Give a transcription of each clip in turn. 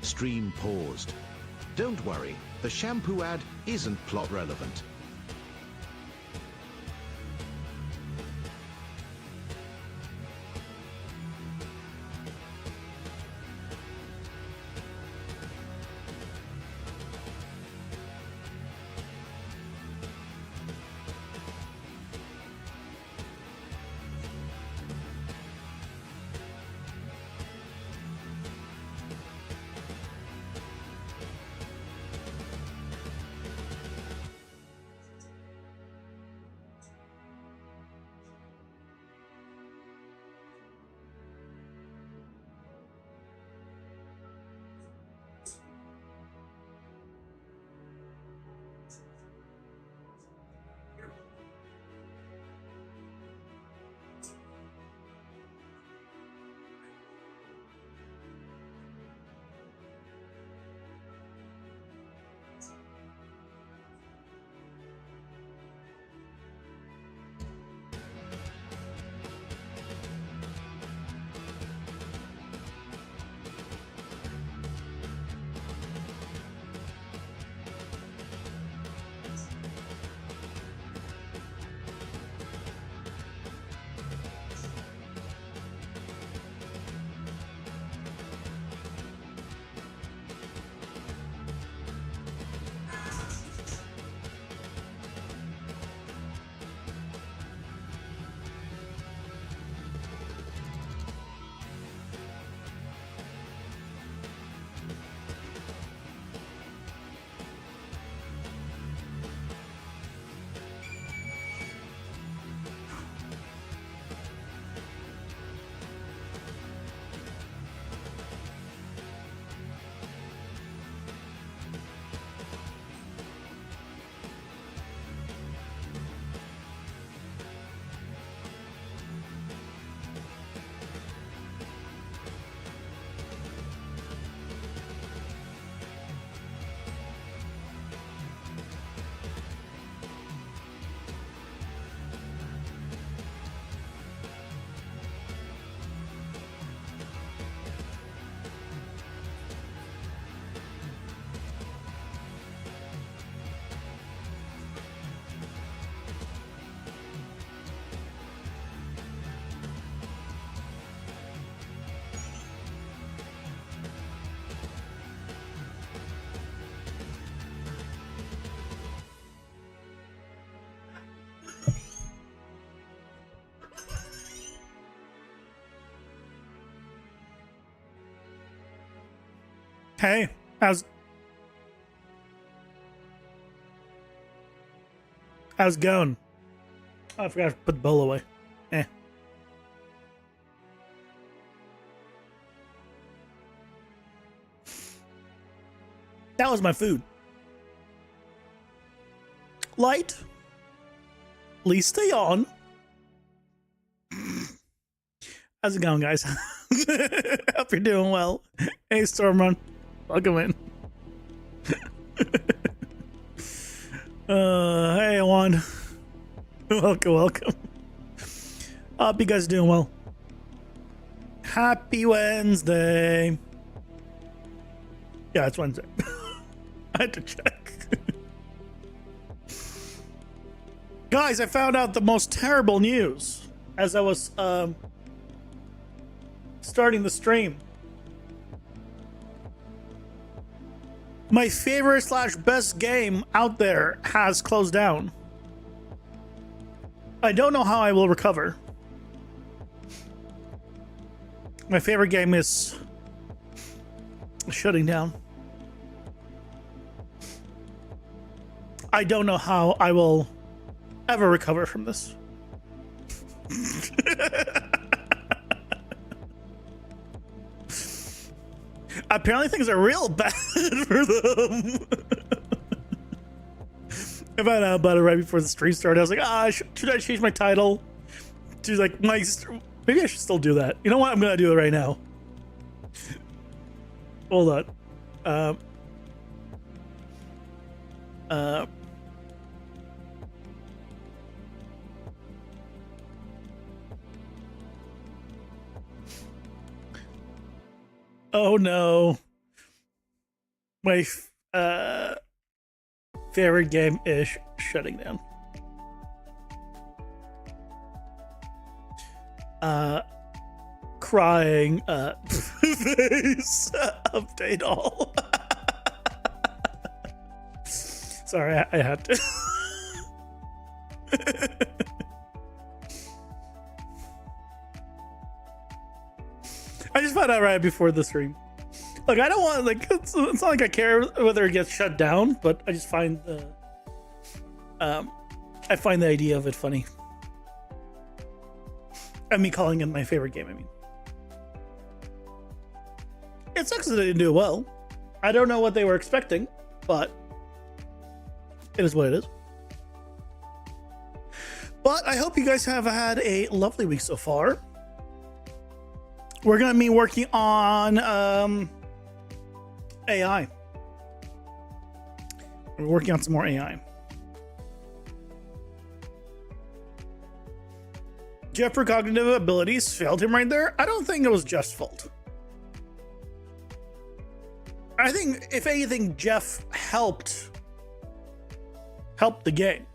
Stream paused. Don't worry, the shampoo ad isn't plot relevant. Hey, how's it going? Oh, I forgot to put the bowl away. That was my food. Light. Please stay on. How's it going, guys? Hope you're doing well. Hey, Stormrun. Welcome in. Hey, Juan. Welcome. Hope you guys are doing well. Happy Wednesday. Yeah, it's Wednesday. I had to check. Guys, I found out the most terrible news as I was starting the stream. My favorite / best game out there has closed down. I don't know how I will recover. My favorite game is shutting down. I don't know how I will ever recover from this. Apparently things are real bad for them. I found out about it right before the stream started. I was like, should I change my title? She's like, maybe I should still do that. You know what? I'm gonna do it right now. Hold on. Oh no. my favorite game is shutting down. Crying face update all. Sorry, I had to. I just found out right before the stream. Look, I don't want, like, it's not like I care whether it gets shut down, but I just find the I find the idea of it funny. And me calling it my favorite game, I mean. It sucks that they didn't do well. I don't know what they were expecting, but it is what it is. But I hope you guys have had a lovely week so far. We're going to be working on AI. We're working on some more AI. Jeff for cognitive abilities failed him right there. I don't think it was Jeff's fault. I think, if anything, Jeff helped the game.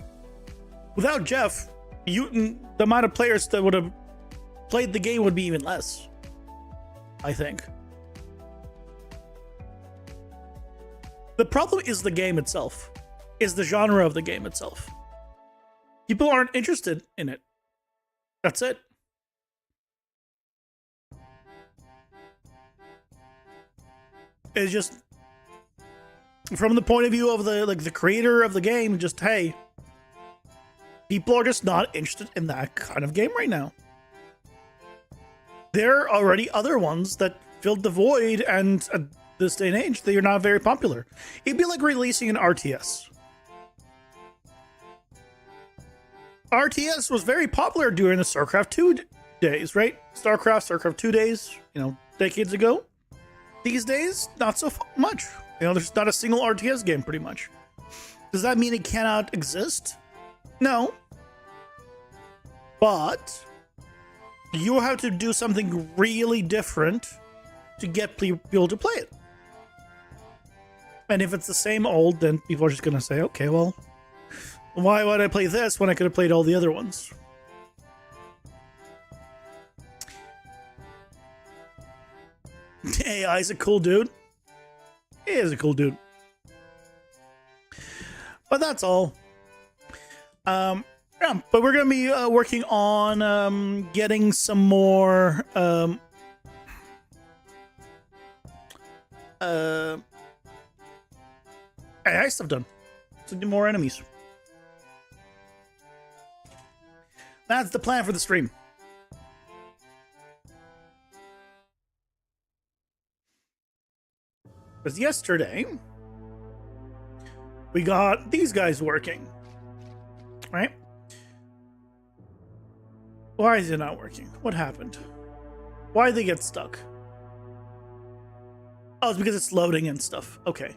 Without Jeff, the amount of players that would have played the game would be even less, I think. The problem is the game itself, is the genre of the game itself. People aren't interested in it. That's it. It's just from the point of view of the creator of the game, just, hey, people are just not interested in that kind of game right now. There are already other ones that filled the void, and at this day and age, they are not very popular. It'd be like releasing an RTS. RTS was very popular during the StarCraft 2 days, right? StarCraft 2 days, decades ago. These days, not so much. There's not a single RTS game, pretty much. Does that mean it cannot exist? No. But you have to do something really different to get people to play it. And if it's the same old, then people are just going to say, okay, well, why would I play this when I could have played all the other ones? AI's a cool dude. He is a cool dude. But that's all. Yeah, but we're going to be working on getting some more AI stuff done. So get more enemies. That's the plan for the stream. Because yesterday, we got these guys working. Right? Why is it not working? What happened? Why did they get stuck? Oh, it's because it's loading and stuff. Okay.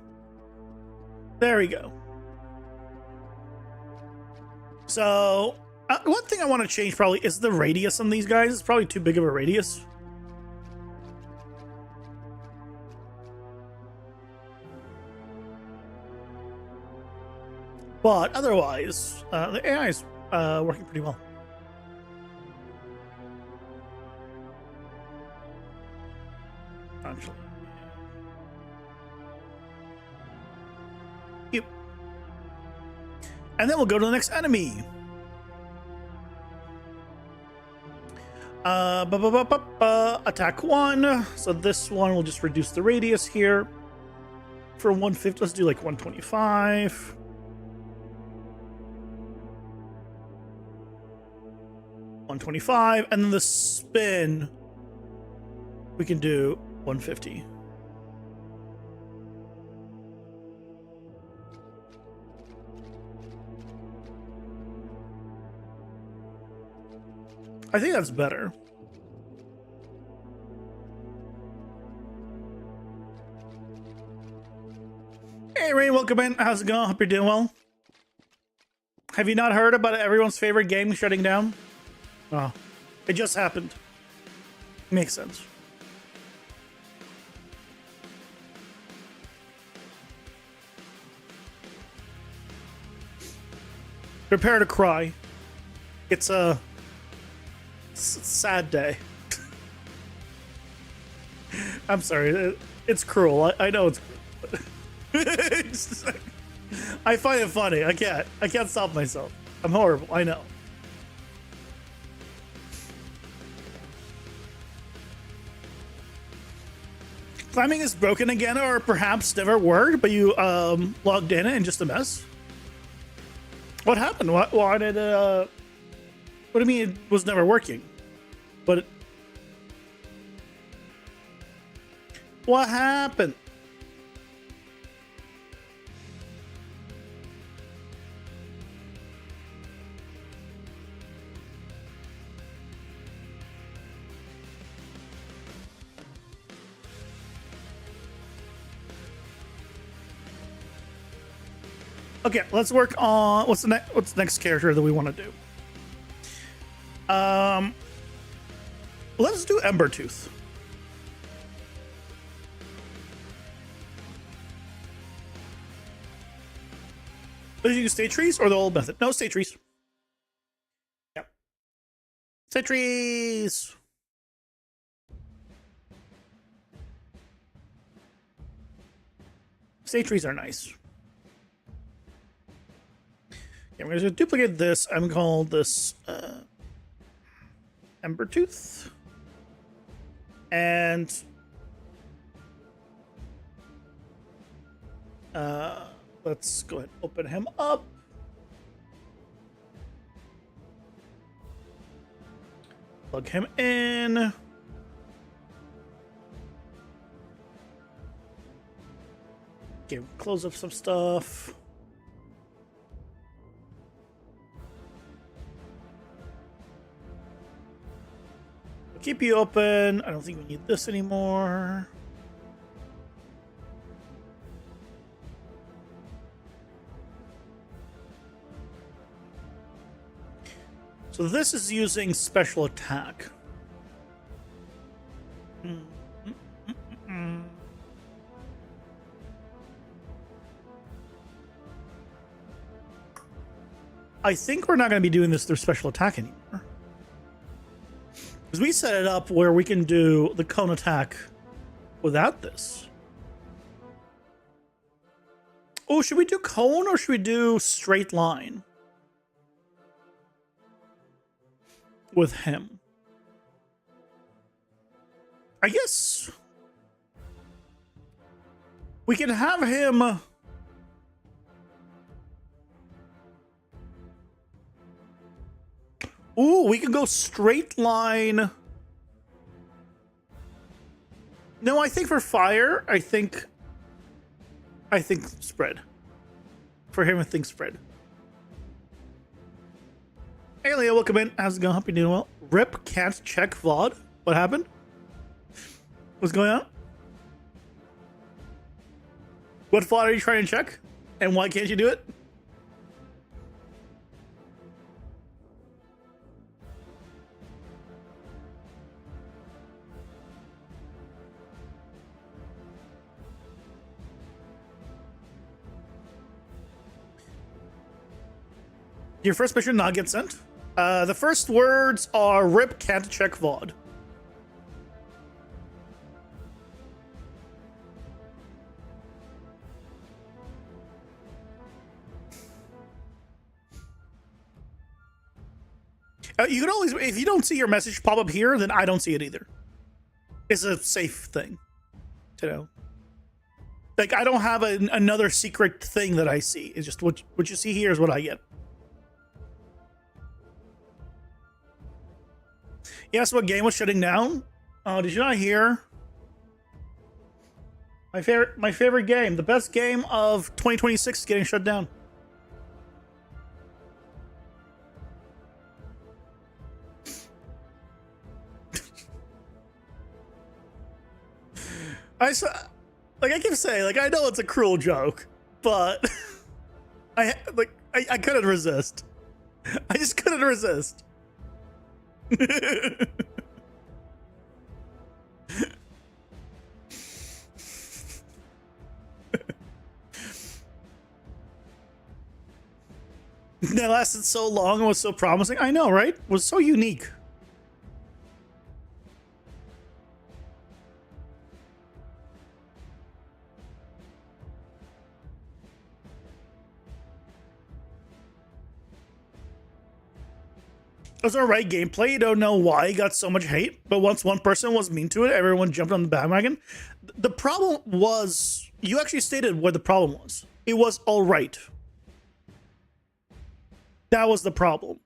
There we go. So, one thing I want to change probably is the radius on these guys. It's probably too big of a radius. But otherwise, the AI is working pretty well. Actually. Yep. And then we'll go to the next enemy. Attack 1. So this one will just reduce the radius here. For 150, let's do like 125. $125, and then the spin we can do 150. I think that's better. Hey Rain, welcome in. How's it going? Hope you're doing well. Have you not heard about everyone's favorite game shutting down? Oh, it just happened. Makes sense. Prepare to cry. It's a sad day. I'm sorry. It's cruel. I know it's cruel. I find it funny. I can't stop myself. I'm horrible. I know. Climbing is broken again, or perhaps never worked, but you logged in and just a mess. What happened? Why did what do you mean it was never working? But what happened? Okay, let's work on what's the next character that we want to do. Let's do Embertooth. Are you using state trees or the old method? No, state trees. Yep. State trees. State trees are nice. Okay, we're going to duplicate this. I'm going to call this Embertooth. And let's go ahead and open him up. Plug him in. Okay, close up some stuff. Keep you open. I don't think we need this anymore. So this is using special attack. I think we're not going to be doing this through special attack anymore. Because we set it up where we can do the cone attack without this. Oh, should we do cone or should we do straight line with him? I guess we can have him. Ooh, we can go straight line. No, I think for fire, I think spread. For him, I think spread. Hey, Leo, welcome in. How's it going? Hope you're doing well. Rip can't check VOD. What happened? What's going on? What VOD are you trying to check? And why can't you do it? Your first mission not get sent? The first words are RIP can't check VOD. You can always, if you don't see your message pop up here, then I don't see it either. It's a safe thing to know. Like, I don't have another secret thing that I see. It's just what you see here is what I get. Yes, what game was shutting down? Oh, did you not hear? My favorite game, the best game of 2026 is getting shut down. I keep saying, like, I know it's a cruel joke, but I couldn't resist. I just couldn't resist. That lasted so long and was so promising. I know, right? It was so unique. It was alright gameplay. You don't know why it got so much hate, but once one person was mean to it, everyone jumped on the bandwagon. The problem was, you actually stated what the problem was. It was alright. That was the problem.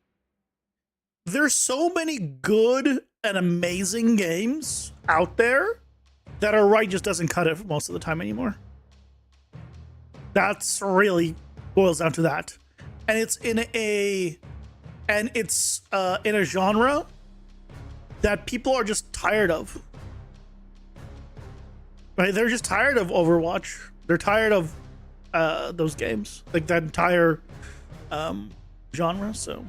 There's so many good and amazing games out there that alright just doesn't cut it most of the time anymore. That's really boils down to that. And it's in a genre that people are just tired of. Right? They're just tired of Overwatch. They're tired of those games, like that entire genre. So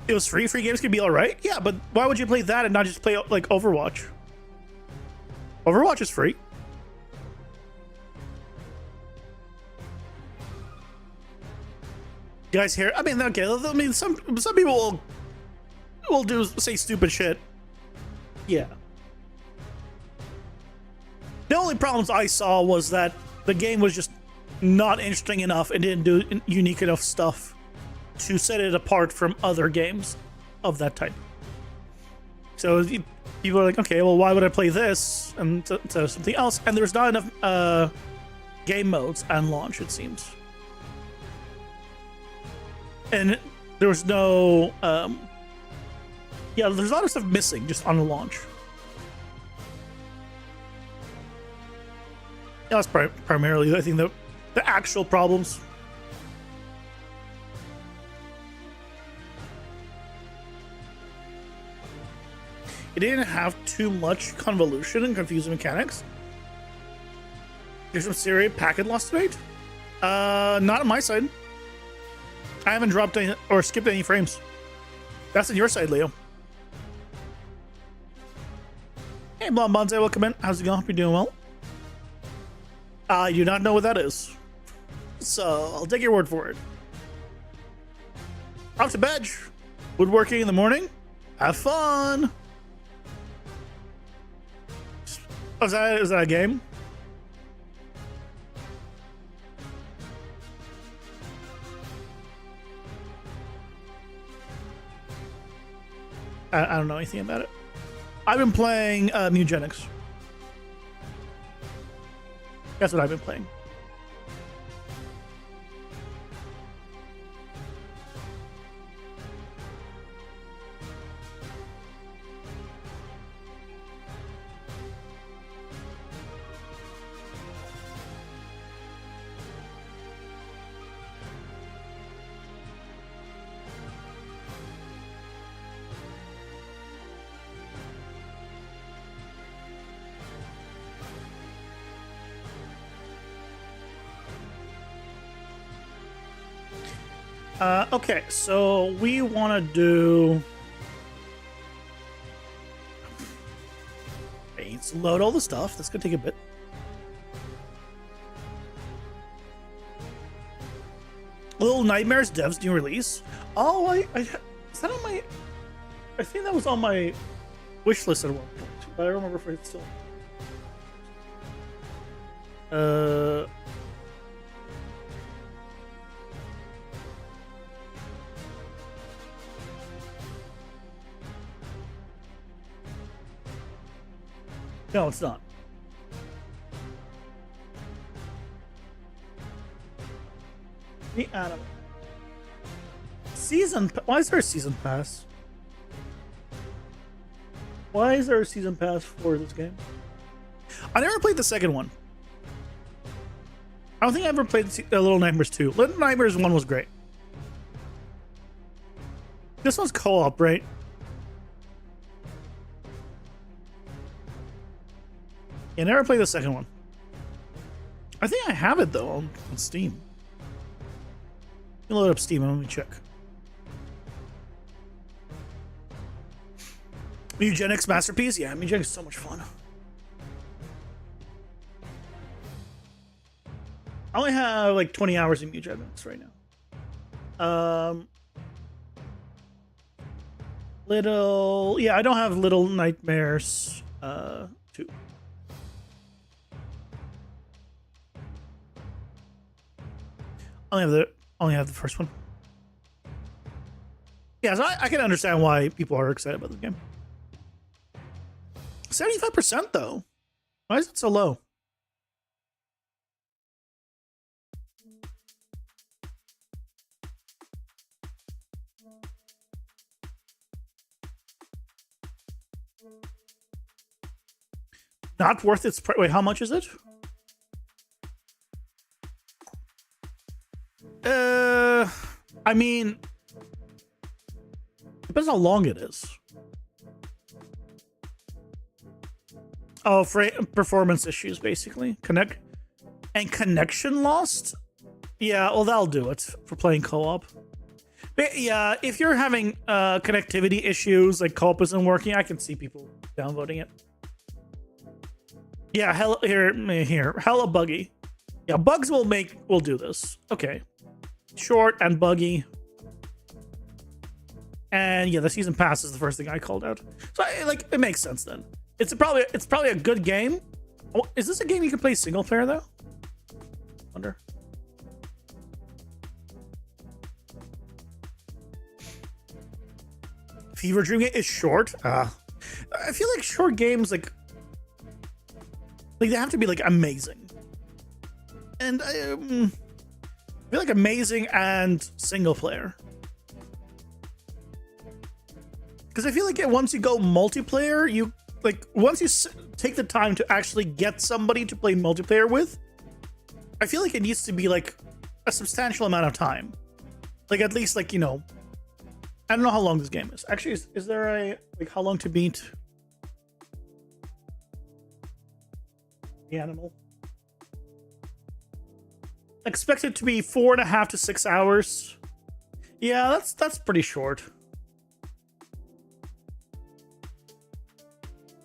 it was free. Free games could be all right. Yeah, but why would you play that and not just play like Overwatch? Overwatch is free. You guys hear? I mean, okay. I mean, some people will say stupid shit. Yeah. The only problems I saw was that the game was just not interesting enough and didn't do unique enough stuff to set it apart from other games of that type. So people are like, okay, well, why would I play this instead of something else? And there's not enough game modes on launch, it seems. And there was no, yeah, there's a lot of stuff missing just on the launch. That's primarily, I think, the actual problems. It didn't have too much convolution and confusing mechanics. There's some serious packet loss rate. Not on my side. I haven't dropped any or skipped any frames. That's on your side, Leo. Hey, Blonde Bonsai, welcome in. How's it going? Hope you're doing well. I do not know what that is, so I'll take your word for it. Off to bed. Woodworking in the morning. Have fun. Oh, is that a game? I don't know anything about it. I've been playing Mugenics. That's what I've been playing. Okay, so we want to do... Okay, let's load all the stuff. That's going to take a bit. Little Nightmares Dev's new release. Oh, is that on my... I think that was on my wish list at one point, but I don't remember if it's still... No, it's not. The anime. Season... Why is there a season pass? Why is there a season pass for this game? I never played the second one. I don't think I ever played Little Nightmares 2. Little Nightmares 1 was great. This one's co-op, right? I never played the second one. I think I have it though on Steam. Let me load up Steam and let me check. Eugenics Masterpiece? Yeah, Eugenics is so much fun. I only have like 20 hours in Muja Events right now. Yeah, I don't have Little Nightmares 2. Only have the first one. Yeah, so I can understand why people are excited about this game. 75% though. Why is it so low? Not worth its price. Wait, how much is it? I mean, depends how long it is. Oh, for performance issues, basically. Connection lost? Yeah, well, that'll do it for playing co-op. But yeah, if you're having connectivity issues, like co-op isn't working, I can see people downvoting it. Yeah, hella buggy. Yeah, bugs will do this. Okay. Short and buggy. And yeah, the season pass is the first thing I called out. So it makes sense then. It's probably a good game. Oh, is this a game you can play single player though? Wonder. Fever Dream is short. I feel like short games like they have to be like amazing. And I feel like amazing and single player. Because I feel like once you go multiplayer, once you take the time to actually get somebody to play multiplayer with, I feel like it needs to be like a substantial amount of time. Like at least like, I don't know how long this game is. Actually, is there a how long to beat the animal? Expect it to be 4.5 to 6 hours. Yeah, that's pretty short.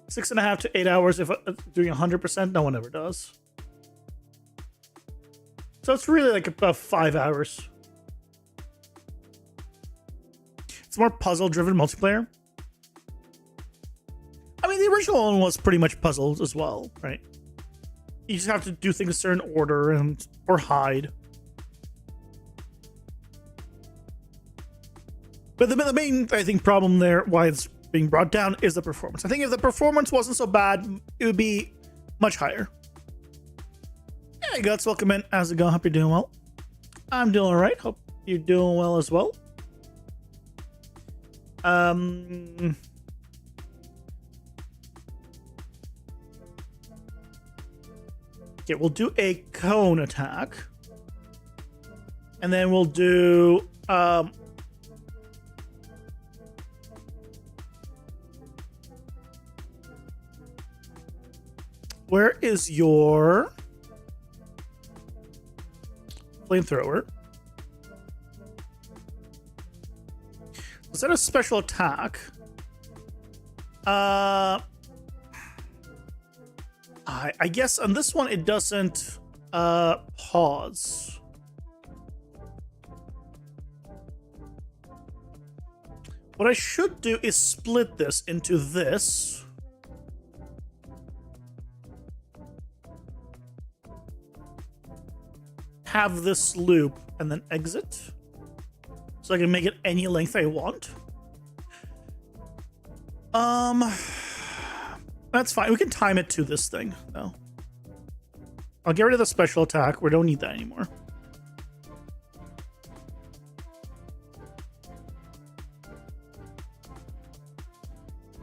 6.5 to 8 hours if doing 100%. No one ever does. So it's really like about 5 hours. It's more puzzle-driven multiplayer. I mean, the original one was pretty much puzzles as well, right? You just have to do things in a certain order or hide. But the main, I think, problem there, why it's being brought down, is the performance. I think if the performance wasn't so bad, it would be much higher. Hey, Guts, welcome in. How's it going? Hope you're doing well. I'm doing all right. Hope you're doing well as well. Okay, we'll do a cone attack. And then we'll do where is your flamethrower? Was that a special attack? I guess on this one it doesn't pause. What I should do is split this into this. Have this loop and then exit. So I can make it any length I want. That's fine. We can time it to this thing, though. I'll get rid of the special attack. We don't need that anymore.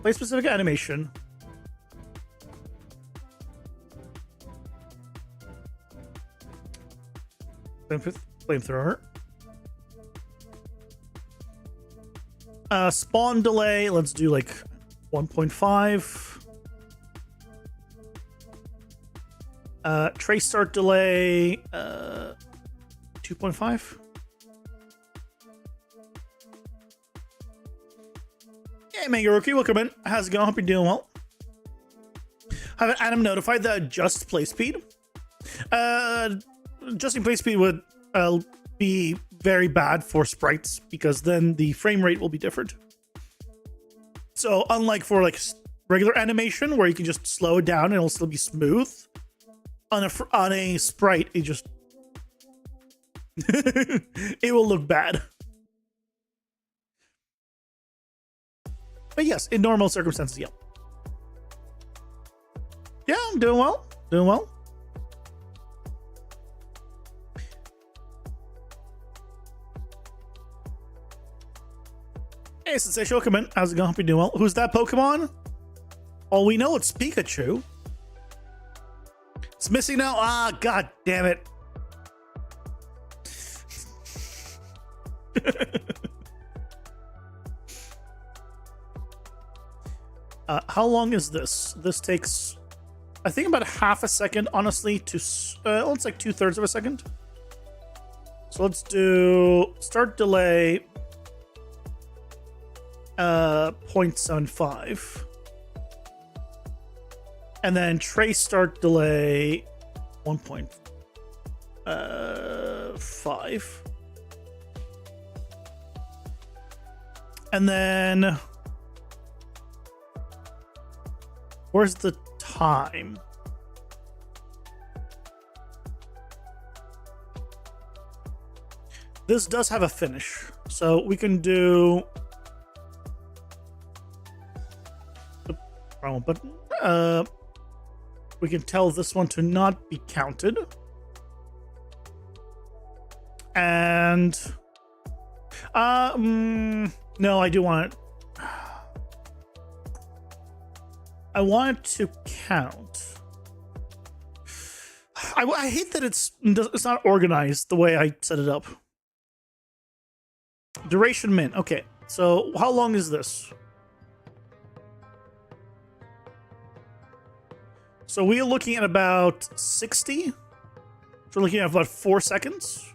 Play specific animation. Flamethrower. Spawn delay. Let's do like 1.5. Trace start delay 2.5. Hey, Mega Rookie, welcome in. How's it going? Hope you're doing well. Have Adam notified that adjust play speed? adjusting play speed would be very bad for sprites because then the frame rate will be different. So unlike for like regular animation where you can just slow it down and it'll still be smooth, on a sprite it just it will look bad. But yes, in normal circumstances, yeah. Yeah, I'm doing well. Doing well. Hey, Sensational, come in. How's it going? Hope you're doing well. Who's that Pokemon? Oh, we know it's Pikachu. It's missing now? Ah, god damn it. How long is this? This takes, I think, about half a second, honestly, to, it's like 2/3 of a second. So let's do start delay 0.75. And then trace start delay 1.5. And then where's the time? This does have a finish, so we can do wrong button. We can tell this one to not be counted. And no, I do want it. I want it to count. I hate that it's not organized the way I set it up. Duration min. Okay, so how long is this? So we are looking at about 60. So we're looking at about 4 seconds.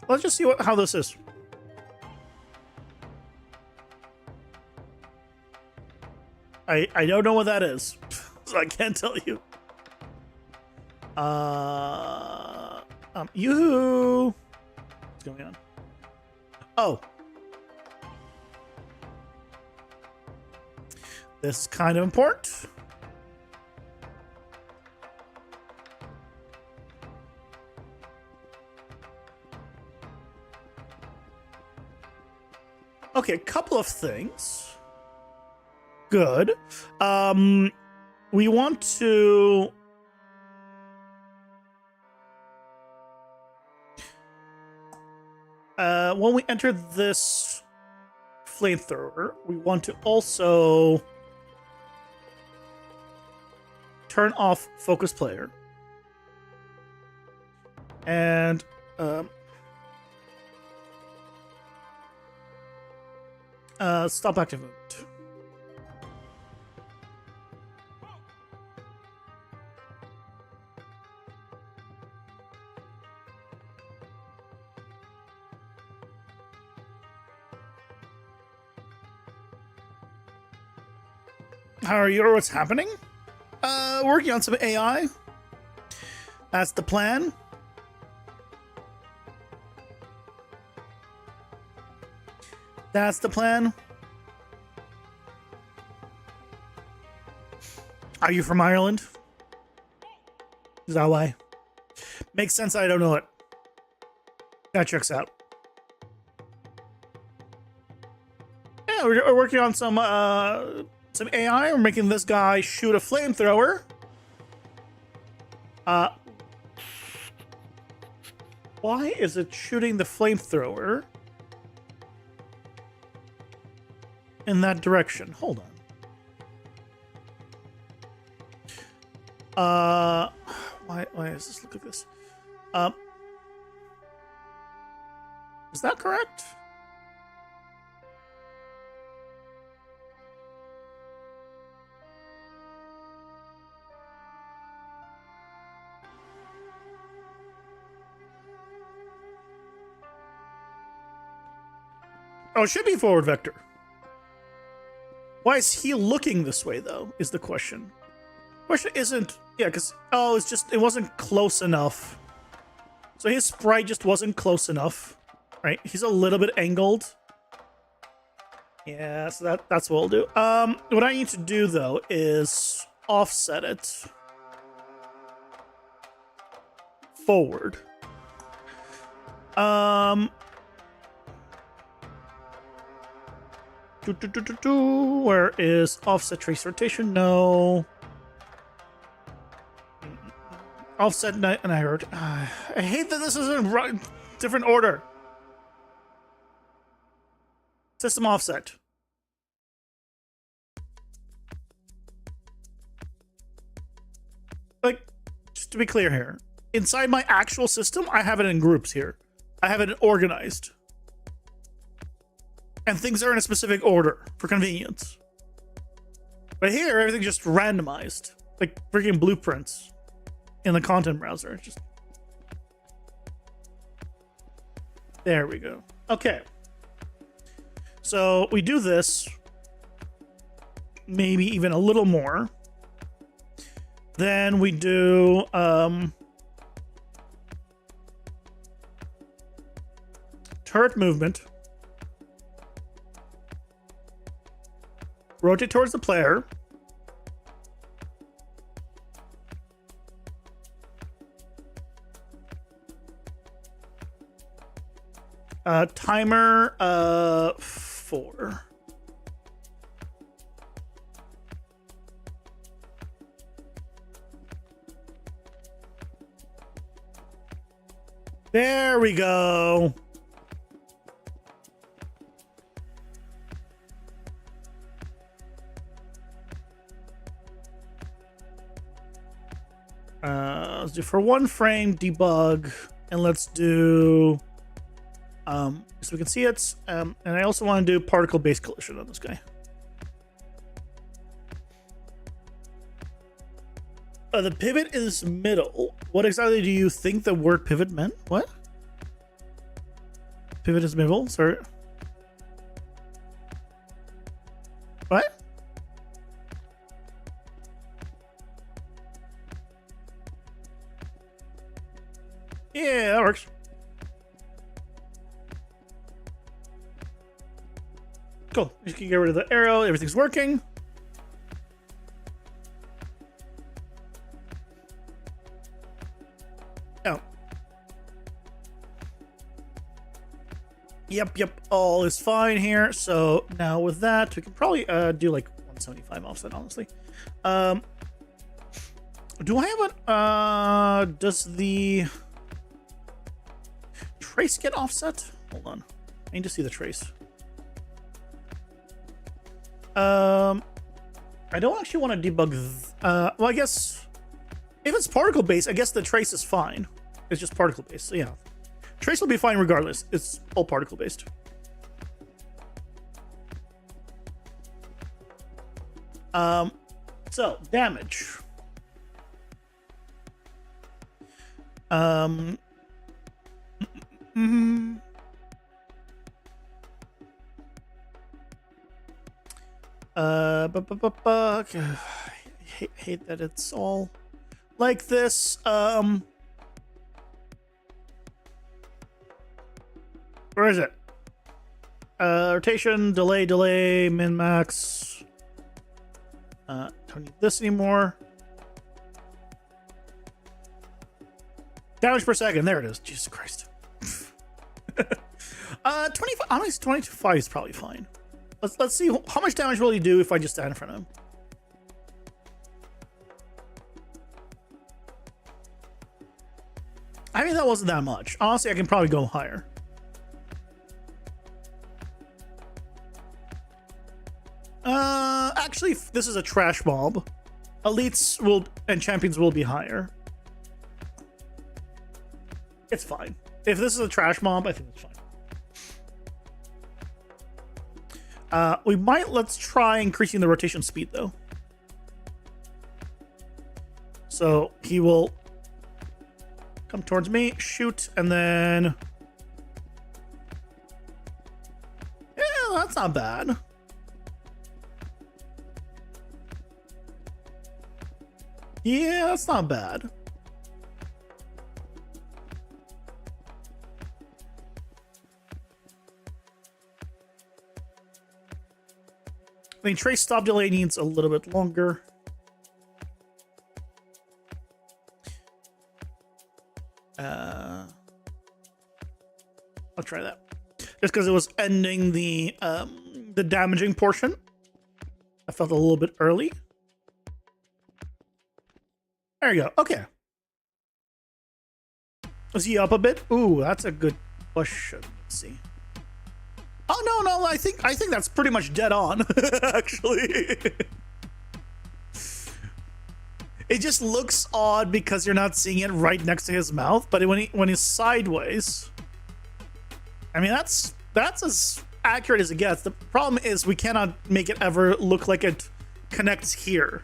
Let's just see how this is. I don't know what that is, so I can't tell you. Yoo-hoo! What's going on? Oh. This is kind of important. Okay, a couple of things. Good. We want to when we enter this flamethrower, we want to also turn off focus player and stop active mode. How are you, or what's happening? Working on some AI. That's the plan. That's the plan. Are you from Ireland? Is that why? Makes sense. I don't know it. That checks out. Yeah, we're working on some AI. We're making this guy shoot a flamethrower. Why is it shooting the flamethrower in that direction? Hold on. Why is this? Look at this. Is that correct? Oh, it should be forward vector. Why is he looking this way, though, is the question. Question isn't... Yeah, because... Oh, it's just... It wasn't close enough. So his sprite just wasn't close enough. Right? He's a little bit angled. Yeah, so that's what we'll do. What I need to do, though, is offset it. Forward. Where is offset trace rotation? No. Offset and I heard. I hate that this is in different order. System offset. Like, just to be clear here, inside my actual system, I have it in groups here. I have it organized. And things are in a specific order for convenience. But here, everything's just randomized. Like freaking blueprints in the content browser. Just there we go. Okay. So we do this. Maybe even a little more. Then we do turret movement. Rotate towards the player. Timer 4. There we go. Let's do for one frame debug, and let's do so we can see it. And I also want to do particle-based collision on this guy. The pivot is middle. What exactly do you think the word pivot meant? What? Pivot is middle? Sorry. What? Yeah, that works. Cool. You can get rid of the arrow. Everything's working. Oh. Yep. All is fine here. So now with that, we can probably do like 175 offset, honestly. Do I have an does the trace get offset? Hold on. I need to see the trace. I don't actually want to debug. Well, I guess if it's particle based, I guess the trace is fine. It's just particle based. So yeah, trace will be fine regardless. It's all particle based. So damage. I hate that it's all like this. Where is it? Rotation, delay, min max. Don't need this anymore. Damage per second. There it is. Jesus Christ. 25. Honestly, 25 is probably fine. Let's see how much damage will he do if I just stand in front of him. I mean, that wasn't that much. Honestly, I can probably go higher. Actually, this is a trash mob. Elites will and champions will be higher. It's fine. If this is a trash mob, I think it's fine. Let's try increasing the rotation speed though. So he will come towards me, shoot, and then That's not bad. Yeah, that's not bad. I mean, trace stop delay needs a little bit longer. I'll try that. Just because it was ending the damaging portion. I felt a little bit early. There you go. Okay. Is he up a bit? Ooh, that's a good question. Let's see. Oh no, I think that's pretty much dead on, actually. It just looks odd because you're not seeing it right next to his mouth, but when he's sideways, I mean that's as accurate as it gets. The problem is we cannot make it ever look like it connects here.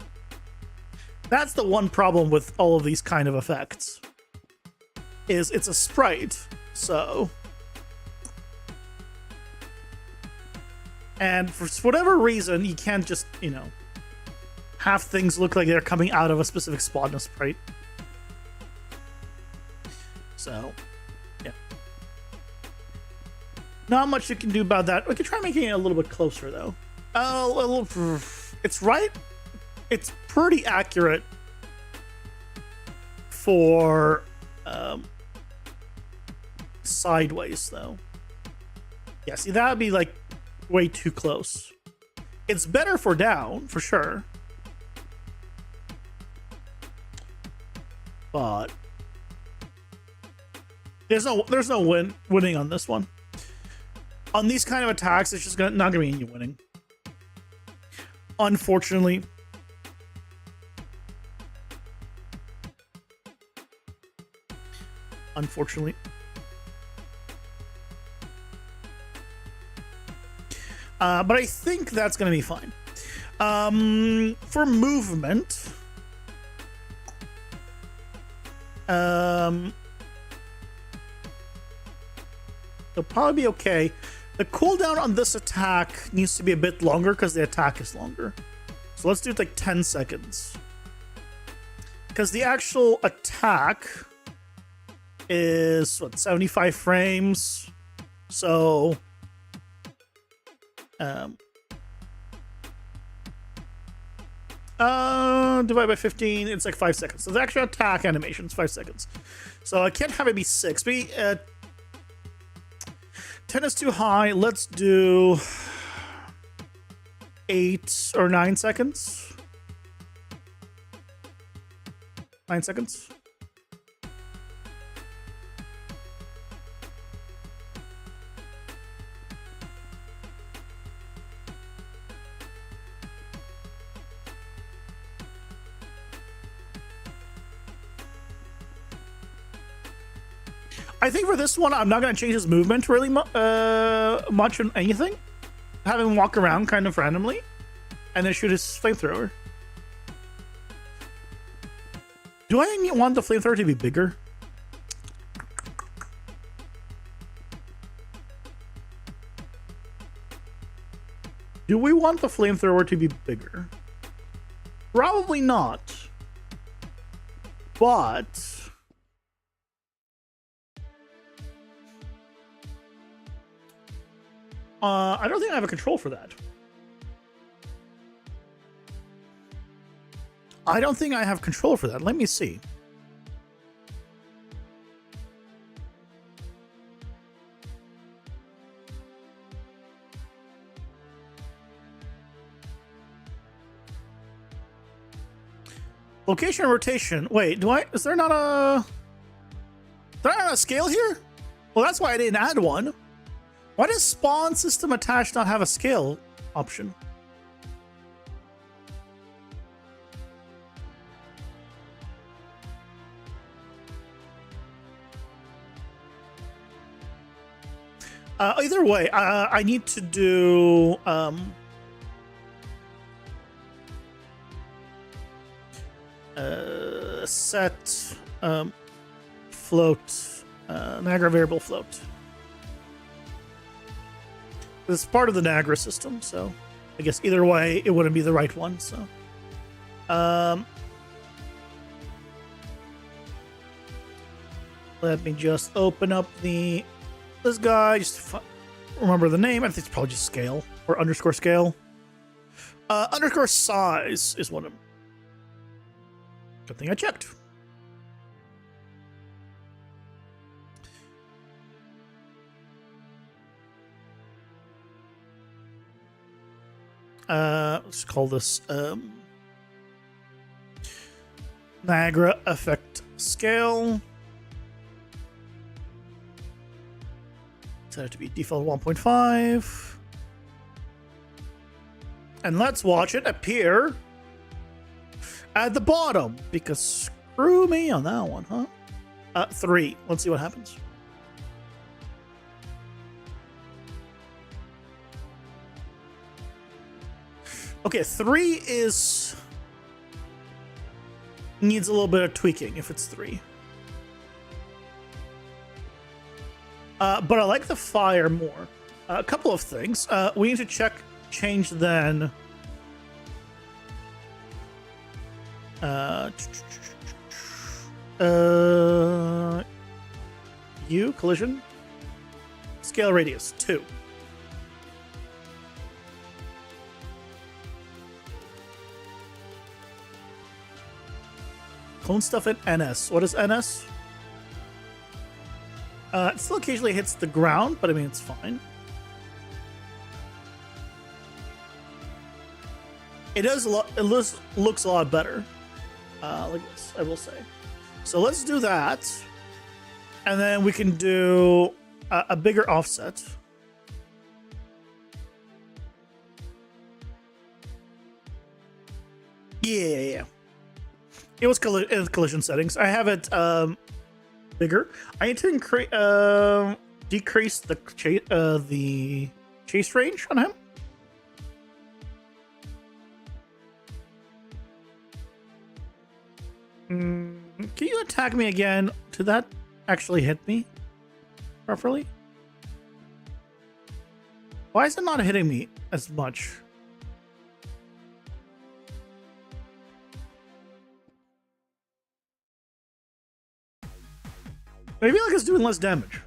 That's the one problem with all of these kind of effects. Is it's a sprite, so. And for whatever reason, you can't just, you know, have things look like they're coming out of a specific spot in a sprite. So, yeah. Not much you can do about that. We can try making it a little bit closer, though. It's right. It's pretty accurate for sideways, though. Yeah, see, that would be like way too close. It's better for down, for sure. But there's no winning on this one. On these kind of attacks, it's just not gonna be any winning. Unfortunately. But I think that's going to be fine. For movement, they'll probably be okay. The cooldown on this attack needs to be a bit longer because the attack is longer. So let's do it like 10 seconds. Because the actual attack is, what, 75 frames? So divide by 15, it's like 5 seconds. So the actual attack animation is 5 seconds. So I can't have it be 6. Be 10 is too high. Let's do 8 or 9 seconds. 9 seconds. I think for this one, I'm not going to change his movement really much on anything. Have him walk around kind of randomly, and then shoot his flamethrower. Do I want the flamethrower to be bigger? Do we want the flamethrower to be bigger? Probably not. But I don't think I have a control for that. I don't think I have control for that. Let me see. Location and rotation. Wait, is there not a scale here? Well, that's why I didn't add one. Why does spawn system attached not have a scale option? Either way, I need to do set float Niagara variable float. It's part of the Niagara system, so I guess either way, it wouldn't be the right one. So, let me just open up this guy. Just remember the name. I think it's probably just scale or underscore scale. Underscore size is one of them. Good thing I checked. Let's call this Niagara effect scale. Set it to be default 1.5. And let's watch it appear at the bottom, because screw me on that one, huh? 3. Let's see what happens. Okay, 3 needs a little bit of tweaking if it's 3. But I like the fire more. A couple of things. We need to change then. Collision. Scale radius 2. Clone stuff in NS. What is NS? It still occasionally hits the ground, but I mean, it's fine. It does a lot. It looks a lot better. Like this, I will say. So let's do that, and then we can do a bigger offset. Yeah. It was collision settings. I have it bigger. I need to decrease the chase range on him. Can you attack me again? Did that actually hit me properly? Why is it not hitting me as much? Maybe like it's doing less damage.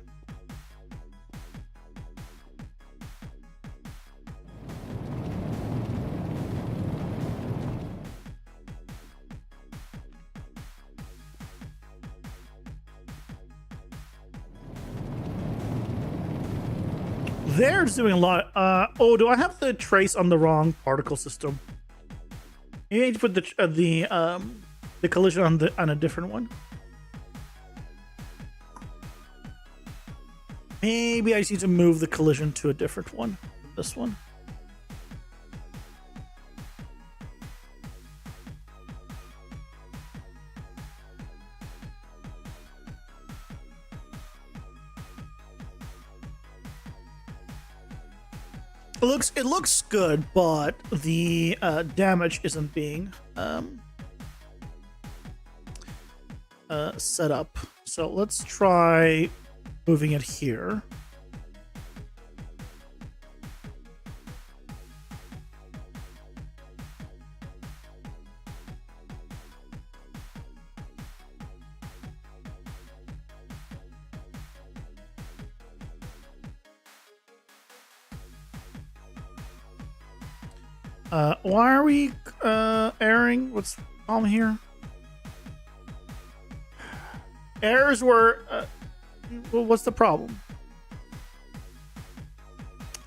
They're just doing a lot. Oh, do I have the trace on the wrong particle system? You need to put the collision on a different one. Maybe I just need to move the collision to a different one. This one. It looks good, but the damage isn't being set up. So let's try moving it here. Why are we erroring? What's the problem here? Errors were... well, what's the problem?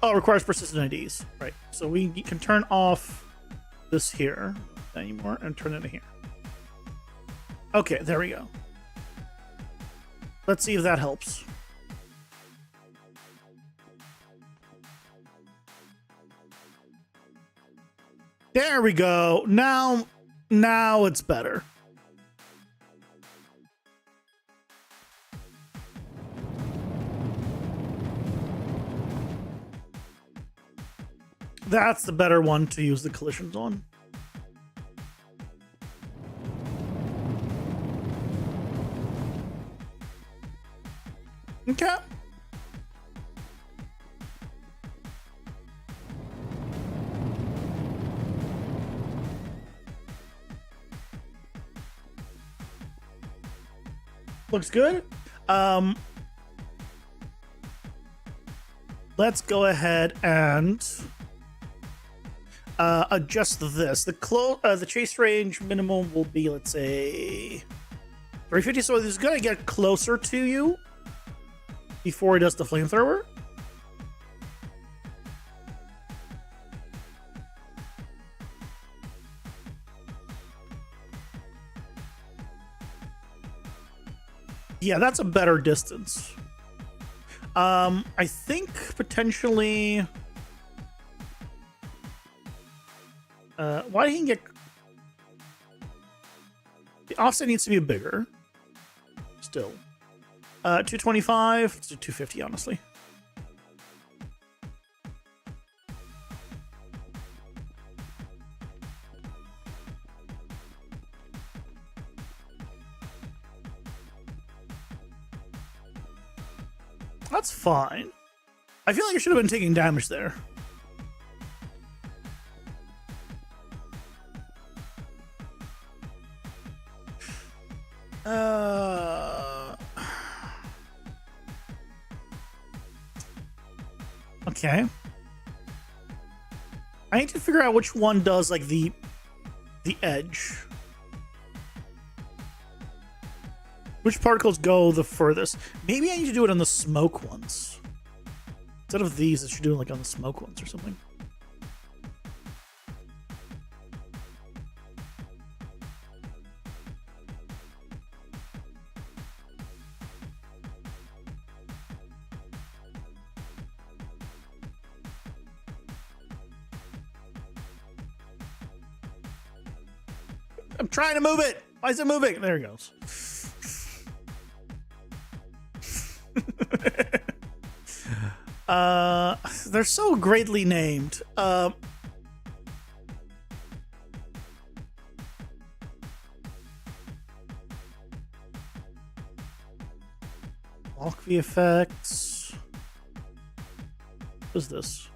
Oh, it requires persistent IDs. Right. So we can turn off this here anymore and turn it in here. Okay, there we go. Let's see if that helps. There we go. Now it's better. That's the better one to use the collisions on. Okay. Looks good. Let's go ahead and adjust this. The chase range minimum will be, let's say, 350. So he's gonna get closer to you before he does the flamethrower. Yeah, that's a better distance. I think potentially. Why did he get? The offset needs to be bigger. Still, 225 to 250, honestly. That's fine. I feel like I should have been taking damage there. Okay. I need to figure out which one does like the edge. Which particles go the furthest? Maybe I need to do it on the smoke ones. Instead of these, I should do it like on the smoke ones or something. I'm trying to move it. Why is it moving? There it goes. They're so greatly named. Bulk VFX. What is this?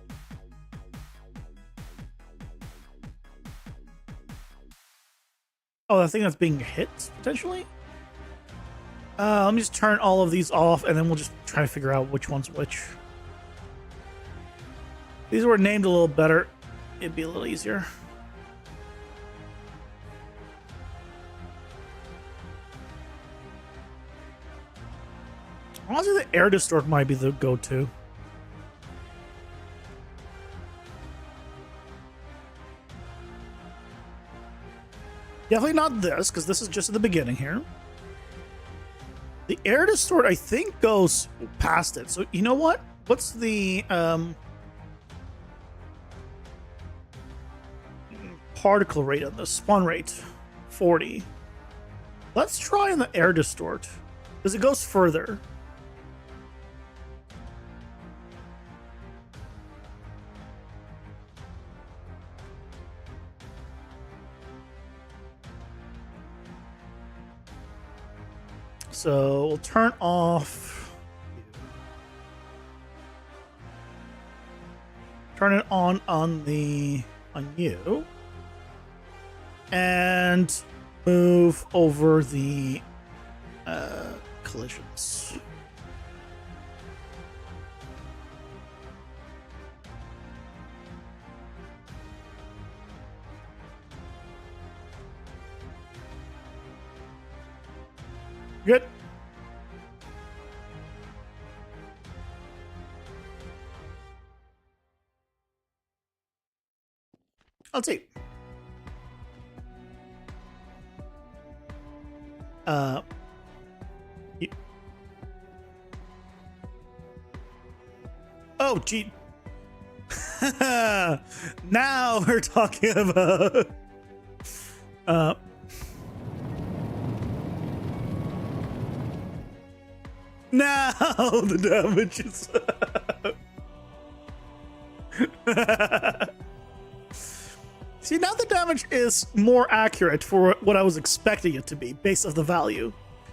Oh, the thing that's being hit, potentially? Let me just turn all of these off, and then we'll just try to figure out which one's which. If these were named a little better, it'd be a little easier. Honestly, the air distort might be the go-to. Definitely not this, because this is just at the beginning here. The air distort, I think, goes past it. So, you know what? What's the particle rate on this? Spawn rate, 40. Let's try on the air distort, because it goes further. So we'll turn off. Turn it on you. And move over the collisions. Good. Let's see. Oh, gee. Now we're talking about. Now the damage is. See, now the damage is more accurate for what I was expecting it to be based off the value.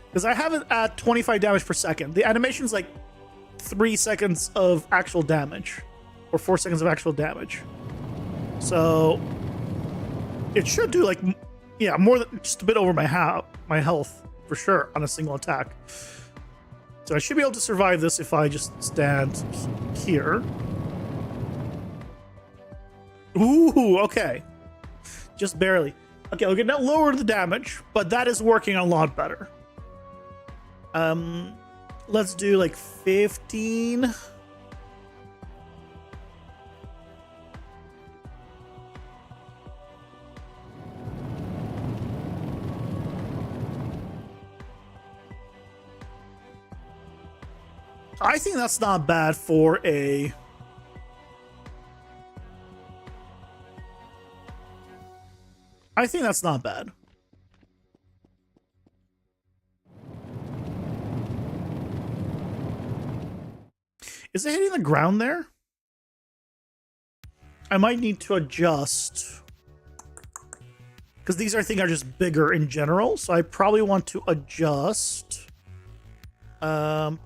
Because I have it at 25 damage per second. The animation's like 3 seconds of actual damage. Or 4 seconds of actual damage. So it should do like, yeah, more than just a bit over my health. for sure on a single attack. So I should be able to survive this if I just stand here. Ooh, okay. Just barely. Okay, we'll get that lower the damage, but that is working a lot better. Let's do like 15. I think that's not bad for a... I think that's not bad. Is it hitting the ground there? I might need to adjust. Because these, I think, are just bigger in general. So I probably want to adjust the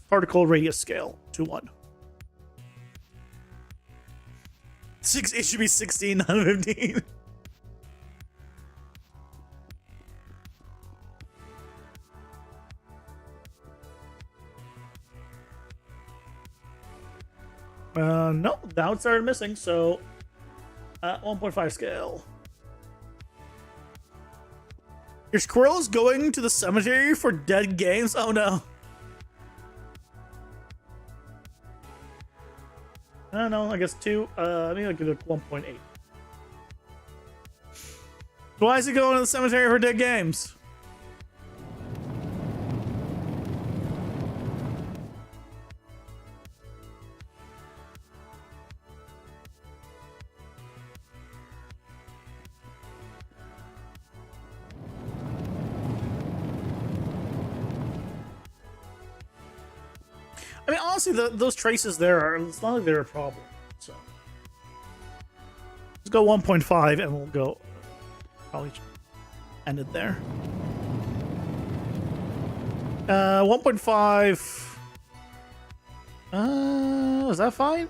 particle radius scale to 1. It should be 16, not 15. No, now it started missing, so 1.5 scale. Your squirrel is going to the cemetery for dead games? Oh no. I don't know, I guess 2. Maybe I'll give it 1.8. Why is he going to the cemetery for dead games? I mean, honestly, those traces there are, it's not like they're a problem. So let's go 1.5 and we'll go probably end it there. 1.5. Is that fine?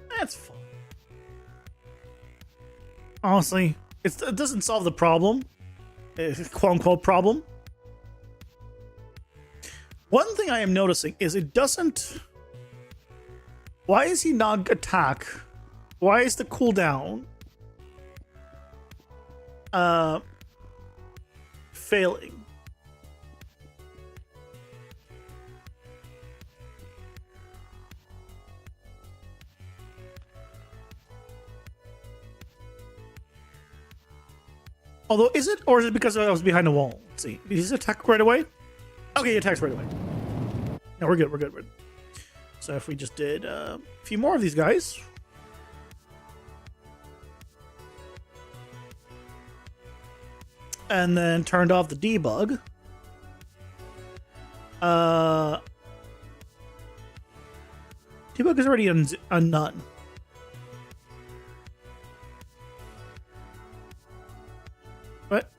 That's fine. Honestly. It doesn't solve the problem, quote unquote problem. One thing I am noticing is it doesn't. Why is he not attack? Why is the cooldown failing? Although, is it, or is it because I was behind the wall? Let's see. Did he attack right away? Okay, he attacks right away. No, we're good, we're good, we're good. So if we just did a few more of these guys. And then turned off the debug. Debug is already on none. What?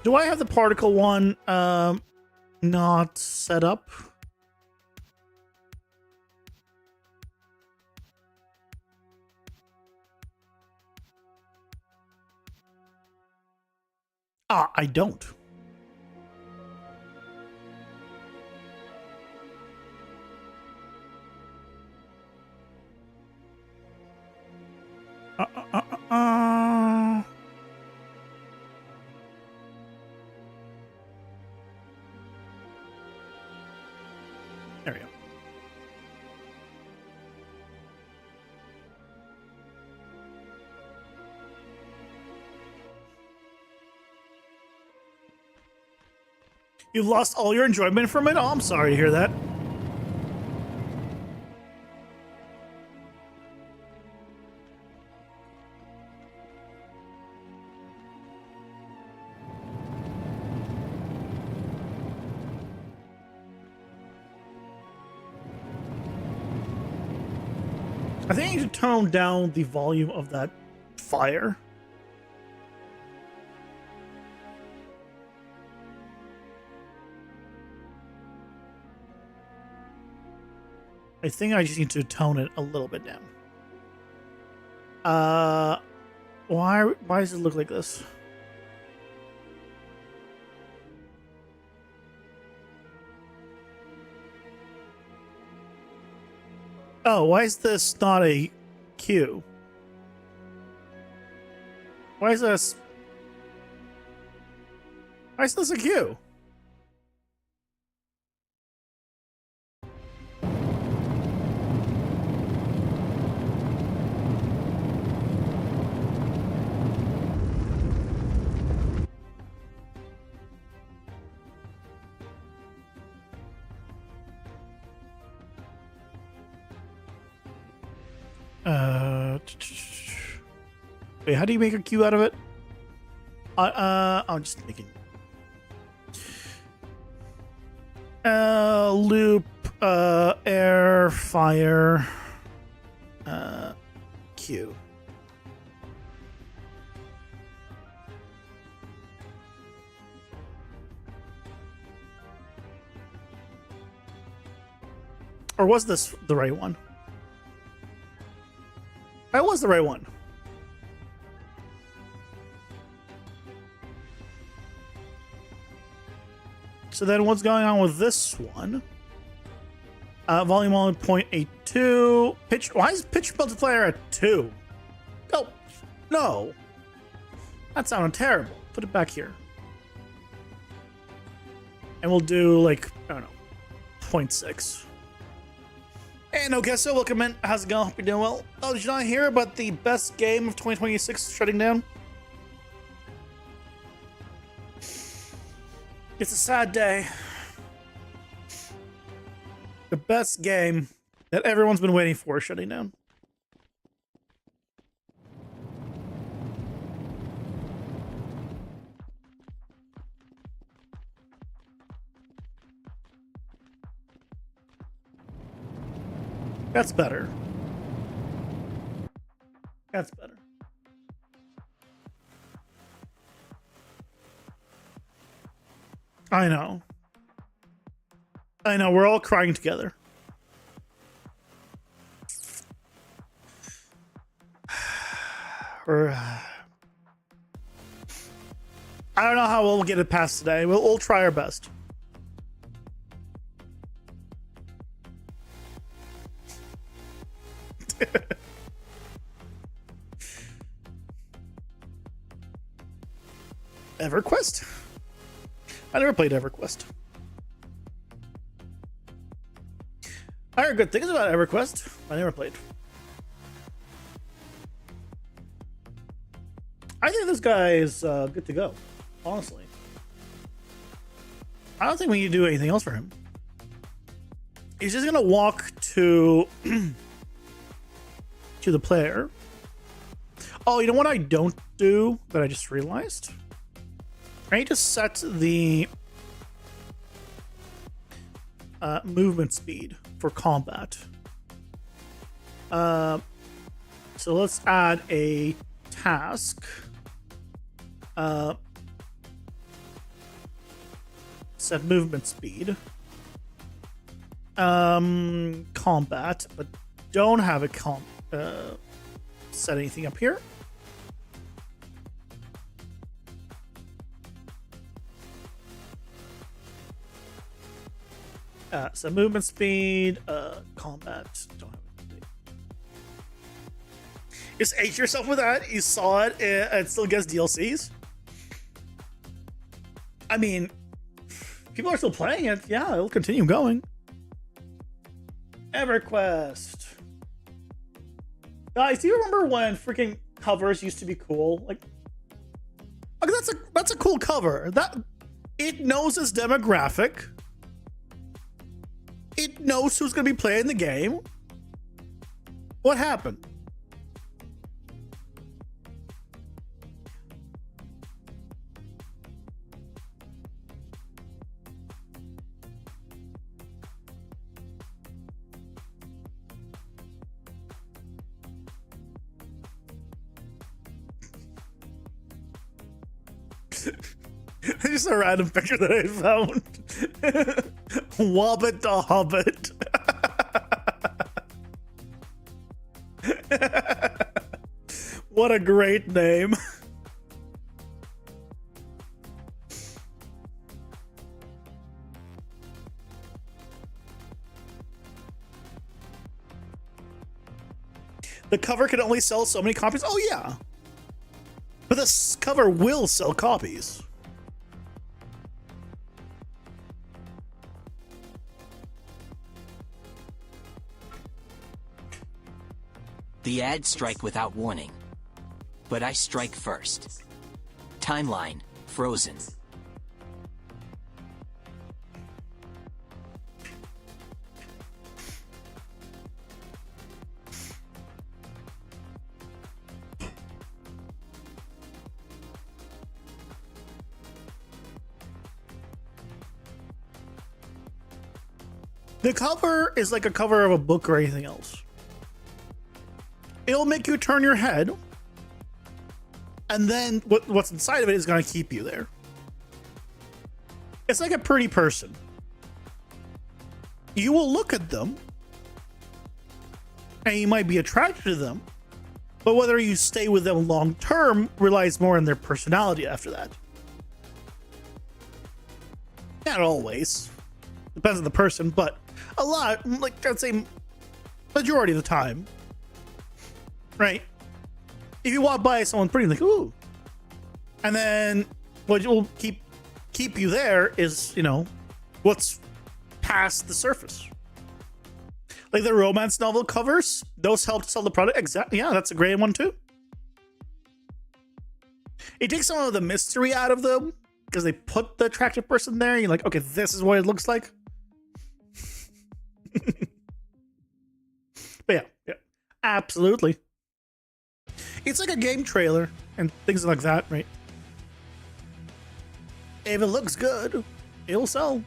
Do I have the particle one not set up? Ah, I don't. There we go. You've lost all your enjoyment from it? Oh, I'm sorry to hear that. I think I need to tone down the volume of that fire. I think I just need to tone it a little bit down. Why does it look like this? Oh, why is this not a Q? Why is this a Q? Wait, how do you make a Q out of it? I'm just making loop, air, fire, Q. Or was this the right one? That was the right one. So then what's going on with this one? Volume 1.82. Pitch. Why is pitch multiplier at 2? Oh, no. That sounded terrible. Put it back here. And we'll do, like, I don't know, 0.6. And okay, so welcome in. How's it going? Hope you're doing well. Oh, did you not hear about the best game of 2026 shutting down? It's a sad day. The best game that everyone's been waiting for is shutting down. That's better. That's better. I know. I know, we're all crying together. I don't know how we'll get it past today. We'll try our best. EverQuest? I never played EverQuest. I heard good things about EverQuest. I never played. I think this guy is good to go, honestly. I don't think we need to do anything else for him. He's just gonna walk to to the player. Oh, you know what I don't do that I just realized? I need to set the movement speed for combat. So let's add a task. Set movement speed. Combat, but don't have it set anything up here. So movement speed, combat. Don't have it. Just hate yourself with that. You saw it. It still gets DLCs. I mean, people are still playing it. Yeah, it'll continue going. EverQuest. Guys, do you remember when freaking covers used to be cool? Like that's a cool cover. That it knows its demographic. It knows who's going to be playing the game. What happened? Just a random picture that I found. Wobbit the Hobbit. What a great name. The cover can only sell so many copies. Oh, yeah. But this cover will sell copies. The ads strike without warning. But I strike first. Timeline frozen. The cover is like a cover of a book or anything else. It'll make you turn your head, and then what's inside of it is going to keep you there. It's like a pretty person. You will look at them, and you might be attracted to them, but whether you stay with them long term relies more on their personality after that. Not always. Depends on the person, but a lot, like I'd say majority of the time, right? If you walk by someone pretty, like, ooh. And then what will keep you there is, you know, what's past the surface. Like the romance novel covers, those help to sell the product. Exactly. Yeah, that's a great one too. It takes some of the mystery out of them because they put the attractive person there. You're like, okay, this is what it looks like. But yeah, absolutely. It's like a game trailer and things like that, right? If it looks good, it'll sell.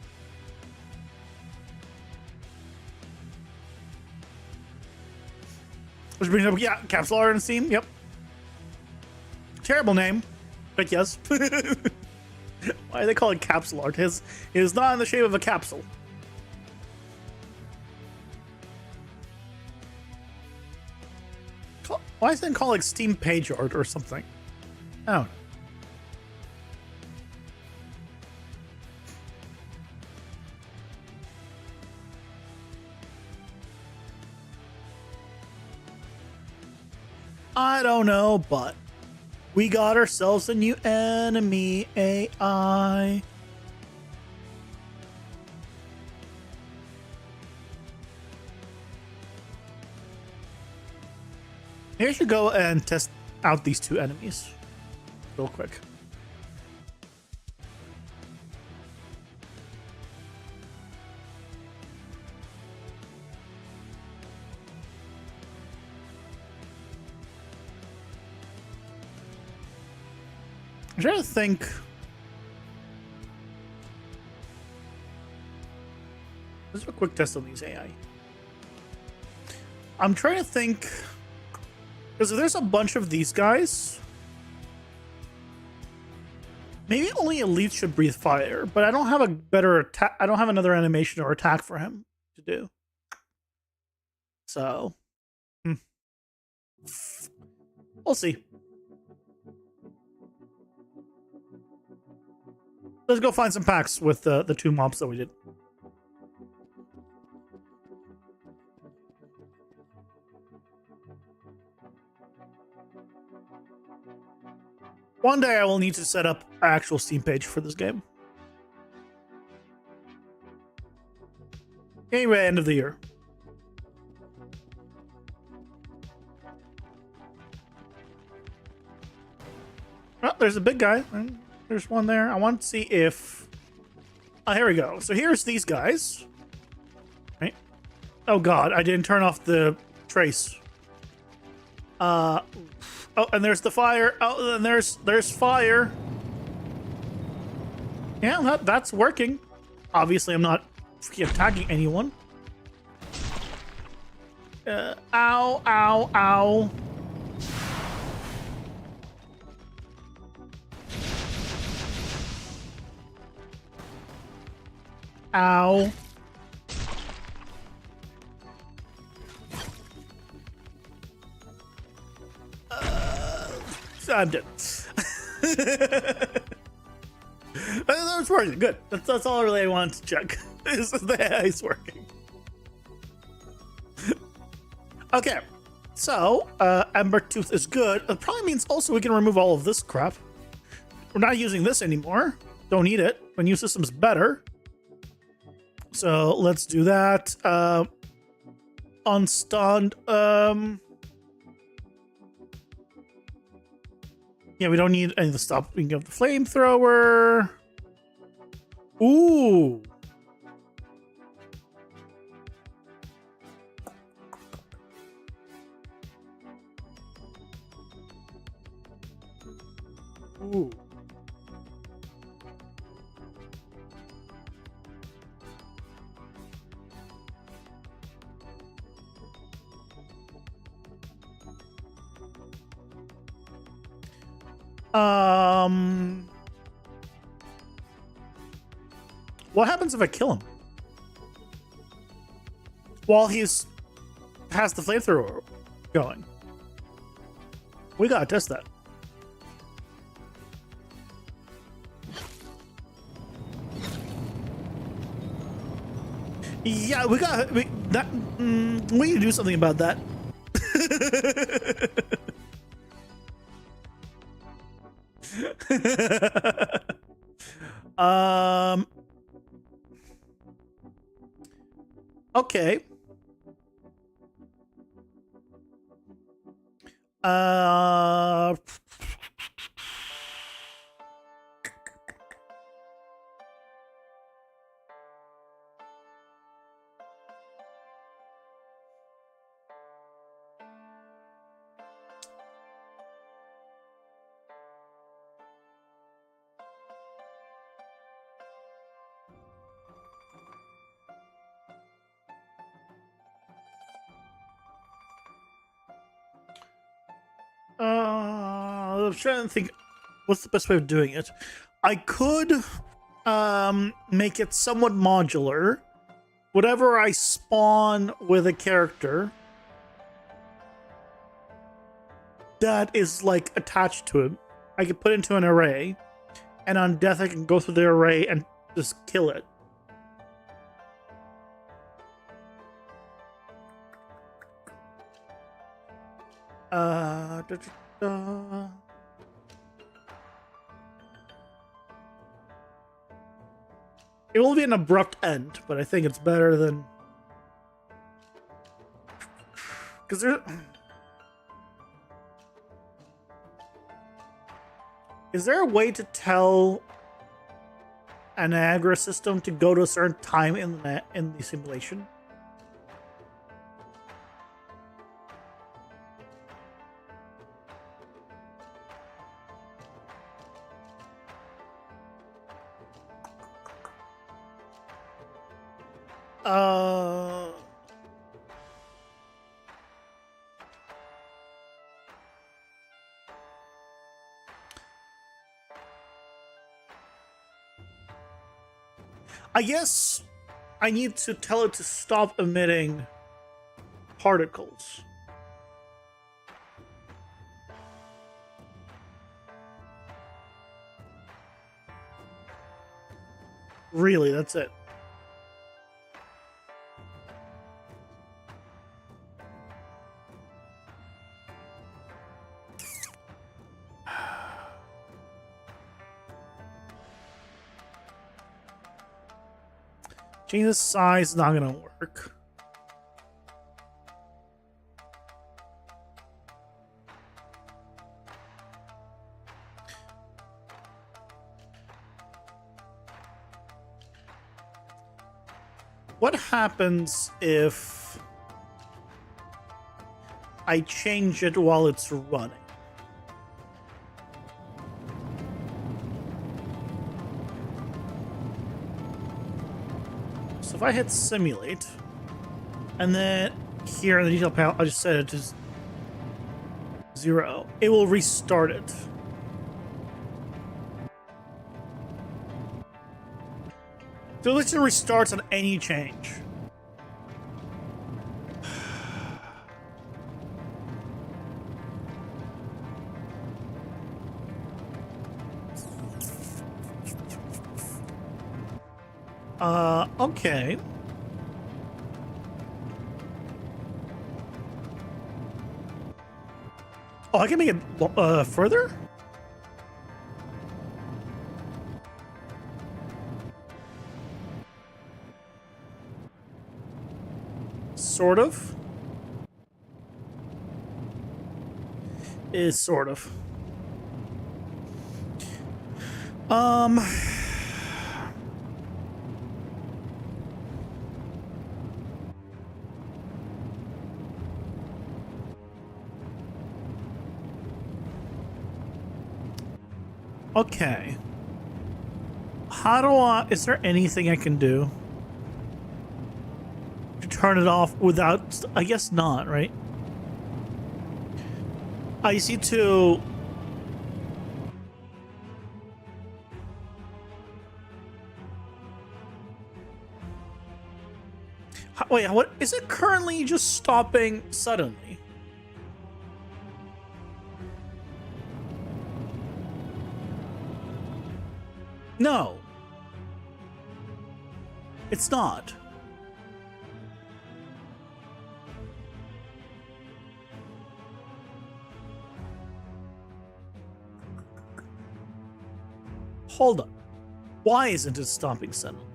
Which brings up, yeah, capsule art and Steam, yep. Terrible name, but yes. Why do they call it capsule art? It is not in the shape of a capsule. Why is it called like Steam page art or something? Oh. I don't know, but we got ourselves a new enemy AI. Maybe I should go and test out these two enemies real quick. I'm trying to think. Let's do a quick test on these AI. I'm trying to think. Because if there's a bunch of these guys, maybe only Elite should breathe fire, but I don't have a better attack. I don't have another animation or attack for him to do. So, we'll see. Let's go find some packs with the two mobs that we did. One day I will need to set up an actual Steam page for this game. Anyway, end of the year. Oh, there's a big guy. There's one there. I want to see if... Oh, here we go. So here's these guys. Right. Oh, God. I didn't turn off the trace. Oh, and there's the fire. Oh, and there's fire. Yeah, that's working. Obviously, I'm not attacking anyone. Ow, ow, ow. Ow. I'm dead. That was working. Good. That's all really I wanted to check. Is the ice working? Okay. So, Ember Tooth is good. It probably means also we can remove all of this crap. We're not using this anymore. Don't need it. My new system's better. So, let's do that. Unstunned. Yeah, we don't need any of the stuff. We can give the flamethrower. Ooh. Ooh. What happens if I kill him? While has the flamethrower going. We gotta test that. Yeah, we need to do something about that. Okay. I'm trying to think what's the best way of doing it. I could make it somewhat modular. Whatever I spawn with a character that is like attached to him, I could put into an array, and on death I can go through the array and just kill it. It will be an abrupt end, but I think it's better than... Because there... Is there a way to tell an aggro system to go to a certain time in the simulation? I guess I need to tell it to stop emitting particles. Really, that's it. Changing the size is not gonna work. What happens if I change it while it's running? So if I hit simulate, and then here in the detail panel, I just set it to 0, it will restart it. So it literally restarts on any change. Okay. Oh, I can make it further? Sort of. Is sort of. Okay. How do I... Is there anything I can do to turn it off without... I guess not, right? I see to... Wait, what? Is it currently just stopping suddenly? No. It's not. Hold on. Why isn't it stopping suddenly?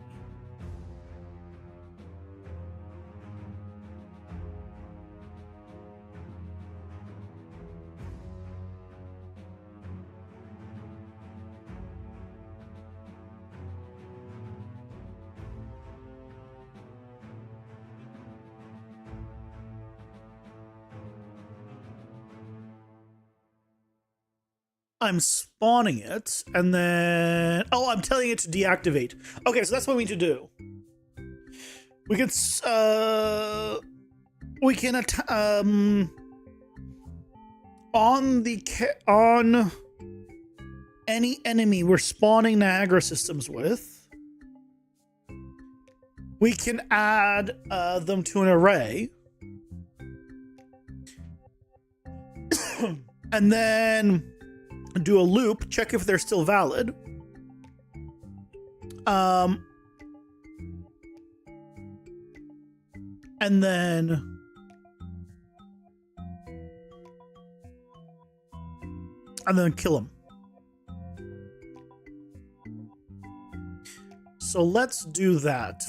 I'm spawning it, and then... Oh, I'm telling it to deactivate. Okay, so that's what we need to do. We can, on any enemy we're spawning Niagara systems with, we can add them to an array. And then do a loop, check if they're still valid. And then kill them. So let's do that.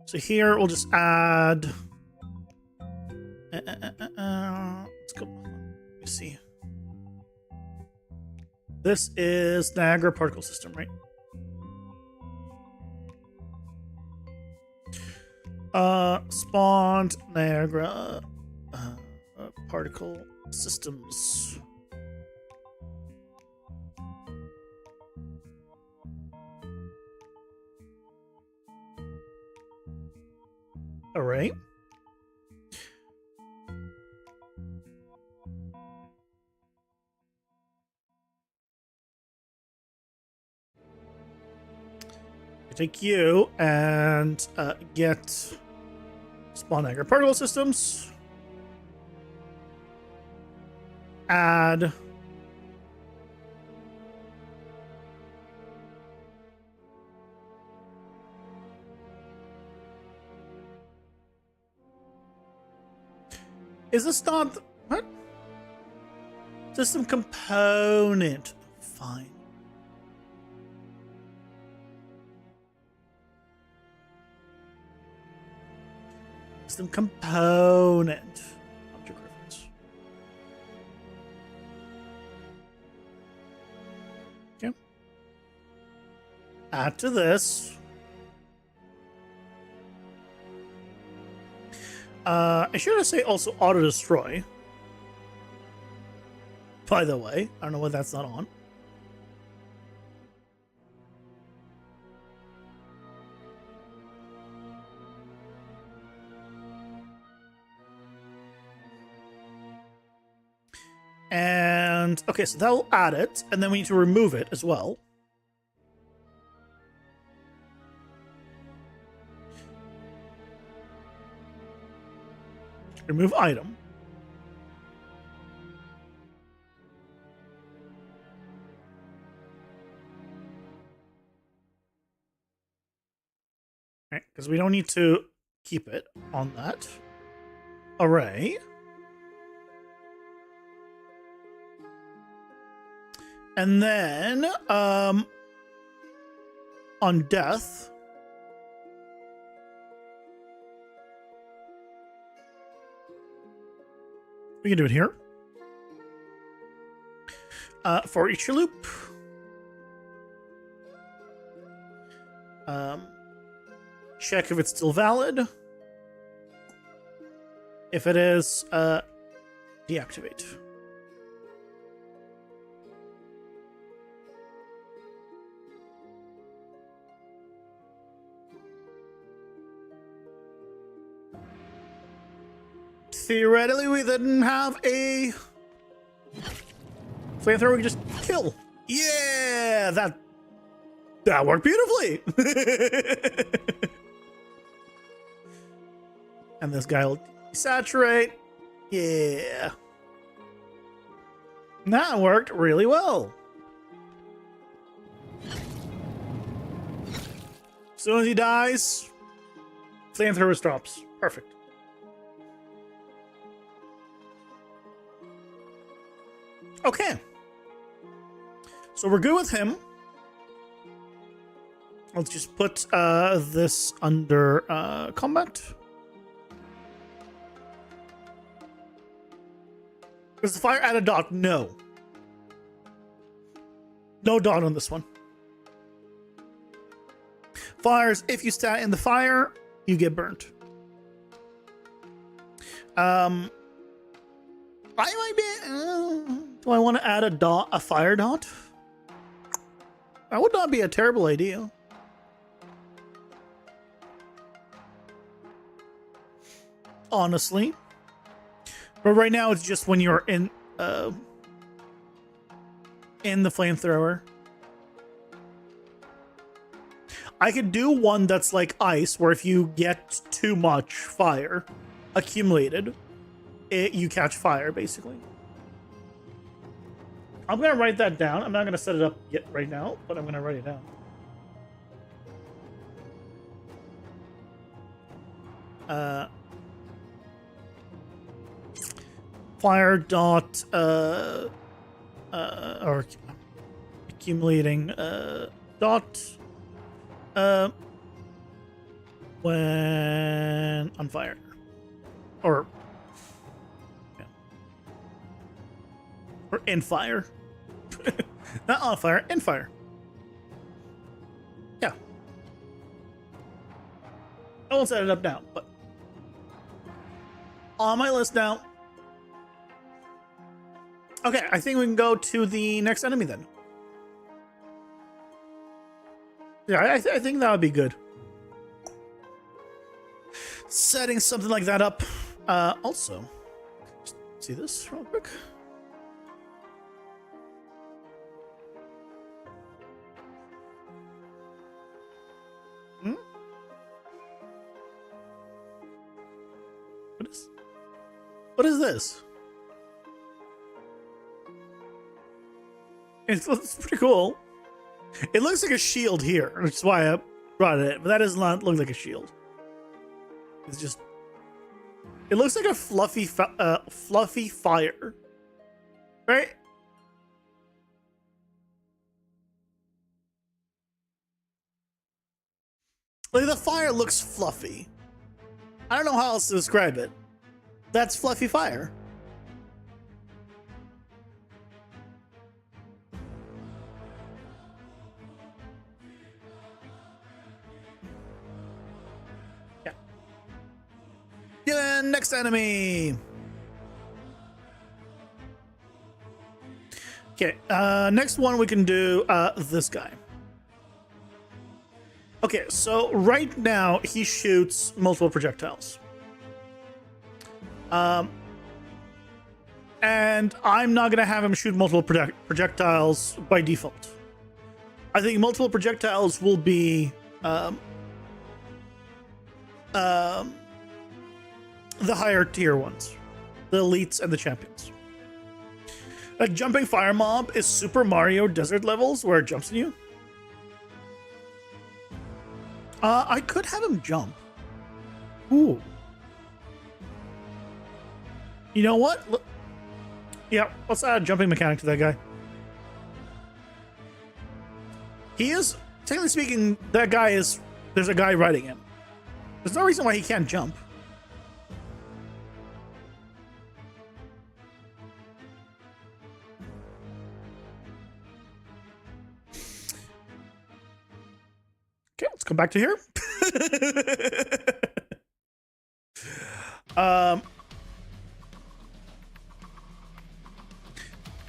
So here we'll just add. Let's go. Let me see. This is Niagara particle system, right? Spawned Niagara particle systems. All right. Take you and get spawn Niagara particle systems. Add is this not what? System component. Fine. System component. Object reference. Okay. Add to this. I should say also auto destroy. By the way, I don't know why that's not on. And okay, so that'll add it, and then we need to remove it as well. Remove item. right? Because we don't need to keep it on that array. And then on death, we can do it here. For each loop. Check if it's still valid. If it is, deactivate. Theoretically, we didn't have a flamethrower we can just kill. Yeah, that worked beautifully. And this guy will desaturate. Yeah. That worked really well. As soon as he dies, flamethrower stops. Perfect. Okay. So we're good with him. Let's just put this under combat. Is the fire at a dot? No. No dot on this one. Fires, if you stand in the fire, you get burnt. I might be... do I want to add a fire dot? That would not be a terrible idea. Honestly. But right now it's just when you're in the flamethrower. I could do one that's like ice, where if you get too much fire accumulated, you catch fire, basically. I'm going to write that down. I'm not going to set it up yet right now, but I'm going to write it down. Fire dot, or accumulating, dot, when on fire. Or in fire. Not on fire, in fire. Yeah. I won't set it up now, but on my list now. Okay, I think we can go to the next enemy then. Yeah, I think that would be good. Setting something like that up. Also, see this real quick. What is this? It's pretty cool. It looks like a shield here, which is why I brought it in, but that does not look like a shield. It's just... It looks like a fluffy fire. Right? Like, the fire looks fluffy. I don't know how else to describe it. That's fluffy fire. Yeah. Yeah, next enemy. Okay, next one we can do this guy. Okay, so right now he shoots multiple projectiles. And I'm not going to have him shoot multiple projectiles by default. I think multiple projectiles will be the higher tier ones, the elites and the champions. Like jumping fire mob is Super Mario Desert levels where it jumps at you. I could have him jump. Ooh. You know what? Yeah, let's add a jumping mechanic to that guy. He is, technically speaking, that guy is, there's a guy riding him. There's no reason why he can't jump. Okay, let's come back to here.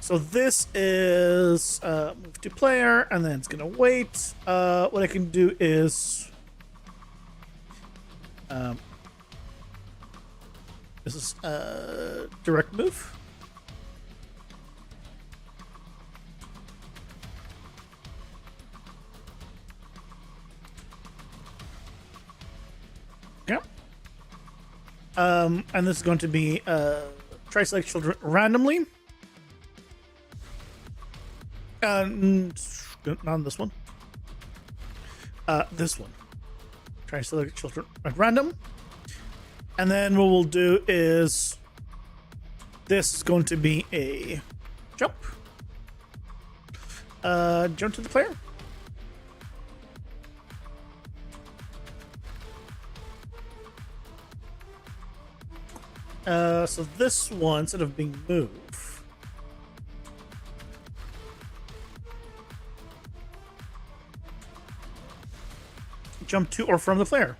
So this is move to player, and then it's gonna wait. What I can do is this is direct move. Okay. And this is going to be try select children randomly. Not on this one. This one. Try to select children at random. And then what we'll do is this is going to be a jump. Jump to the player. So this one, instead of being moved, jump to or from the player.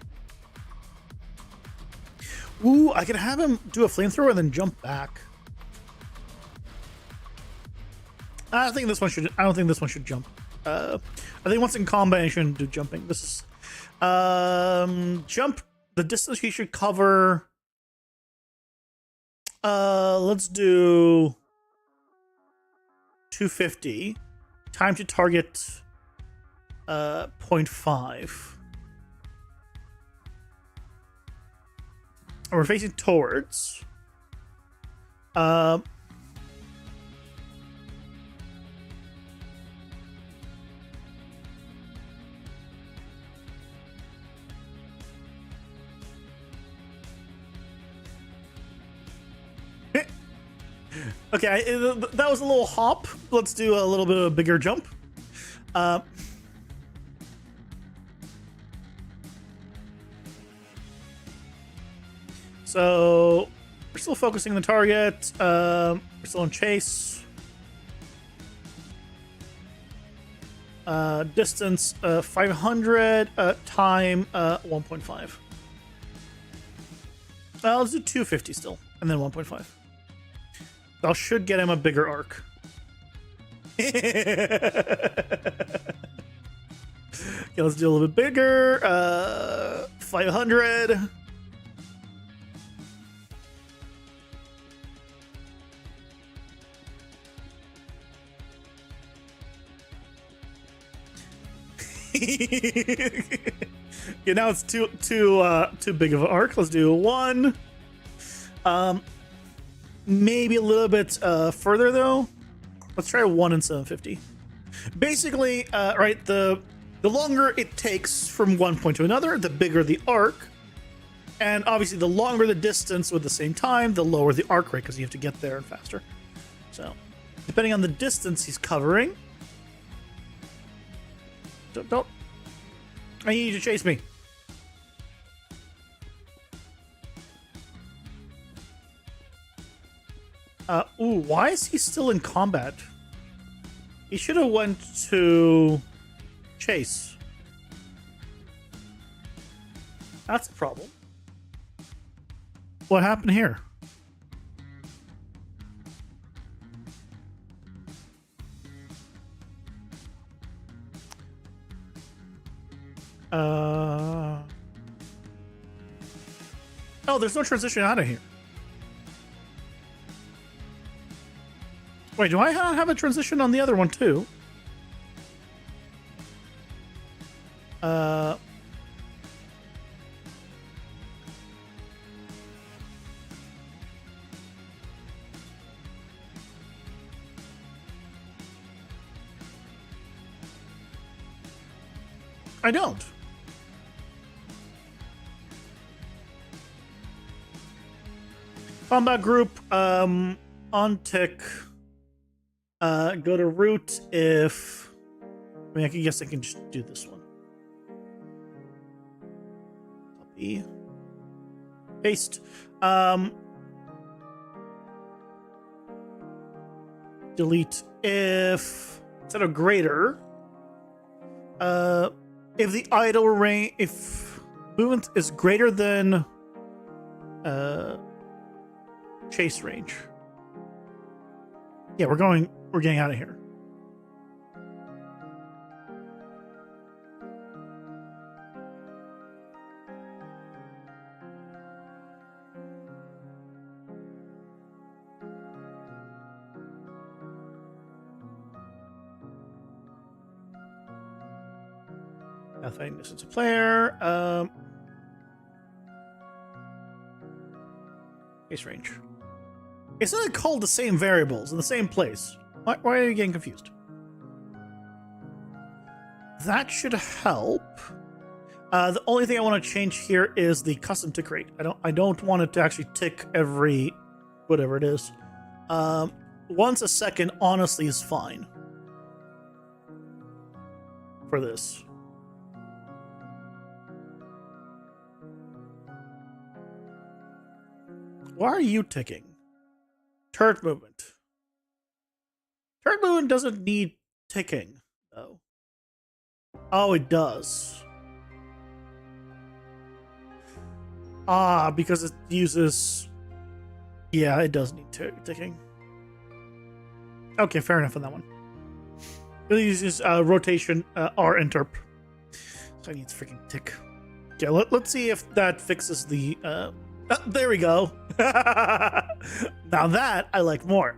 Ooh, I could have him do a flamethrower and then jump back. I don't think this one should jump. I think once in combat, you shouldn't do jumping. This is jump the distance he should cover. Let's do 250. Time to target 0.5. And we're facing towards. Okay, that was a little hop. Let's do a little bit of a bigger jump. So we're still focusing the target. We're still in chase. Distance 500. Time 1.5. Let's do 250 still, and then 1.5. That should get him a bigger arc. Okay, let's do a little bit bigger. 500. Yeah, now it's too big of an arc. Let's do 1. Maybe a little bit further though. Let's try 1 and 750. Basically, right, the longer it takes from one point to another, the bigger the arc. And obviously the longer the distance with the same time, the lower the arc rate, because you have to get there and faster. So, depending on the distance he's covering. Don't. I need you to chase me. Ooh, why is he still in combat? He should have went to chase. That's a problem. What happened here? Oh, there's no transition out of here. Wait, do I have a transition on the other one too? I don't. Combat group, on tick. Go to root if... I mean, I guess I can just do this one. Copy. Paste. Delete if... Instead of greater... if the idle range... If movement is greater than... chase range. Yeah, we're getting out of here. Nothing. This is a player. Case range. It's not called the same variables in the same place. Why are you getting confused? That should help. The only thing I want to change here is the custom tick rate. I don't want it to actually tick every whatever it is. Once a second honestly is fine for this. Why are you ticking? Turret movement. Turret movement doesn't need ticking, though. Oh, it does. Ah, because it uses... Yeah, it does need ticking. Okay, fair enough on that one. It uses rotation R interp. So I need to freaking tick. Okay, let's see if that fixes the... there we go. Now that I like more.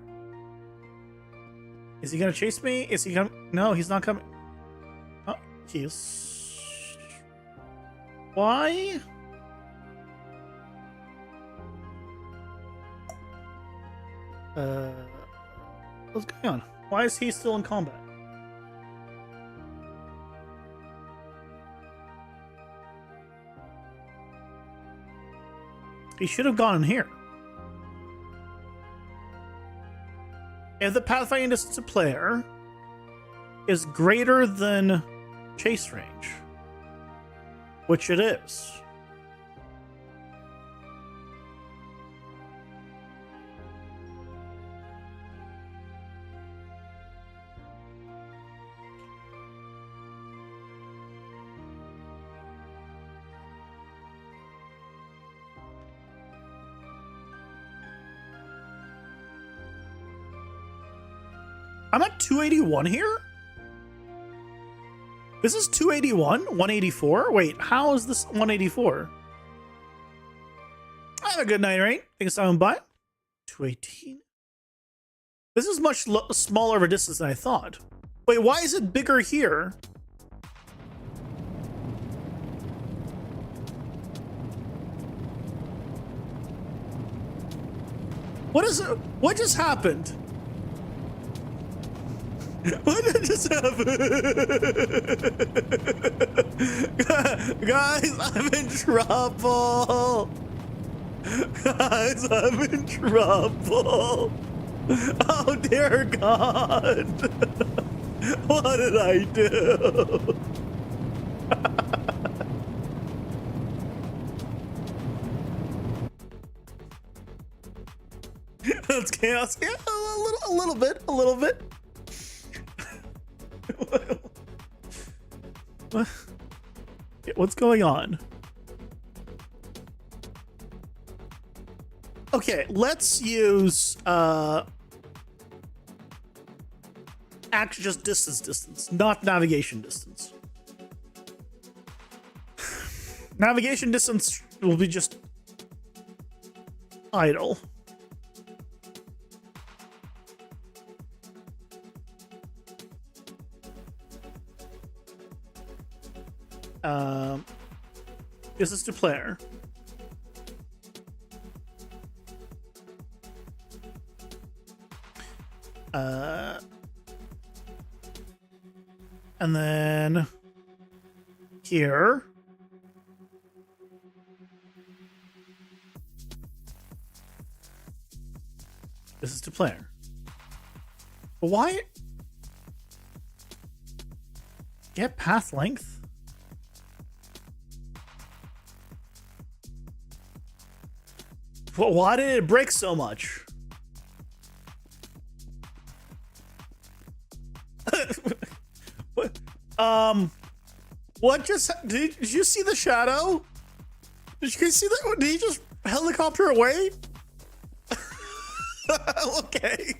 Is he gonna chase me? Is he coming? No, he's not coming. Oh, he's... Why? What's going on? Why is he still in combat? He should have gone in here. If the pathfinding distance to player is greater than chase range, which it is. I'm at 281 here? This is 281? 184? Wait, how is this 184? Have a good night, right? Thanks for stopping by. 218? This is much smaller of a distance than I thought. Wait, why is it bigger here? What is it? What just happened? What did just happen? Guys, I'm in trouble. Guys, I'm in trouble. Oh dear God. What did I do? That's chaos. Yeah, a little bit. What's going on? Okay, let's use actually just distance, not navigation distance. Navigation distance will be just idle. This is to player. And then here. This is to player. But why? Get path length? Well, why did it break so much? What? What just did you see the shadow? Did you guys see that? Did he just helicopter away? Okay.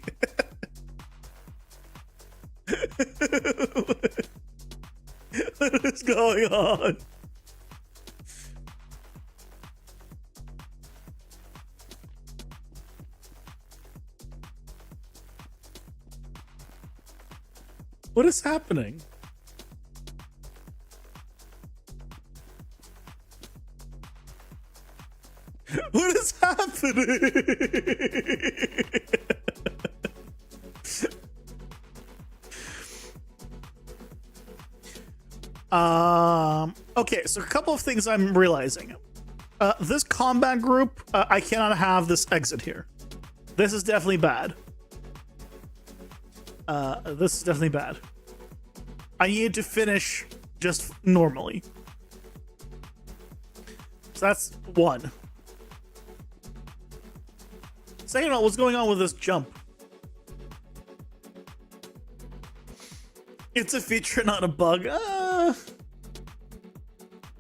What is going on? What is happening? What is happening? Okay, so a couple of things I'm realizing. This combat group, I cannot have this exit here. This is definitely bad. This is definitely bad. I need to finish just normally. So that's one. Second of all, what's going on with this jump? It's a feature, not a bug.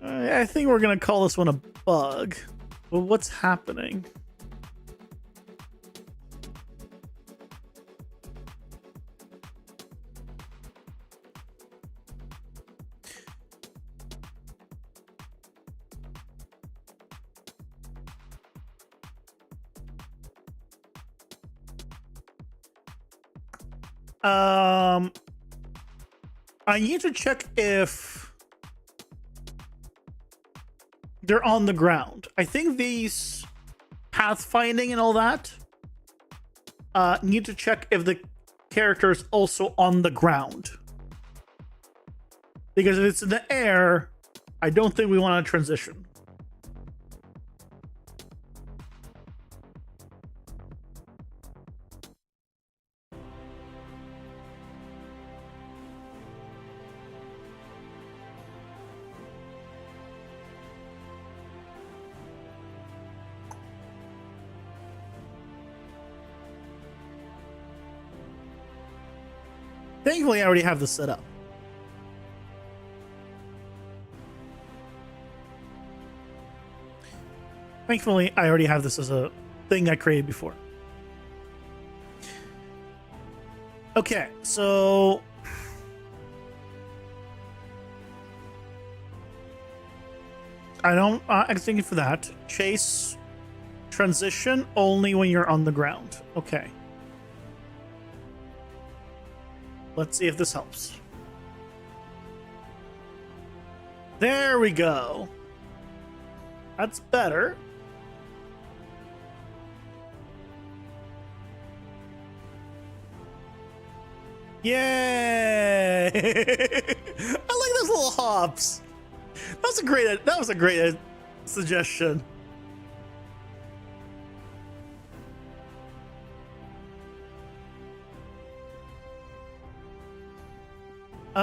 I think we're gonna call this one a bug. Well, what's happening? I need to check if they're on the ground. I think these pathfinding and all that need to check if the character is also on the ground. Because if it's in the air, I don't think we want to transition. Thankfully, I already have this set up. Thankfully, I already have this as a thing I created before. Okay, so I'm thinking for that. Chase transition only when you're on the ground. Okay. Let's see if this helps. There we go. That's better. Yay! I like those little hops. That was a great suggestion.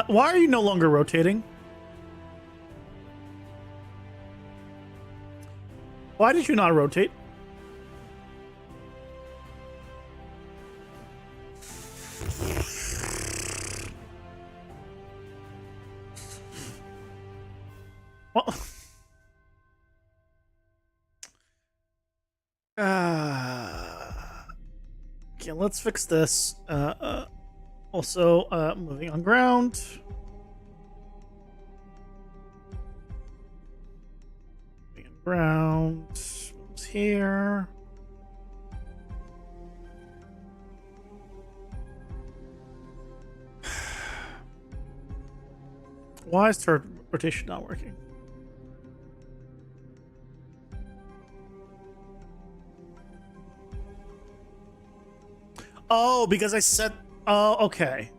Why are you no longer rotating? Why did you not rotate? Well, okay, let's fix this. Also, moving on ground. Moving on ground. Moves here. Why is turret rotation not working? Oh, because I set... Oh, okay.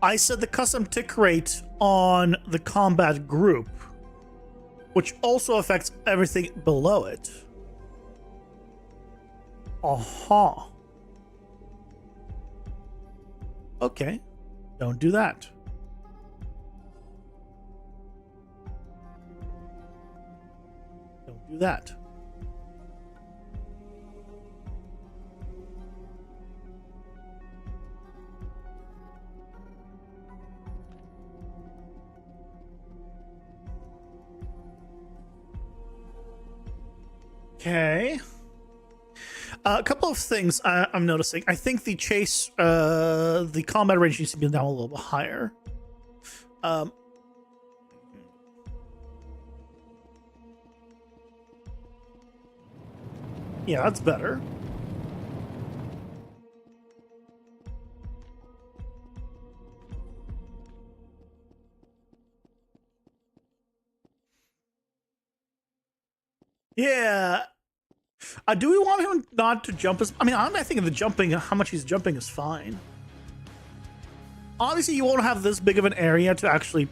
I set the custom tick rate on the combat group, which also affects everything below it. Aha. okay. Don't do that. Don't do that. Okay. A couple of things I'm noticing. I think the chase, the combat range needs to be down a little bit higher. Yeah, that's better. Yeah. Do we want him not to jump as... I mean, I think the jumping, how much he's jumping is fine. Obviously, you won't have this big of an area to actually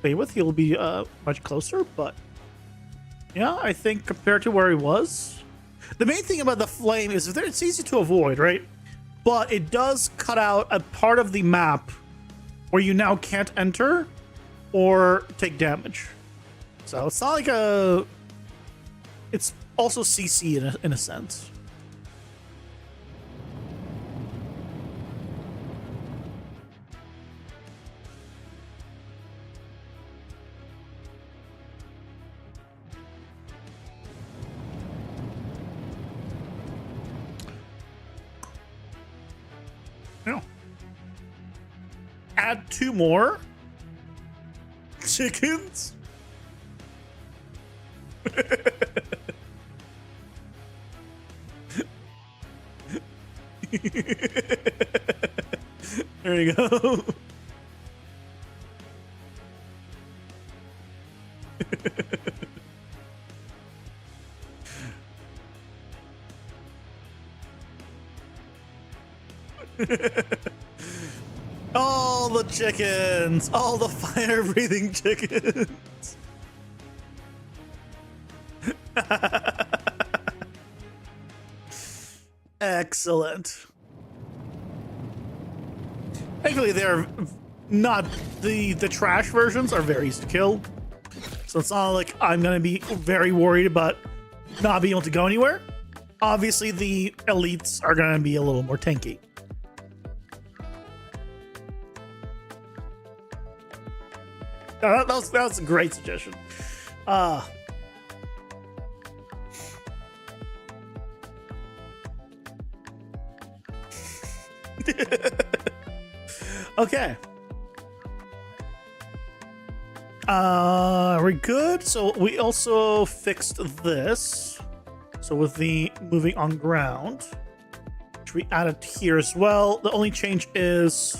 play with. He'll be much closer, but... Yeah, I think compared to where he was... The main thing about the flame is that it's easy to avoid, right? But it does cut out a part of the map where you now can't enter or take damage. So it's not like a... It's also CC in a sense. No. Add 2 more chickens. There you go. All the chickens, all the fire-breathing chickens. Excellent. Thankfully, they're not the trash versions are very easy to kill, so it's not like I'm gonna be very worried about not being able to go anywhere. Obviously, the elites are gonna be a little more tanky. That was a great suggestion. Okay. We're good. So we also fixed this. So with the moving on ground, which we added here as well. The only change is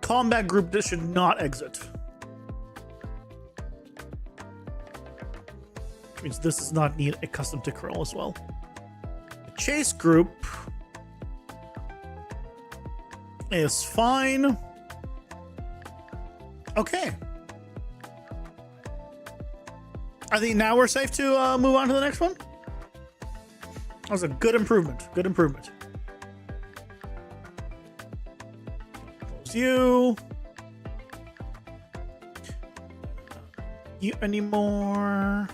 combat group that should not exit. Which means this does not need a custom tick roll as well. The chase group is fine. Okay. I think now we're safe to move on to the next one. That was a good improvement. Good improvement. Close you. You anymore.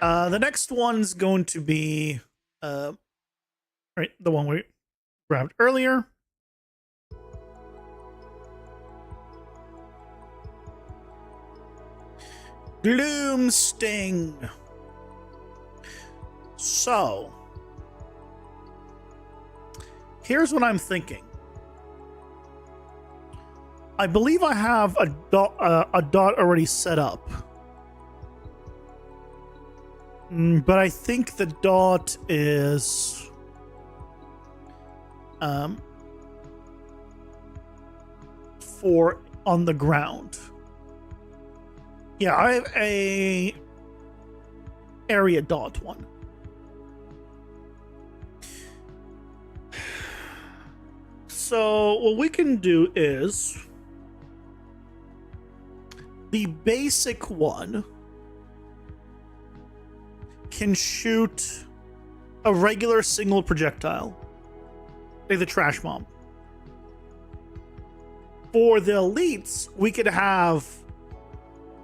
The next one's going to be right, the one we grabbed earlier. Gloom Sting. So, here's what I'm thinking. I believe I have a dot already set up. But I think the dot is for on the ground. Yeah, I have a area dot one. So what we can do is the basic one can shoot a regular single projectile, like the trash bomb. For the elites, we could have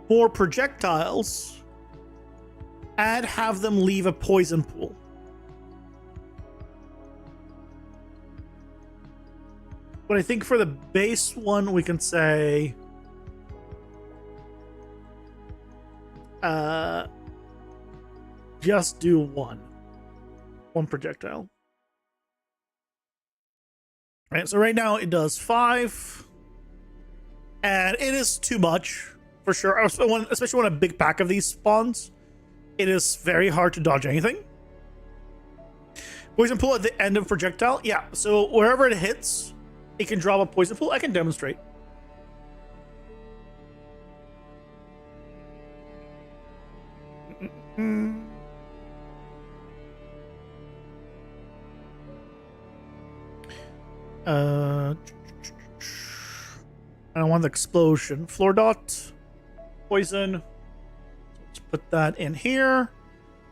more projectiles and have them leave a poison pool. But I think for the base one, we can say just do one projectile. Right, so right now it does 5, and it is too much for sure. Especially when a big pack of these spawns, it is very hard to dodge anything. Poison pool at the end of projectile, yeah. So wherever it hits, it can drop a poison pool. I can demonstrate. I don't want the explosion. Floor dot, poison. Let's put that in here.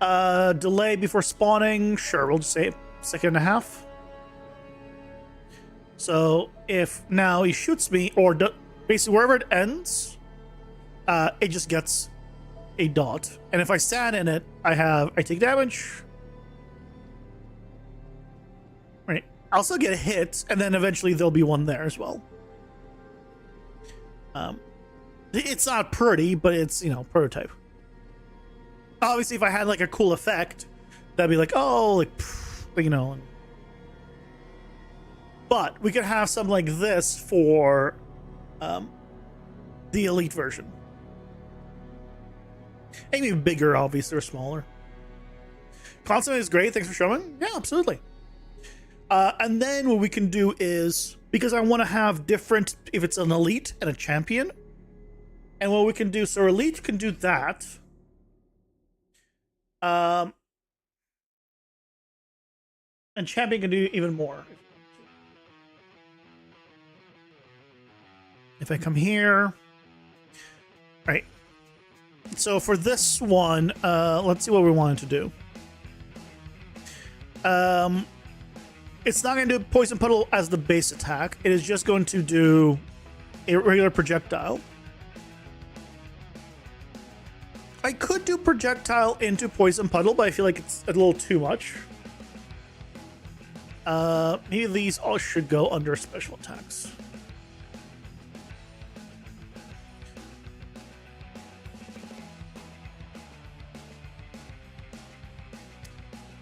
Delay before spawning. Sure, we'll just say a second and a half. So if now he shoots me, or basically wherever it ends, it just gets a dot. And if I stand in it, I take damage. Right. I'll still get a hit, and then eventually there'll be one there as well. It's not pretty, but it's, you know, prototype. Obviously, if I had like a cool effect, that'd be like, oh, like, you know. But we could have something like this for the elite version. Maybe bigger, obviously, or smaller. Constant is great. Thanks for showing. Yeah, absolutely. And then what we can do is, because I want to have different, if it's an elite and a champion, and what we can do, so elite can do that. And champion can do even more. If I come here, right. So for this one, let's see what we wanted to do. It's not going to do Poison Puddle as the base attack. It is just going to do a regular projectile. I could do projectile into Poison Puddle, but I feel like it's a little too much. Maybe these all should go under special attacks.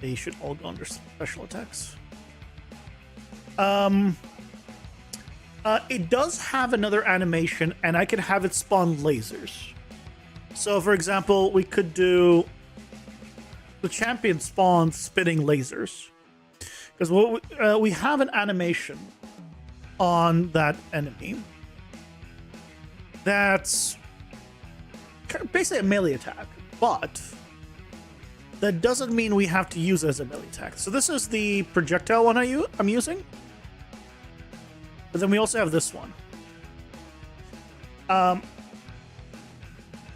They should all go under special attacks. It does have another animation, and I can have it spawn lasers. So, for example, we could do the champion spawn spitting lasers, because we have an animation on that enemy that's basically a melee attack, but that doesn't mean we have to use it as a melee attack. So this is the projectile one I'm using. But then we also have this one.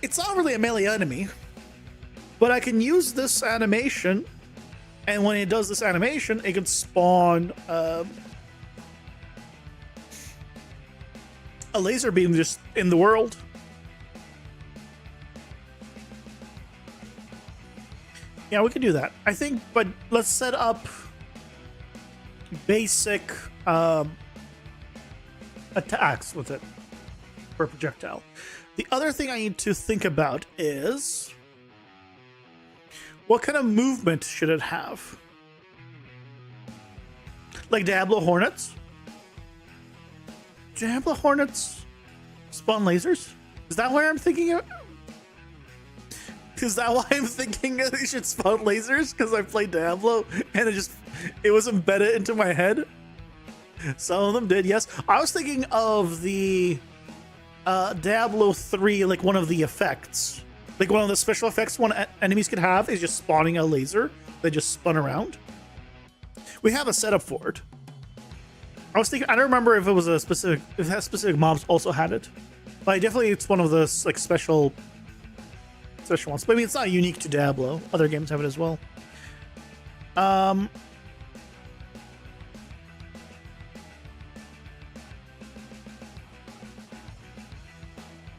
It's not really a melee enemy, but I can use this animation, and when it does this animation, it can spawn a laser beam just in the world. Yeah, we could do that, I think, but let's set up basic attacks with it for projectile. The other thing I need to think about is, what kind of movement should it have? Like Diablo Hornets? Diablo Hornets spawn lasers? Is that where I'm thinking of? Is that why I'm thinking they should spawn lasers? Because I played Diablo and it was embedded into my head. Some of them did, yes. I was thinking of the Diablo 3, like one of the effects. Like one of the special effects enemies could have is just spawning a laser that just spun around. We have a setup for it. I was thinking, I don't remember if it was specific mobs also had it. But definitely it's one of those like special special ones. But I mean, it's not unique to Diablo. Other games have it as well.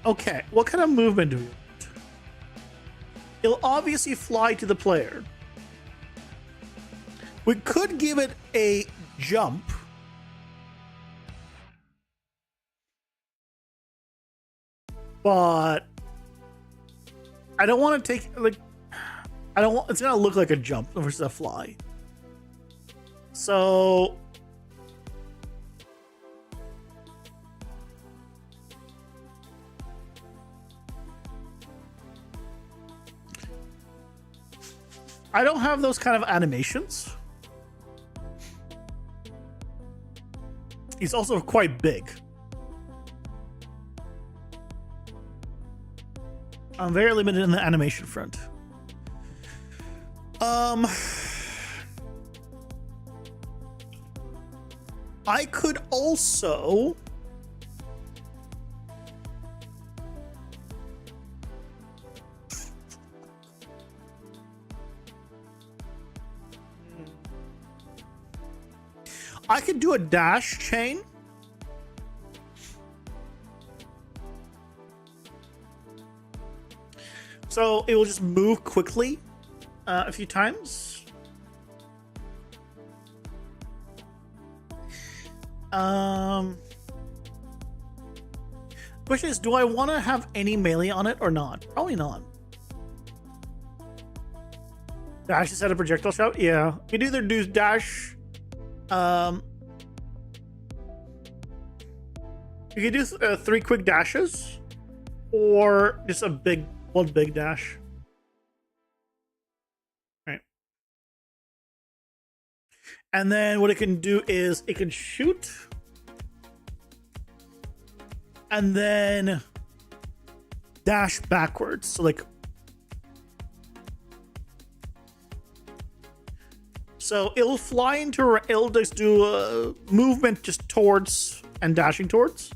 Okay, what kind of movement do we want? It'll obviously fly to the player. We could give it a jump. But I don't want to take, like, I don't want, it's going to look like a jump versus a fly. So I don't have those kind of animations. He's also quite big. I'm very limited in the animation front. I could also do a dash chain. So it will just move quickly a few times. Question is, do I want to have any melee on it or not? Probably not. Dash instead of projectile shout? Yeah. You could either do dash. You could do 3 quick dashes, or just one big dash. Right. And then what it can do is it can shoot, and then dash backwards. So like, so it'll fly into, it'll just do a movement just towards and dashing towards,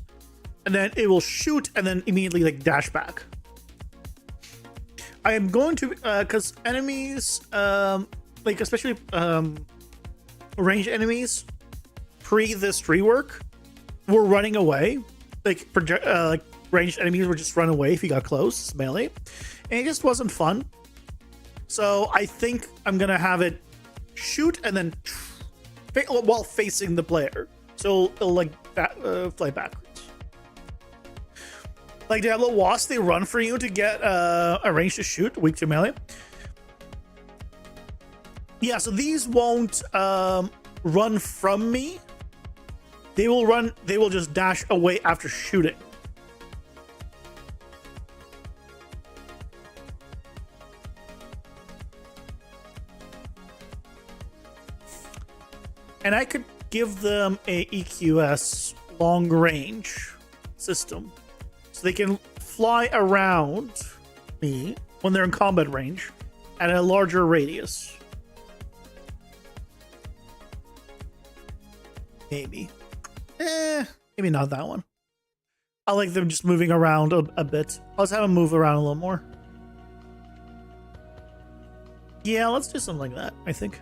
and then it will shoot and then immediately like dash back. I am going to, because enemies, like especially ranged enemies, pre this rework, were running away. Like ranged enemies would just run away if you got close, melee, and it just wasn't fun. So I think I'm gonna have it shoot and then while facing the player, so it'll like fly backwards. Like Diablo Wasp, they run for you to get a range to shoot, weak to melee. Yeah, so these won't run from me. They will just dash away after shooting. And I could give them a EQS long range system, so they can fly around me when they're in combat range at a larger radius. Maybe. Maybe not that one. I like them just moving around a bit. Let's have them move around a little more. Yeah, let's do something like that, I think.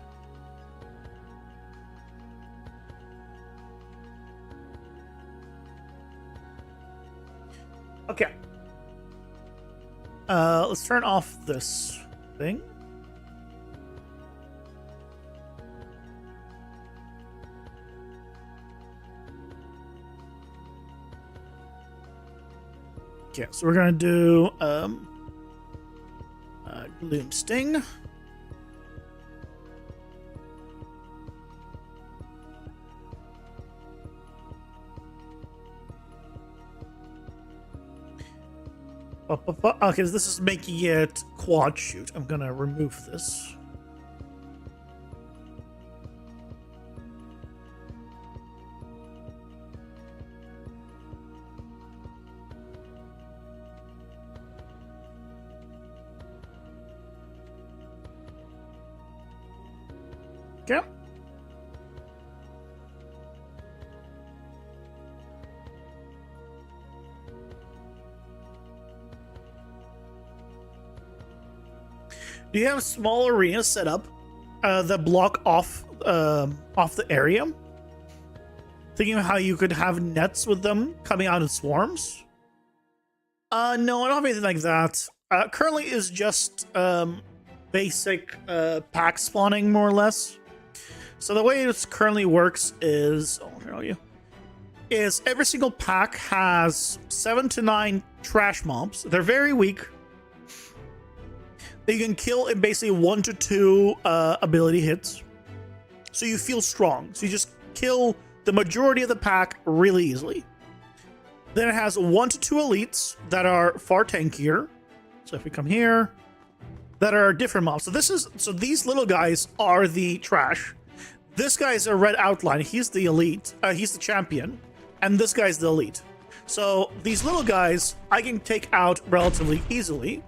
Okay. Let's turn off this thing. Okay, so we're gonna do Gloom Sting. Okay, so this is making it quad shoot. I'm gonna remove this. Okay. Do you have small arenas set up that block off the area? Thinking of how you could have nets with them coming out in swarms? No, I don't have anything like that. Currently is just basic pack spawning, more or less. So the way it currently works is, I'll show you, is every single pack has 7 to 9 trash mobs. They're very weak. They can kill in basically 1 to 2 ability hits. So you feel strong. So you just kill the majority of the pack really easily. Then it has 1 to 2 elites that are far tankier. So if we come here, that are different mobs. So these little guys are the trash. This guy's a red outline. He's the elite. He's the champion. And this guy's the elite. So these little guys I can take out relatively easily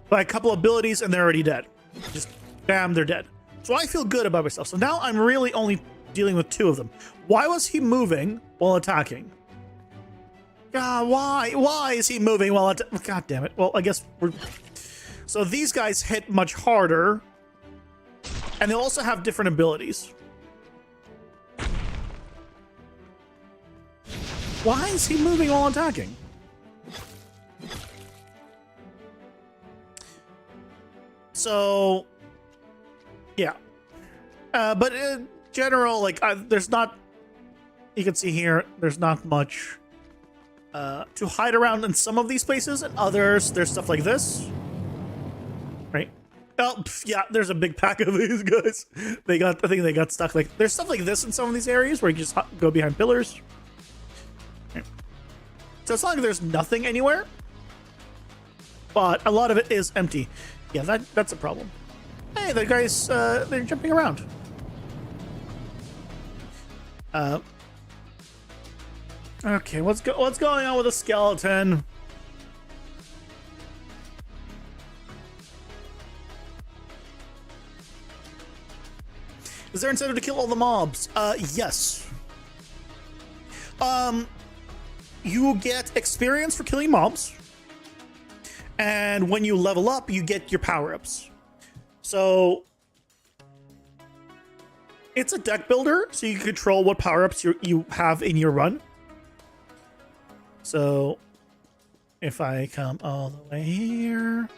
by a couple abilities, and they're already dead. Just bam, they're dead. So I feel good about myself. So now I'm really only dealing with 2 of them. Why was he moving while attacking? Why? Why is he moving while God damn it. Well, I guess we're... So these guys hit much harder, and they'll also have different abilities. Why is he moving while attacking? So, yeah. But in general, like, there's not... You can see here, there's not much to hide around in some of these places. And others, there's stuff like this. Right? Oh, yeah, there's a big pack of these guys. I think they got stuck. Like, there's stuff like this in some of these areas where you just go behind pillars. Right. So it's not like there's nothing anywhere, but a lot of it is empty. Yeah, that's a problem. Hey, the guys, they're jumping around. Okay, what's going on with the skeleton? Is there incentive to kill all the mobs? Yes. You get experience for killing mobs. And when you level up, you get your power-ups. So it's a deck builder, so you can control what power-ups you have in your run. So if I come all the way here.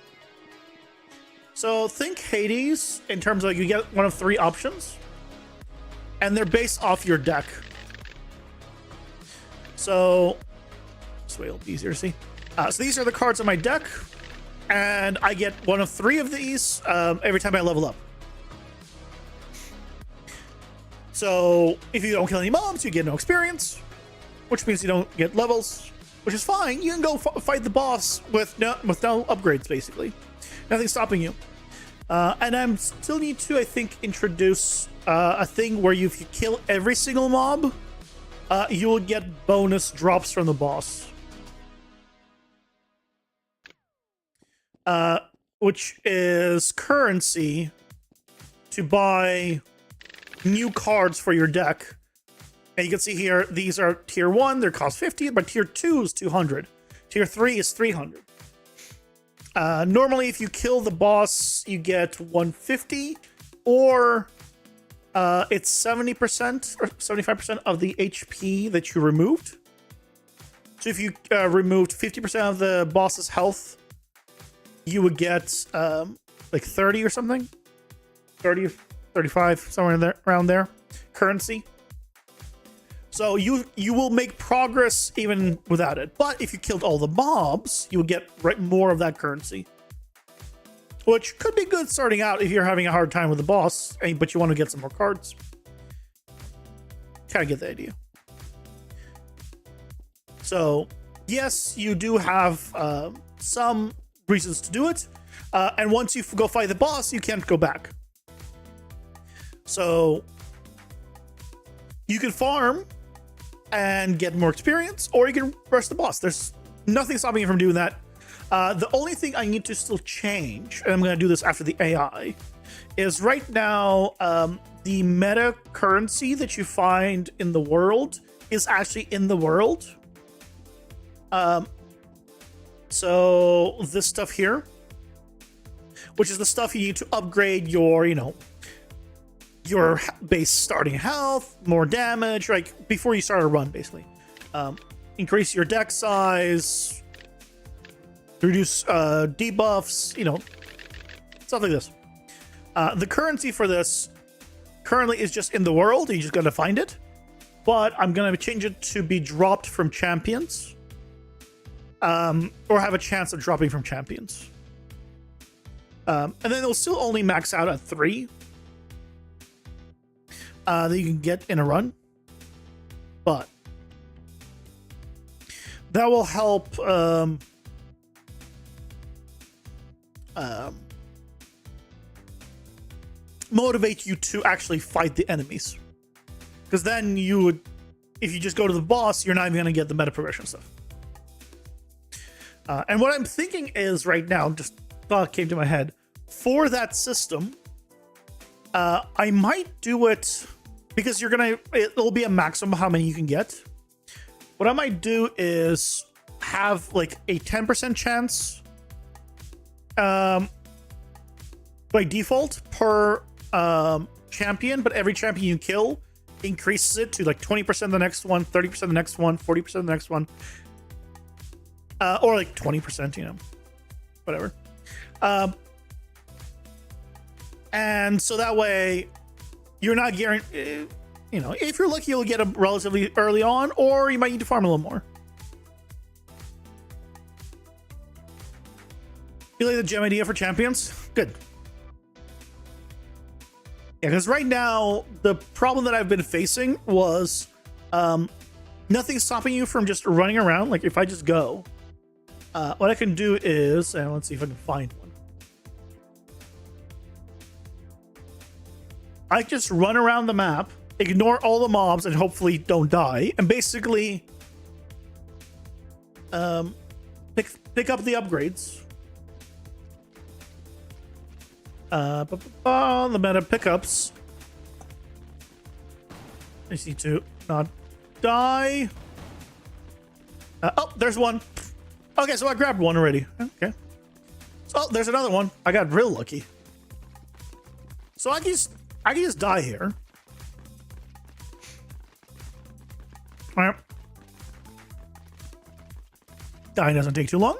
So think Hades in terms of you get one of 3 options. And they're based off your deck. So this way it'll be easier to see. So these are the cards on my deck, and I get one of 3 of these every time I level up. So if you don't kill any mobs, you get no experience, which means you don't get levels, which is fine. You can go fight the boss with no upgrades, basically. Nothing's stopping you. And I still need to, I think, introduce a thing where if you kill every single mob, you will get bonus drops from the boss. Which is currency to buy new cards for your deck. And you can see here, these are tier 1, they cost 50, but tier 2 is 200. Tier 3 is 300. Normally, if you kill the boss, you get 150, or it's 70% or 75% of the HP that you removed. So if you removed 50% of the boss's health, you would get like 30 or something, 30, 35, somewhere in there, around there, currency. So you will make progress even without it. But if you killed all the mobs, you would get more of that currency, which could be good starting out if you're having a hard time with the boss, but you want to get some more cards. Kind of get the idea. So yes, you do have some reasons to do it, and once you go fight the boss, you can't go back. So you can farm and get more experience, or you can rush the boss. There's nothing stopping you from doing that. The only thing I need to still change, and I'm going to do this after the AI, is right now the meta currency that you find in the world is actually in the world. So this stuff here, which is the stuff you need to upgrade your, your base starting health, more damage, like before you start a run, basically. Increase your deck size, reduce debuffs, stuff like this. The currency for this currently is just in the world. You just gotta find it. But I'm gonna change it to be dropped from champions, or have a chance of dropping from champions. And then it'll still only max out at 3 that you can get in a run. But that will help motivate you to actually fight the enemies. Because then you would, if you just go to the boss, you're not even going to get the meta progression stuff. And what I'm thinking is right now, just thought came to my head, for that system, I might do it because it'll be a maximum how many you can get. What I might do is have like a 10% chance by default per champion, but every champion you kill increases it to like 20% the next one, 30% the next one, 40% the next one, or like 20%, whatever. And so that way you're not guaranteed, if you're lucky, you'll get them relatively early on, or you might need to farm a little more. You like the gem idea for champions? Good. Yeah, because right now, the problem that I've been facing was nothing stopping you from just running around. Like, if I just go, what I can do is, and let's see if I can find one. I just run around the map, ignore all the mobs, and hopefully don't die. And basically, pick up the upgrades. The meta pickups. I just need to not die. Oh, there's one. Okay, so I grabbed one already. Okay. Oh, there's another one. I got real lucky. So I can just die here. All right. Dying doesn't take too long.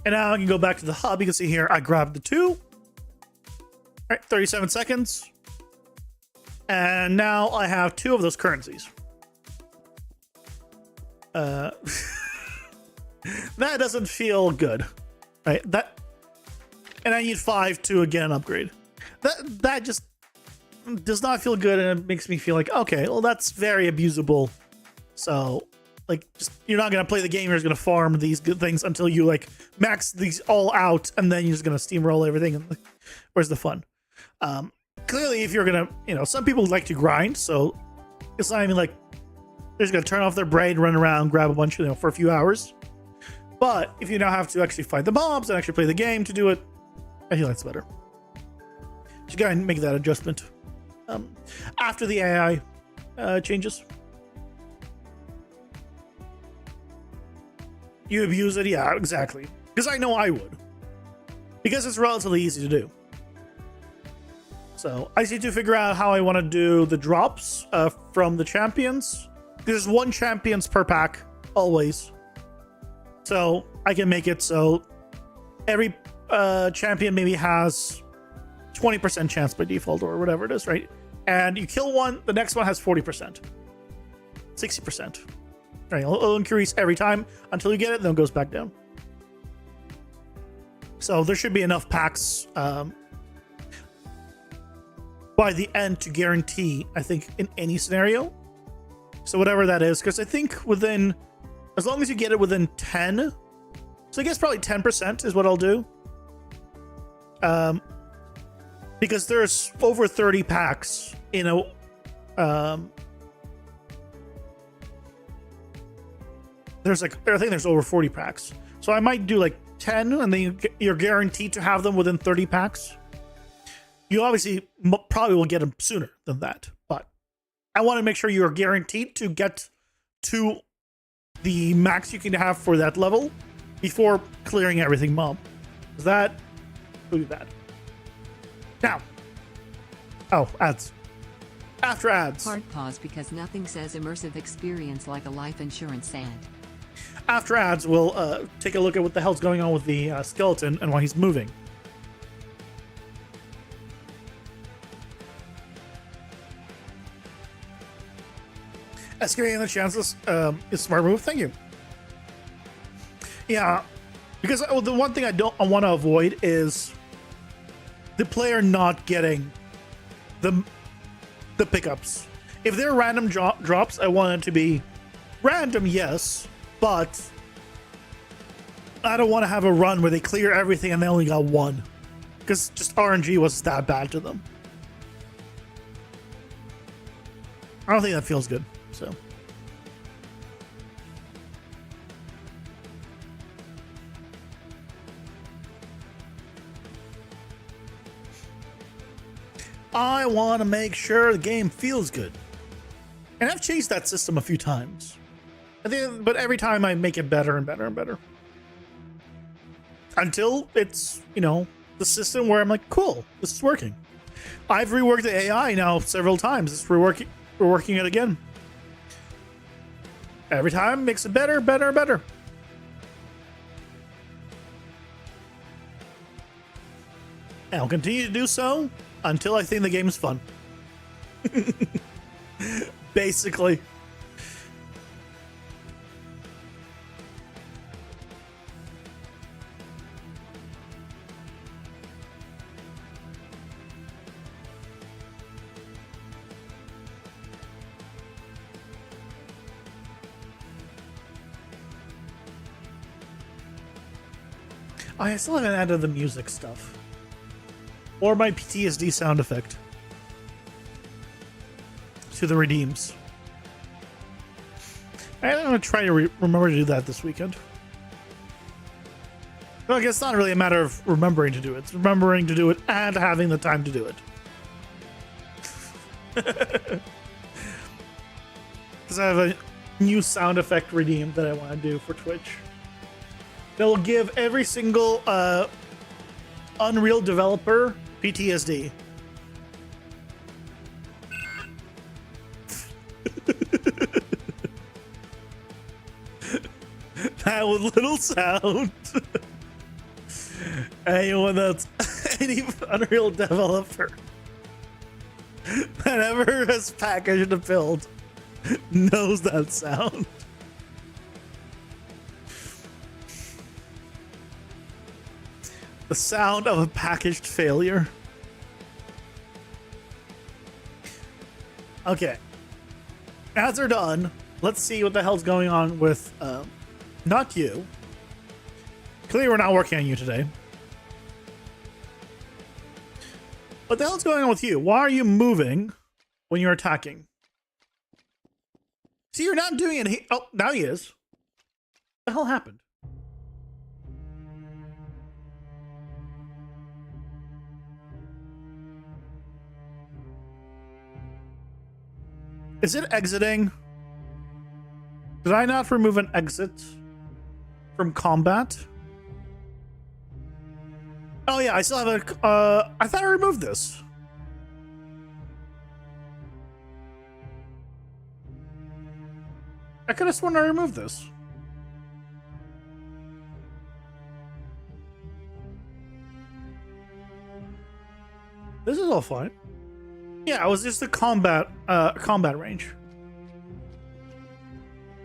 And now I can go back to the hub. You can see here, I grabbed the 2. All right, 37 seconds. And now I have 2 of those currencies. That doesn't feel good, right? And I need 5 to again upgrade. That just does not feel good, and it makes me feel like, okay, well, that's very abusable. So, like, just, you're not gonna play the game. You're just gonna farm these good things until you like max these all out, and then you're just gonna steamroll everything. And where's the fun? Clearly, if you're gonna, some people like to grind, so it's not even like they're just gonna turn off their brain, run around, grab a bunch, for a few hours. But if you now have to actually fight the mobs and actually play the game to do it, I feel that's better. So you gotta make that adjustment after the AI changes. You abuse it? Yeah, exactly. Because I know I would. Because it's relatively easy to do. So I just need to figure out how I want to do the drops from the champions. Because there's 1 champions per pack, always. So I can make it so every champion maybe has 20% chance by default or whatever it is, right? And you kill one, the next one has 40%. 60%. Right, it'll increase every time until you get it, then it goes back down. So there should be enough packs by the end to guarantee, I think, in any scenario. So whatever that is, because I think as long as you get it within 10, so I guess probably 10% is what I'll do. Because there's over 30 packs in a... I think there's over 40 packs. So I might do like 10, and then you're guaranteed to have them within 30 packs. You obviously probably will get them sooner than that, but I want to make sure you're guaranteed to get to the max you can have for that level before clearing everything mob. Is that would be bad. Now. Oh, ads. After ads. Hard pause because nothing says immersive experience like a life insurance ad. After ads, we'll take a look at what the hell's going on with the skeleton and why he's moving. Escalating the chances is a smart move. Thank you. Yeah, because the one thing I want to avoid is the player not getting the pickups. If they're random drops, I want it to be random, yes, but I don't want to have a run where they clear everything and they only got one, because just RNG was that bad to them. I don't think that feels good. So. I want to make sure the game feels good. And I've changed that system a few times. But every time I make it better and better and better. Until it's, the system where I'm like, cool, this is working. I've reworked the AI now several times. We're working it again. Every time makes it better, better, better. And I'll continue to do so until I think the game's fun. Basically. I still haven't added the music stuff. Or my PTSD sound effect. To the redeems. I'm going to try to remember to do that this weekend. Well, I guess it's not really a matter of remembering to do it. It's remembering to do it and having the time to do it. Because I have a new sound effect redeem that I want to do for Twitch. They'll give every single Unreal developer PTSD. That little sound. Anyone that's any Unreal developer that ever has packaged a build knows that sound. The sound of a packaged failure. Okay. As they're done, let's see what the hell's going on with, not you. Clearly we're not working on you today. What the hell's going on with you? Why are you moving when you're attacking? See, you're not doing it. Oh, now he is. What the hell happened? Is it exiting? Did I not remove an exit from combat? Oh yeah, I still have a, I thought I removed this. I could have sworn I removed this. This is all fine. Yeah, it was just the combat range.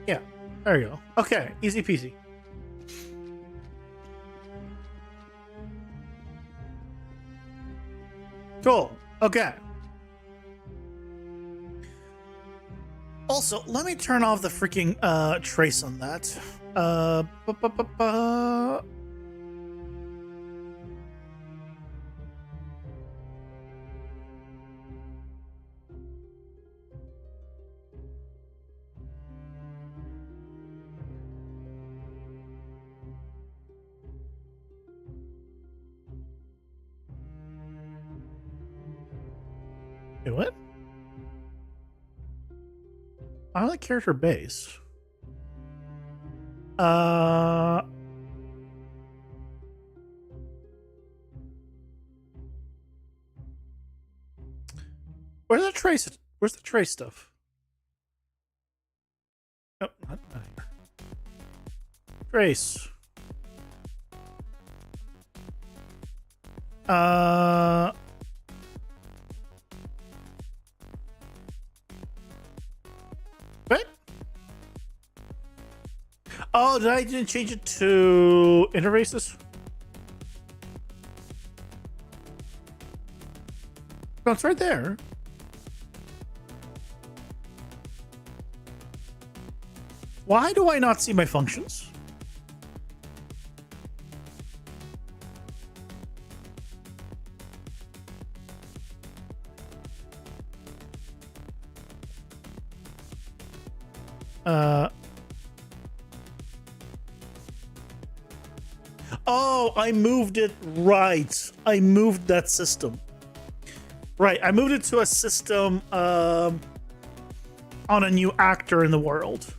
Yeah, there you go. Okay, easy peasy. Cool. Okay. Also, let me turn off the freaking trace on that. Wait, what? I like character base. Where's the trace? Where's the trace stuff? Oh, not here. Trace. What? Oh, did I didn't change it to interfaces? No, it's right there. Why do I not see my functions? Oh, I moved it right. I moved that system. Right, I moved it to a system on a new actor in the world.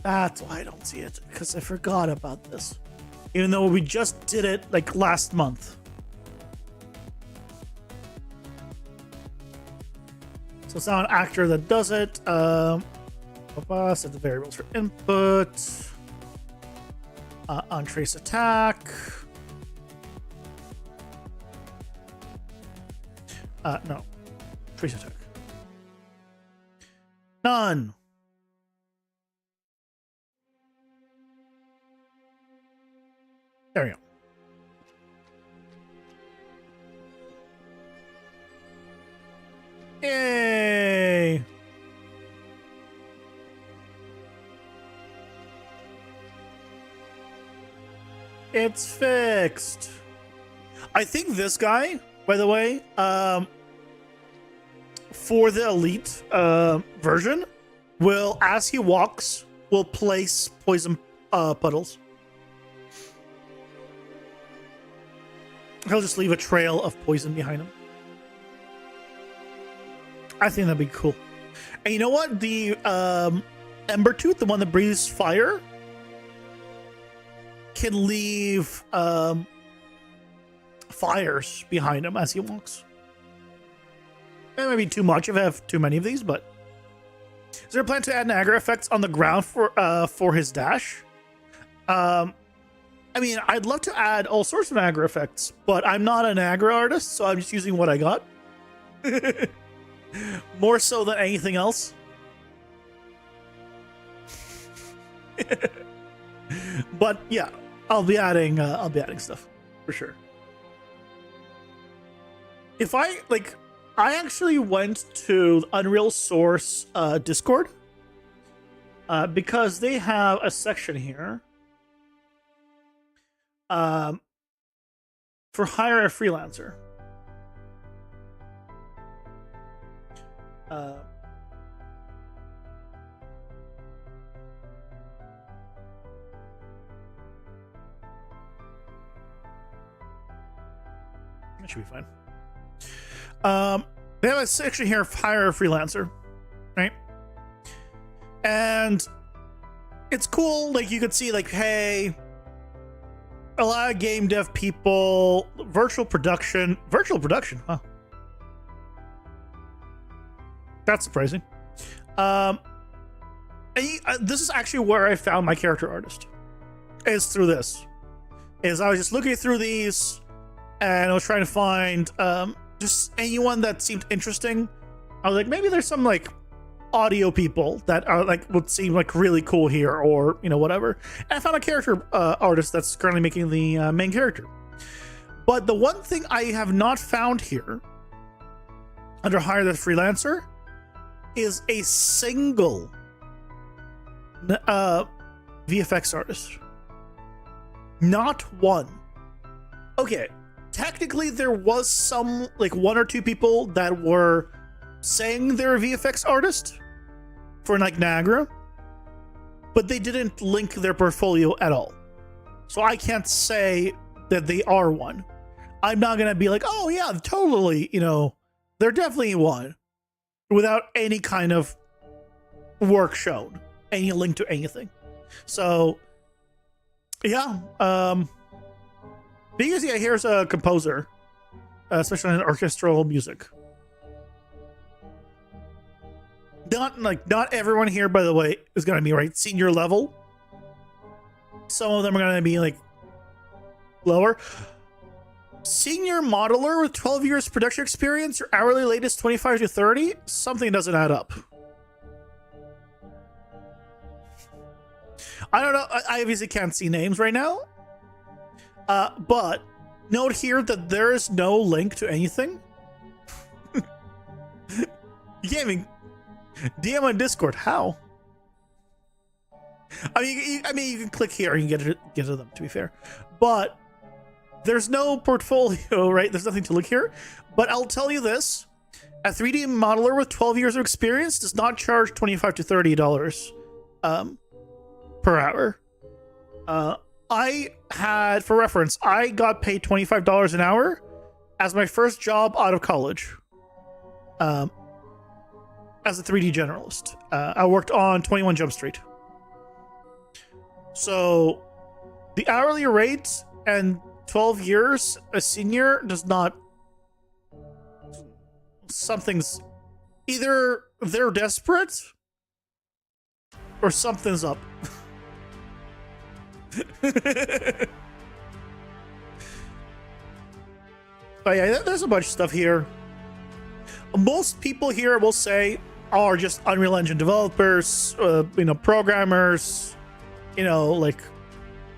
That's why I don't see it, because I forgot about this. Even though we just did it like last month. So it's now an actor that does it. Set the variables for input. On trace attack. No. Trace attack. None. There we go. Yay! It's fixed. I think this guy, by the way, for the elite version, will, as he walks, will place poison puddles. He'll just leave a trail of poison behind him. I think that'd be cool. And you know what? The Ember Tooth, the one that breathes fire, can leave fires behind him as he walks. That might be too much if I have too many of these, but is there a plan to add an aggro effects on the ground for his dash? I mean, I'd love to add all sorts of aggro effects, but I'm not an aggro artist, so I'm just using what I got. More so than anything else. But yeah, I'll be adding stuff for sure. If I actually went to Unreal Source Discord because they have a section here for hire a freelancer. That should be fine. They have a section here for hire a freelancer, right? And it's cool. Like, you could see, like, hey, a lot of game dev people, virtual production, huh? That's surprising. And this is actually where I found my character artist. Is through this. I was just looking through these, and I was trying to find just anyone that seemed interesting. I was like, maybe there's some like audio people that are like would seem like really cool here, or whatever. And I found a character artist that's currently making the main character. But the one thing I have not found here under hire the freelancer is a single VFX artist. Not one. Okay, technically there was some, like, one or two people that were saying they're a VFX artist for like Niagara, but they didn't link their portfolio at all. So I can't say that they are one. I'm not gonna be like, oh yeah, totally, they're definitely one, without any kind of work shown, any link to anything. So yeah, because yeah, here's a composer, especially in orchestral music. not everyone here, by the way, is gonna be right senior level. Some of them are gonna be like lower. Senior modeler with 12 years production experience, your hourly rate is 25 to 30. Something doesn't add up. I don't know. I obviously can't see names right now. But note here that there is no link to anything. You can't even DM on Discord. How? I mean, you can click here and get to them. To be fair, but there's no portfolio, right? There's nothing to look here. But I'll tell you this: a 3D modeler with 12 years of experience does not charge $25 to $30 per hour. I had, for reference, I got paid $25 an hour as my first job out of college. As a 3D generalist. I worked on 21 Jump Street. So the hourly rate and 12 years a senior does not, something's either they're desperate or something's up. But yeah, there's a bunch of stuff here. Most people here will say are just Unreal Engine developers, programmers, like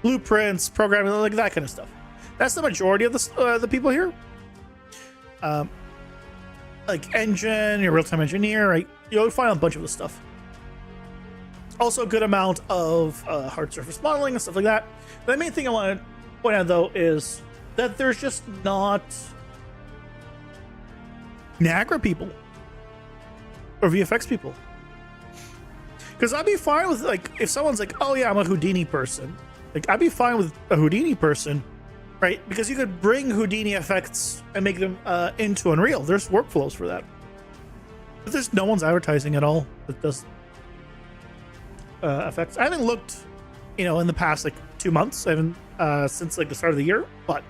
blueprints, programming, like that kind of stuff. That's the majority of the people here. Like engine, your real-time engineer, right? You'll find a bunch of this stuff. Also, a good amount of hard surface modeling and stuff like that. The main thing I want to point out, though, is that there's just not Niagara people or VFX people. Because I'd be fine with, like, if someone's like, oh yeah, I'm a Houdini person. Like, I'd be fine with a Houdini person, right? Because you could bring Houdini effects and make them into Unreal. There's workflows for that. But there's no one's advertising at all that does effects. I haven't looked, in the past like 2 months. I haven't since like the start of the year. But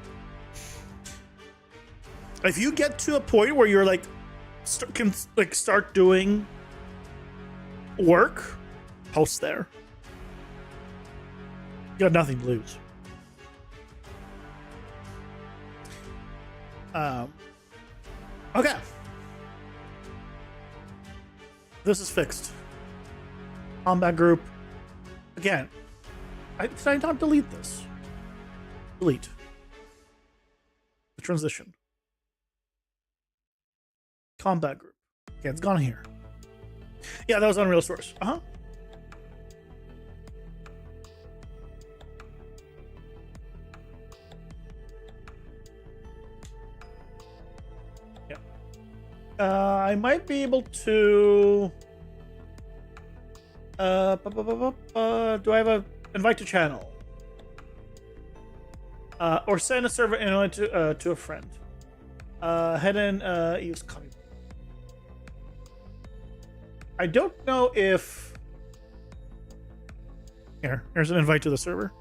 if you get to a point where you're like can start doing work, post there. You got nothing to lose. Okay. This is fixed. Combat group. Again, did I not delete this? Delete. The transition. Combat group. Okay, it's gone here. Yeah, that was Unreal Source. Uh-huh. Yeah. I might be able to... do I have a invite to channel? Or send a server invite to a friend. Head in, use copy. I don't know if... Here's an invite to the server.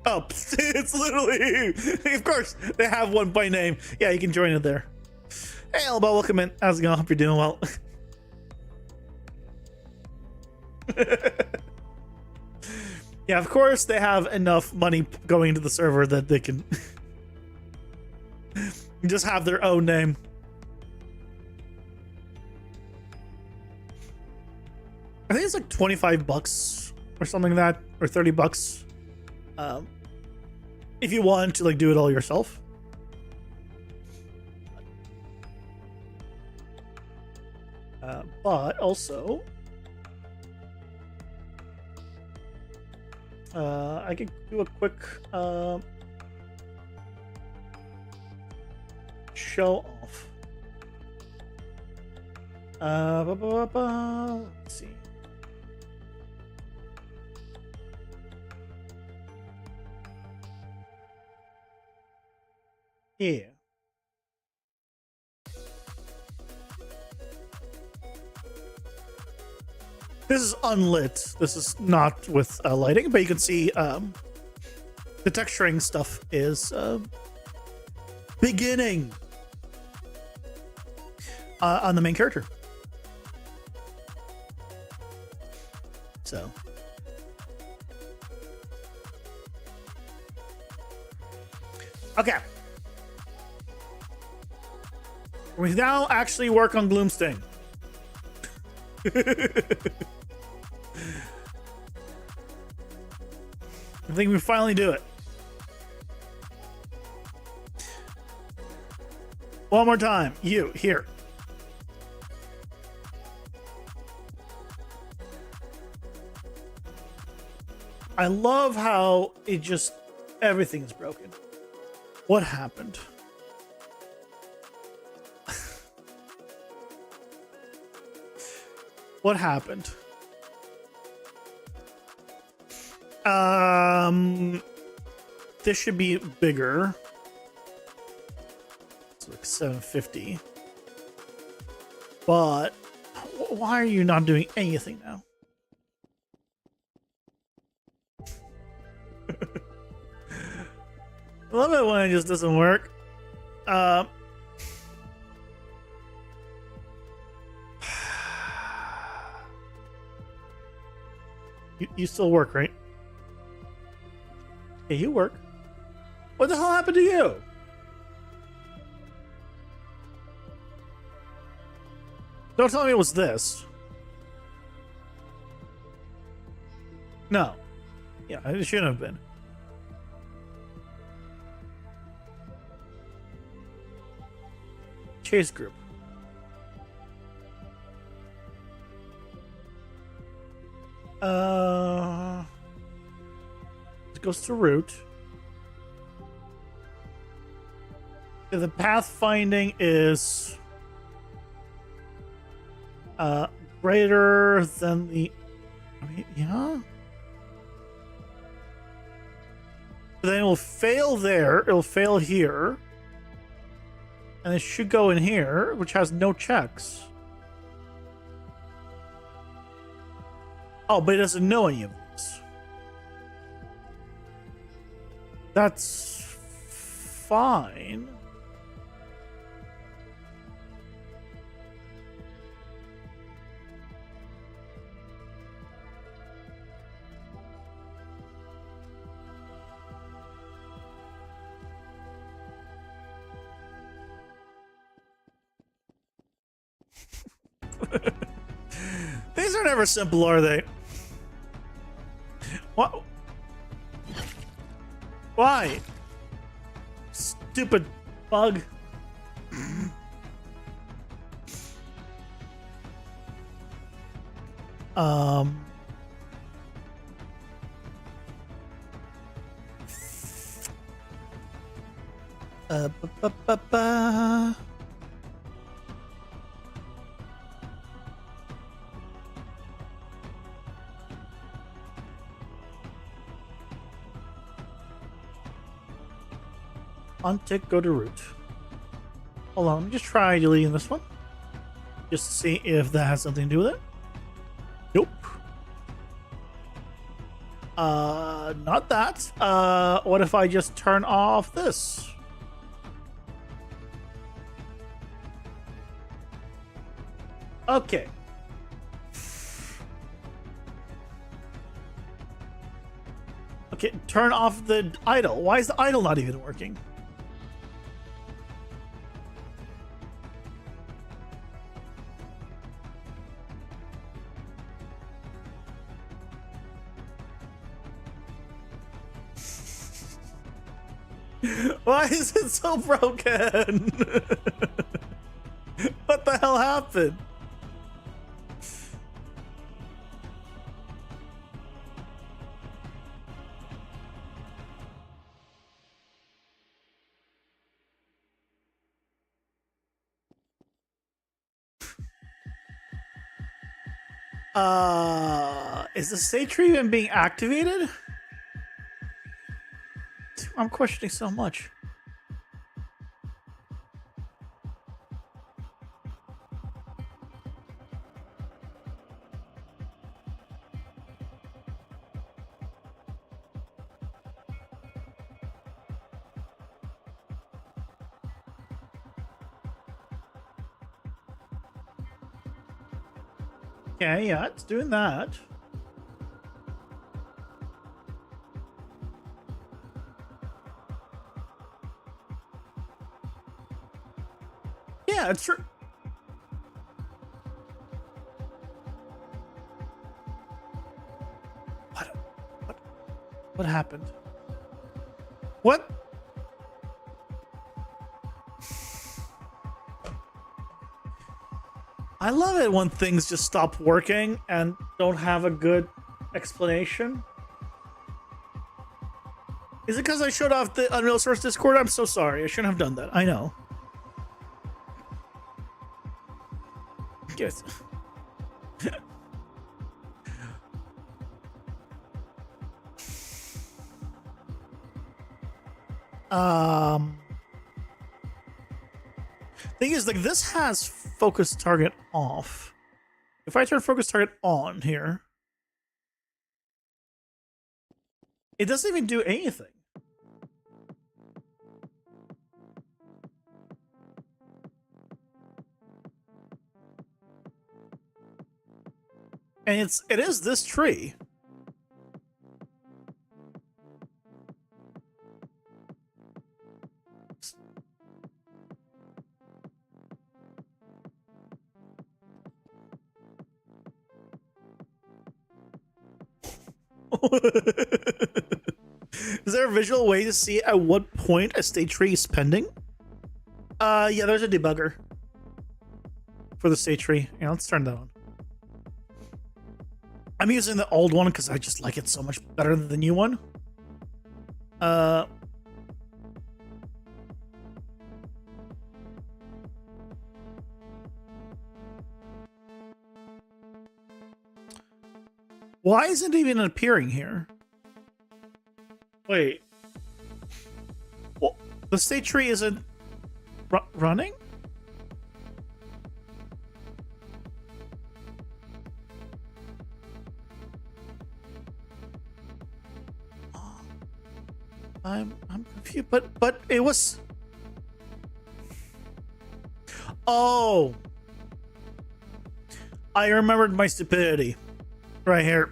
Oh, it's literally... Of course, they have one by name. Yeah, you can join it there. Hey, Elbow, welcome in. How's it going? Hope you're doing well. Yeah, of course they have enough money going into the server that they can just have their own name. I think it's like $25 or something like that, or $30 if you want to like do it all yourself. But also I could do a quick show off. Let's see. Yeah. This is unlit. This is not with lighting, but you can see the texturing stuff is beginning on the main character. So. Okay. We now actually work on Gloomstain. I think we finally do it. One more time. You, here. I love how it just, everything's broken. What happened? What happened? This should be bigger. It's like 750. But why are you not doing anything now? I love it when it just doesn't work. You still work, right? Yeah, you work. What the hell happened to you? Don't tell me it was this. No. Yeah, it shouldn't have been. Chase group. It goes to root. The pathfinding is greater than the. I mean, yeah. Then it will fail there. It'll fail here. And it should go in here, which has no checks. Oh, but it doesn't know any of these. That's fine. These are never simple, are they? What? Why? Stupid bug. Ba. Untick, go to root. Hold on, let me just try deleting this one. Just to see if that has something to do with it. Nope. Not that. What if I just turn off this? Okay. Okay, turn off the idle. Why is the idle not even working? Why is it so broken? What the hell happened? Is the state tree even being activated? I'm questioning so much. Okay, yeah, it's doing that. Yeah, it's true. What happened? What? I love it when things just stop working and don't have a good explanation. Is it because I showed off the Unreal Source Discord? I'm so sorry. I shouldn't have done that. I know. Yes. Thing is, like, this has focus target off. If I turn focus target on here, it doesn't even do anything. And it is this tree. Is there a visual way to see at what point a state tree is pending? Yeah, there's a debugger for the state tree. Yeah, let's turn that on. I'm using the old one because I just like it so much better than the new one. Why isn't it even appearing here? Wait. Well, the state tree isn't running? I'm confused, but it was. Oh, I remembered my stupidity. Right here.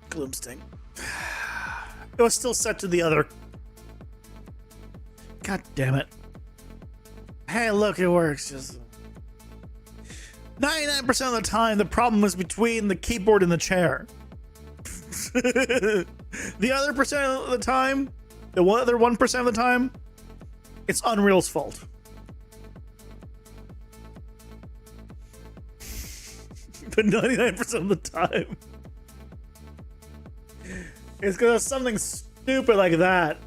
Gloomsting. It was still set to the other. God damn it. Hey, look, it works. Just 99% of the time, the problem was between the keyboard and the chair. The other percent of the time, the other 1% of the time, it's Unreal's fault. But 99% of the time, it's because of something stupid like that.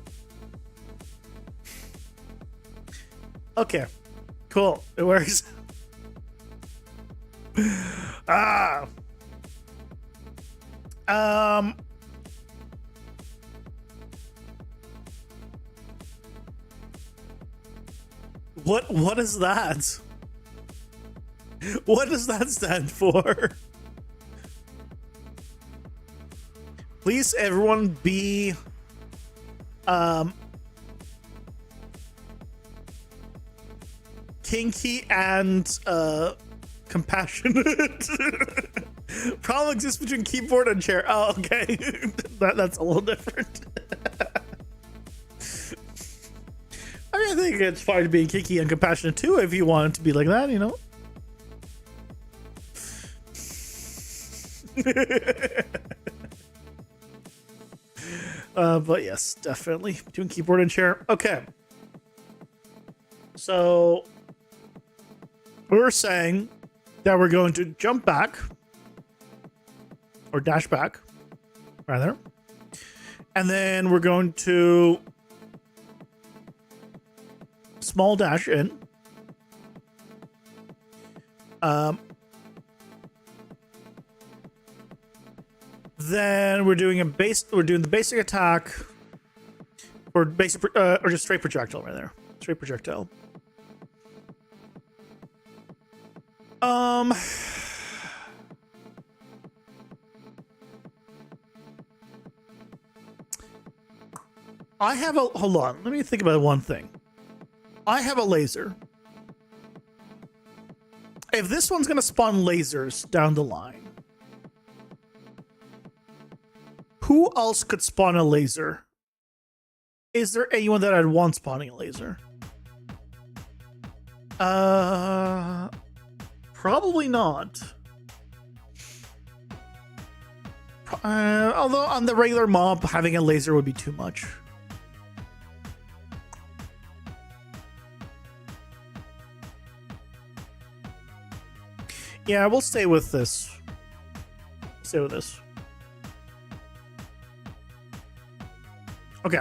Okay, cool, it works. What is that? What does that stand for? Please, everyone, be kinky and compassionate. Problem exists between keyboard and chair. Oh, okay. That's a little different. I mean, I think it's fine to be kinky and compassionate too if you want it to be like that, you know? But yes, definitely between keyboard and chair. Okay. So we were saying that we're going to jump back or dash back rather. And then we're going to small dash in. Then we're doing the basic attack or basic or just straight projectile right there. Straight projectile. I have a hold on. Let me think about one thing. I have a laser. If this one's gonna spawn lasers down the line, who else could spawn a laser? Is there anyone that I'd want spawning a laser? Probably not. Although on the regular mob, having a laser would be too much. Yeah, we'll stay with this. Stay with this. Okay.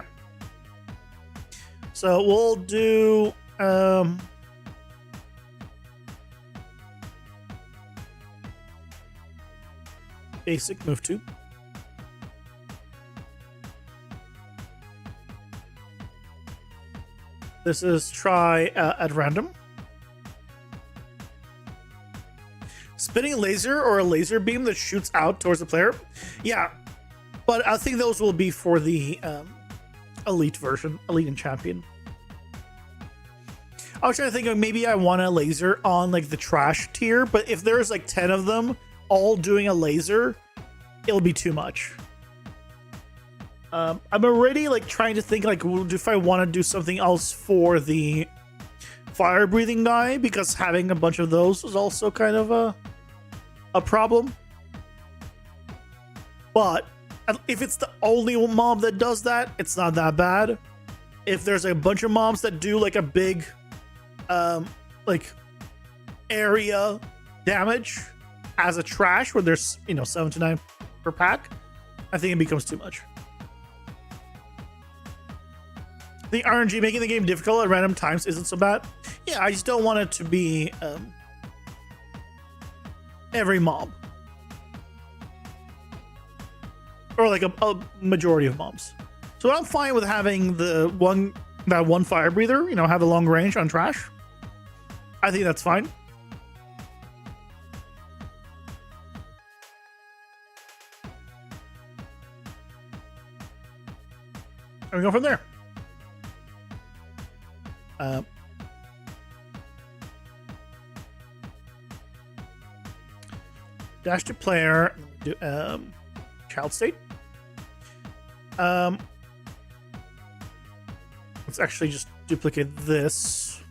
So we'll do basic move 2. This is try at random. Spinning a laser or a laser beam that shoots out towards the player. Yeah, but I think those will be for the elite version, elite and champion. I was trying to think of maybe I want a laser on like the trash tier, but if there's like 10 of them all doing a laser, it'll be too much. I'm already like trying to think like if I want to do something else for the fire breathing guy, because having a bunch of those is also kind of a problem. But if it's the only mob that does that, it's not that bad. If there's a bunch of mobs that do like a big like area damage as a trash where there's 7 to 9 per pack, I think it becomes too much. The RNG making the game difficult at random times isn't so bad. Yeah, I just don't want it to be every mob. Or like a majority of mobs. So I'm fine with having that one fire breather, have a long range on trash. I think that's fine. And we go from there. Dash to player, child state. Let's actually just duplicate this.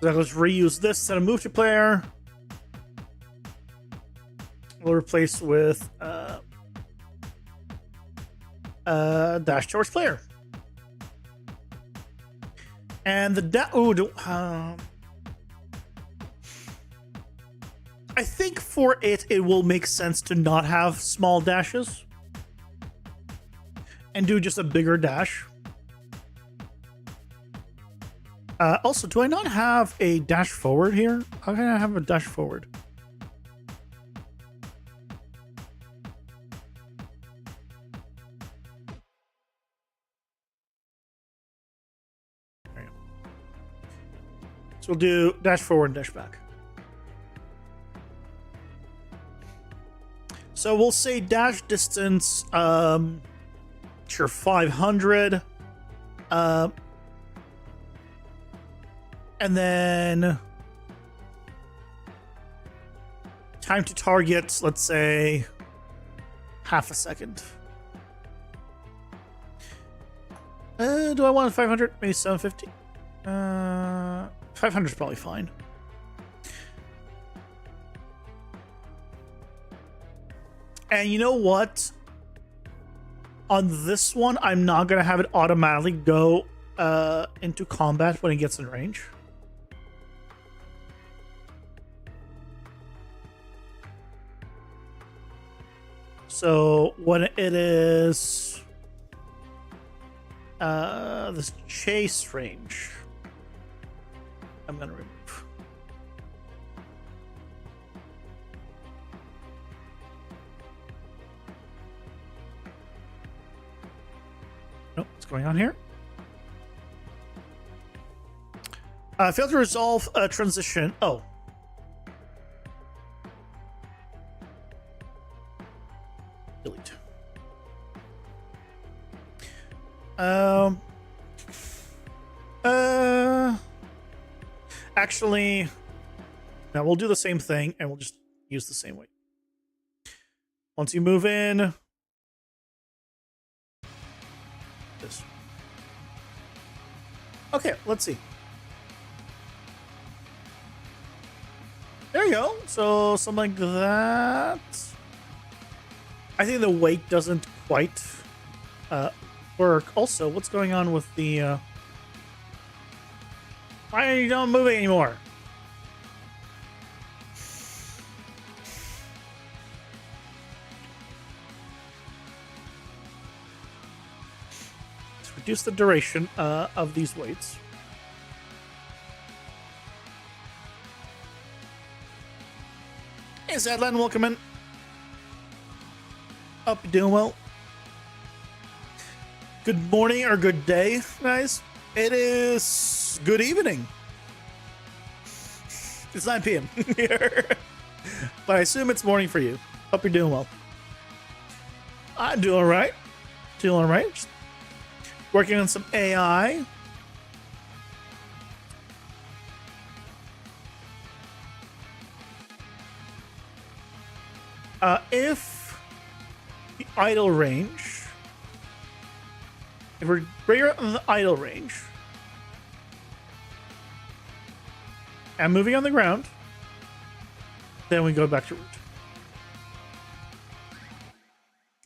So let's reuse this instead of move to player. We'll replace with dash towards player. And the I think for it will make sense to not have small dashes and do just a bigger dash. Also, do I not have a dash forward here? How can I have a dash forward? So we'll do dash forward and dash back. So we'll say dash distance, sure, 500. And then time to target, let's say half a second. Do I want 500? Maybe 750? 500 is probably fine. And you know what? On this one, I'm not going to have it automatically go into combat when it gets in range. So when it is this chase range, I'm going to remove. Oh, what's going on here? Failed to resolve a transition. Oh. Delete. Actually, now we'll do the same thing and we'll just use the same way. Once you move in, Okay, let's see. There you go. So something like that. I think the weight doesn't quite work. Also, what's going on with the... Why are you not moving anymore? Let's reduce the duration of these weights. Hey, Zadlan, welcome in. Hope you're doing well. Good morning or good day, guys. It is good evening. It's 9 p.m. here. But I assume it's morning for you. Hope you're doing well. I'm doing all right. Doing all right. Just working on some AI. If the idle range, if we're greater on the idle range, and moving on the ground, then we go back to root.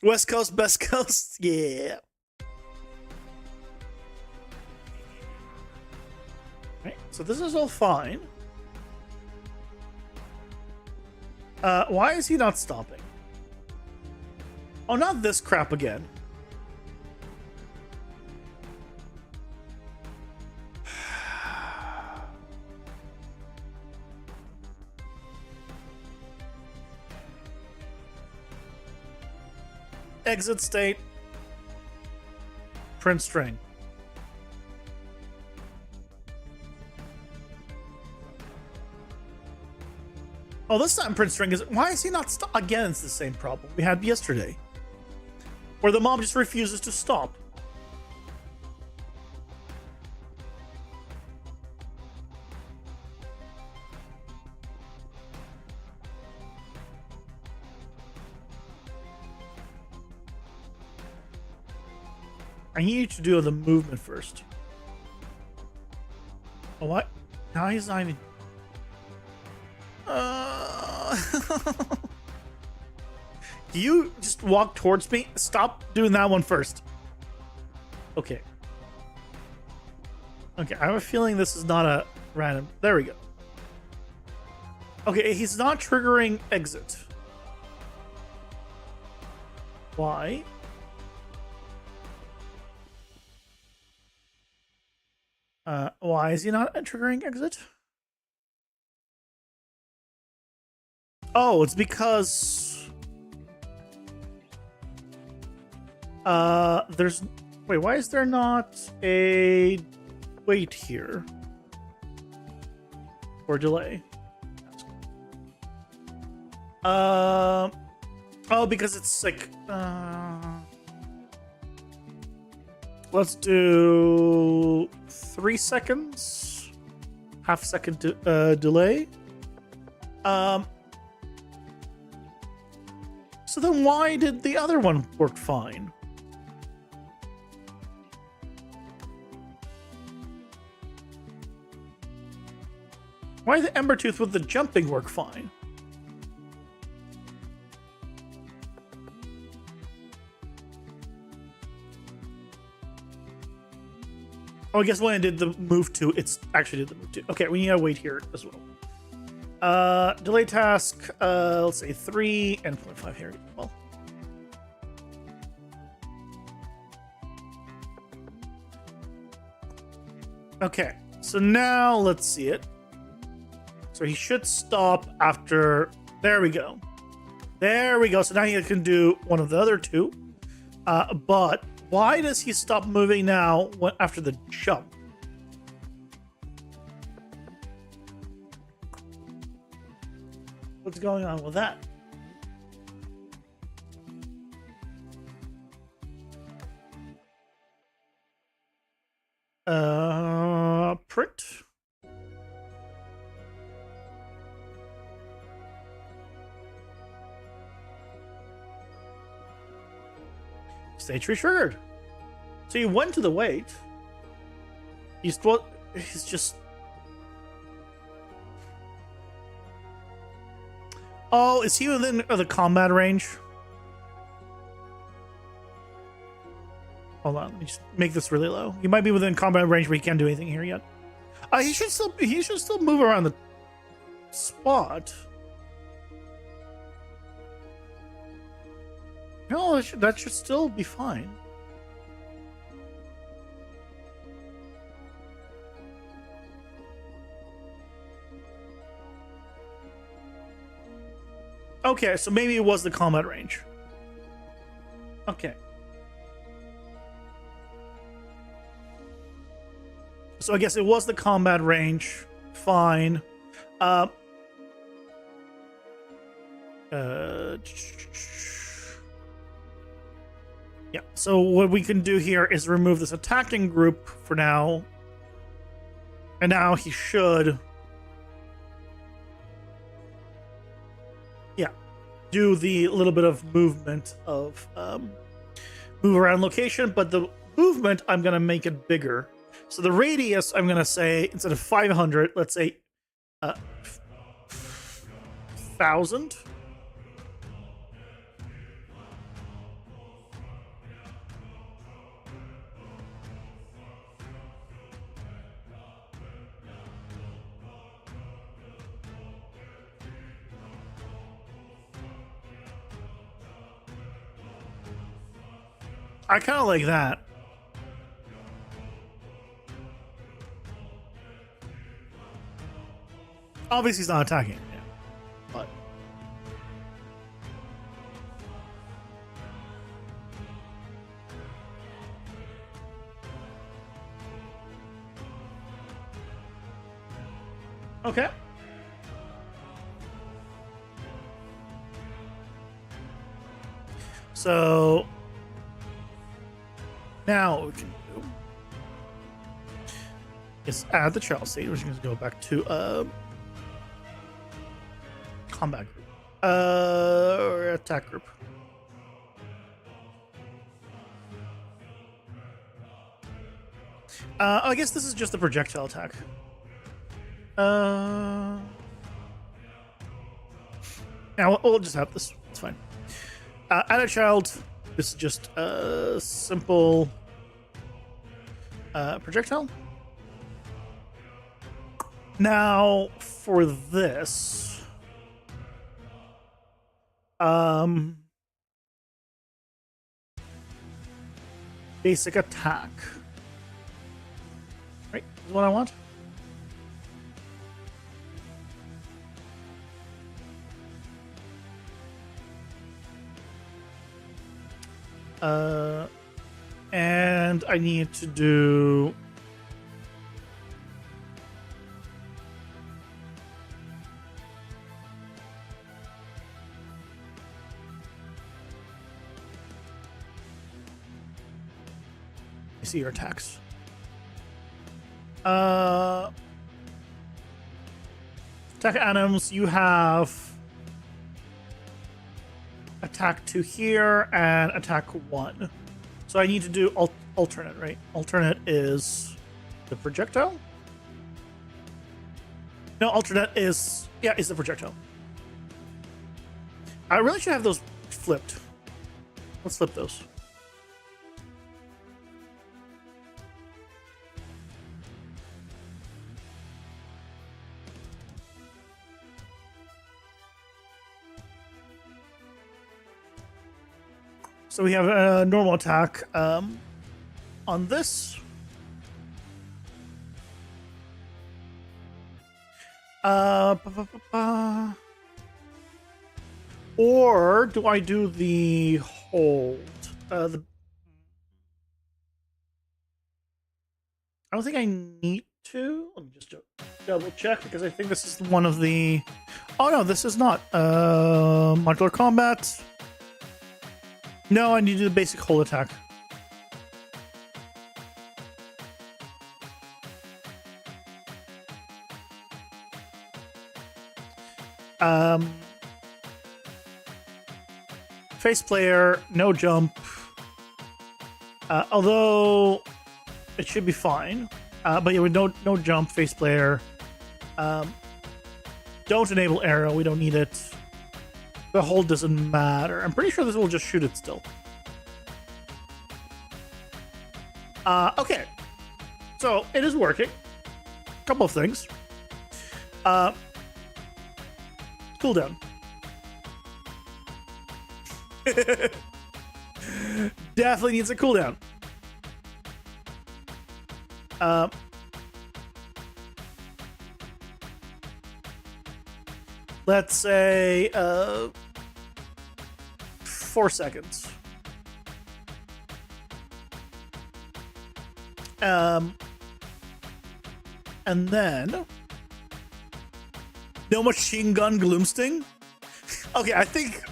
West Coast, best coast, yeah. Right, so this is all fine. Why is he not stopping? Oh, not this crap again. Exit state. Print string. Oh, this time print string is... Why is he not stop? Again, it's the same problem we had yesterday. Where the mob just refuses to stop. I need to do the movement first. Oh, what? Now he's not even... You just walk towards me? Stop doing that one first. Okay. Okay, I have a feeling this is not a random... There we go. Okay, he's not triggering exit. Why? Why is he not triggering exit? Oh, it's because... there's... Wait, why is there not a wait here? Or delay? Oh, because it's like... let's do 3 seconds. Half second delay. So then why did the other one work fine? Why did the Ember Tooth with the jumping work fine? Oh, I guess when I did the move to, it's actually did the move to. Okay, we need to wait here as well. Delay task, let's say 3 and 0.5 here as well. Okay, so now let's see it. So he should stop after, there we go. There we go, so now he can do one of the other two. But why does he stop moving now after the jump? What's going on with that? Print. Stage tree triggered. So you went to the wait. He's just. Oh, is he within the combat range? Hold on, let me just make this really low. He might be within combat range, but he can't do anything here yet. He should still move around the spot. No, that should still be fine. Okay, so maybe it was the combat range. Okay. So I guess it was the combat range. Fine. Yeah. So what we can do here is remove this attacking group for now. And now he should... Yeah. Do the little bit of movement of... move around location, but the movement, I'm going to make it bigger. So the radius, I'm going to say, instead of 500, let's say 1,000. I kind of like that. Obviously, he's not attacking. Yeah. But okay. So now what we can do is add the child state. We're just going to go back to combat group. Or attack group. I guess this is just a projectile attack. Now we'll just have this. It's fine. Add a child. This is just a simple projectile. Now for this. Basic attack. Right, is what I want. And I need to do see your attacks. Attack items, you have attack 2 here and attack 1. So I need to do alternate, right? Alternate is the projectile? No, alternate is, yeah, is the projectile. I really should have those flipped. Let's flip those. So we have a normal attack on this. Or do I do the hold? I don't think I need to. Let me just double check because I think this is one of the... Oh no, this is not. Modular combat. No, I need to do the basic hold attack. Face player, no jump. Although it should be fine. But yeah, we don't no jump, face player. Don't enable arrow. We don't need it. The hold doesn't matter. I'm pretty sure this will just shoot it still. Okay. So it is working. Couple of things. Cooldown. Definitely needs a cooldown. Let's say 4 seconds. And then no machine gun gloomsting. Okay, I think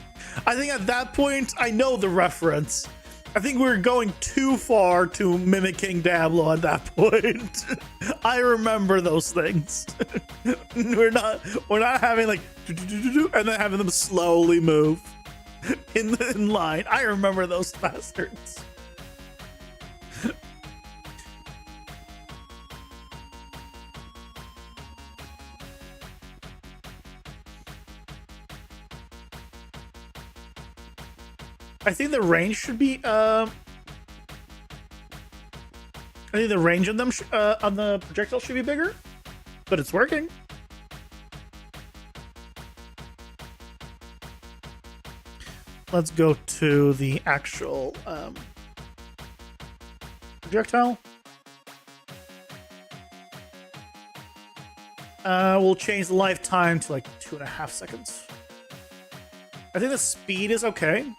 at that point I know the reference. I think we're going too far to mimicking Diablo at that point. I remember those things. we're not having like and then having them slowly move in line. I remember those bastards. I think the range should be. I think the range of them on the projectile should be bigger, but it's working. Let's go to the actual projectile. We'll change the lifetime to like 2.5 seconds. I think the speed is okay.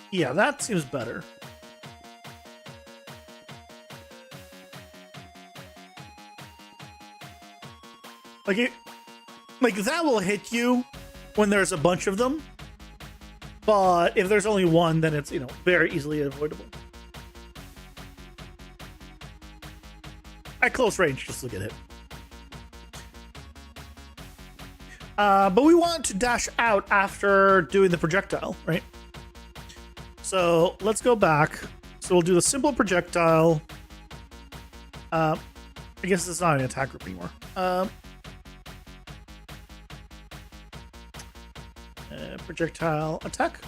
Yeah, that seems better. Like that will hit you when there's a bunch of them. But if there's only one, then it's, very easily avoidable. At close range, just to get hit. But we want to dash out after doing the projectile, right? So let's go back. So we'll do the simple projectile. I guess it's not an attack group anymore. Projectile attack.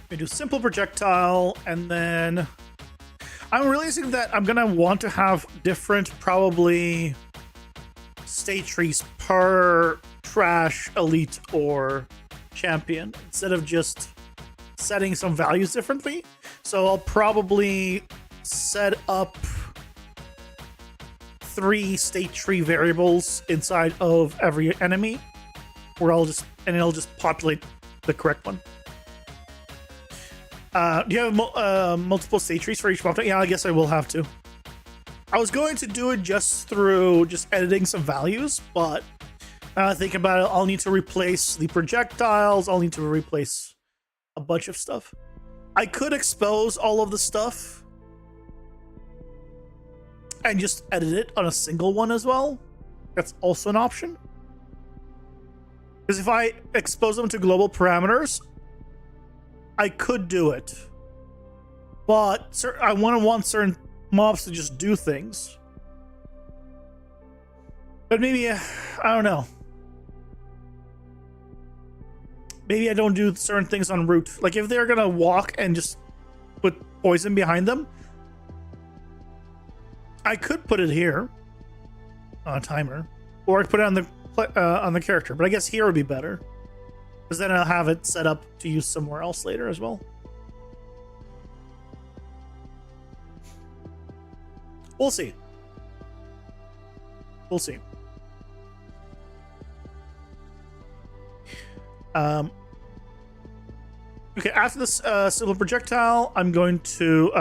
We do simple projectile, and then I'm realizing that I'm gonna want to have different, probably, state trees per trash, elite, or champion instead of just setting some values differently. So I'll probably set up 3 state tree variables inside of every enemy, where it'll just populate the correct one. Do you have multiple state trees for each monster? Yeah, I guess I will have to. I was going to do it just through editing some values, but think about it, I'll need to replace the projectiles, I'll need to replace a bunch of stuff. I could expose all of the stuff and just edit it on a single one as well. That's also an option. Because if I expose them to global parameters, I could do it. But I want certain mobs to just do things. But maybe, I don't know. Maybe I don't do certain things on route. Like if they're gonna walk and just put poison behind them, I could put it here on a timer, or I could put it on the character. But I guess here would be better, because then I'll have it set up to use somewhere else later as well. We'll see. We'll see. Okay, after this simple projectile, I'm going to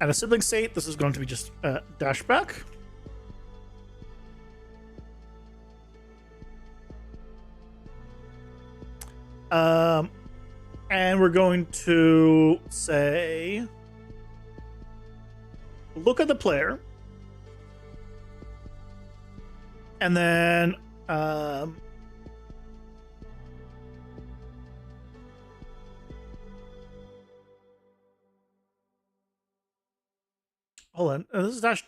add a sibling state. This is going to be just dash back. And we're going to say, look at the player, and then hold on. This is dash.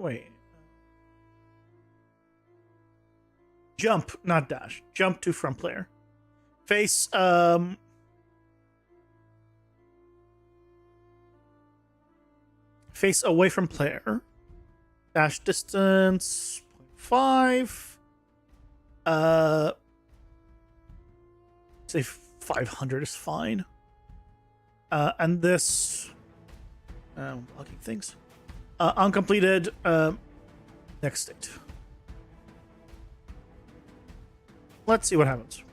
Wait. Jump, not dash. Jump to front player. Face. Face away from player. Dash distance 0.5. Say 500 is fine. And this blocking things. Uncompleted next state. Let's see what happens.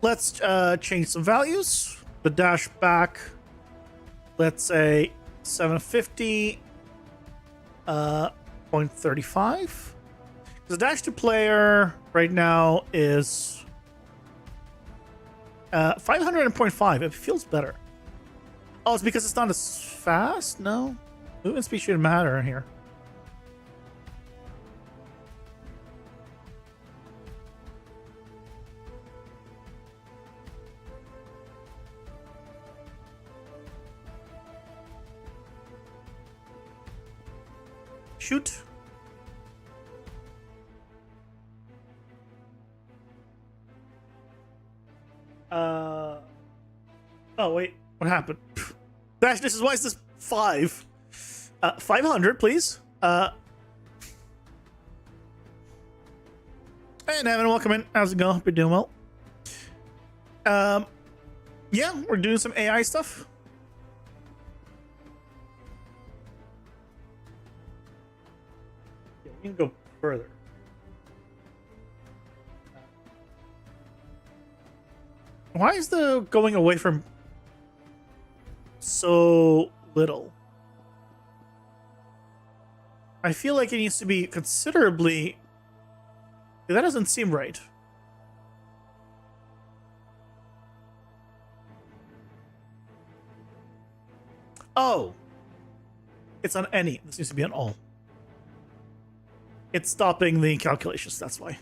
Let's change some values. The dash back, let's say 750, 0.35. The dash to player right now is 500.5. It feels better. Oh, it's because it's not as fast? No. Movement speed shouldn't matter here. Shoot. Oh wait, what happened? Dash, this is why is this 5? 500, please. And Evan, welcome in. How's it going? Hope you're doing well. Yeah, we're doing some AI stuff. Yeah, we can go further. Why is the going away from so little? I feel like it needs to be considerably... That doesn't seem right. Oh! It's on any. This needs to be on all. It's stopping the calculations, that's why.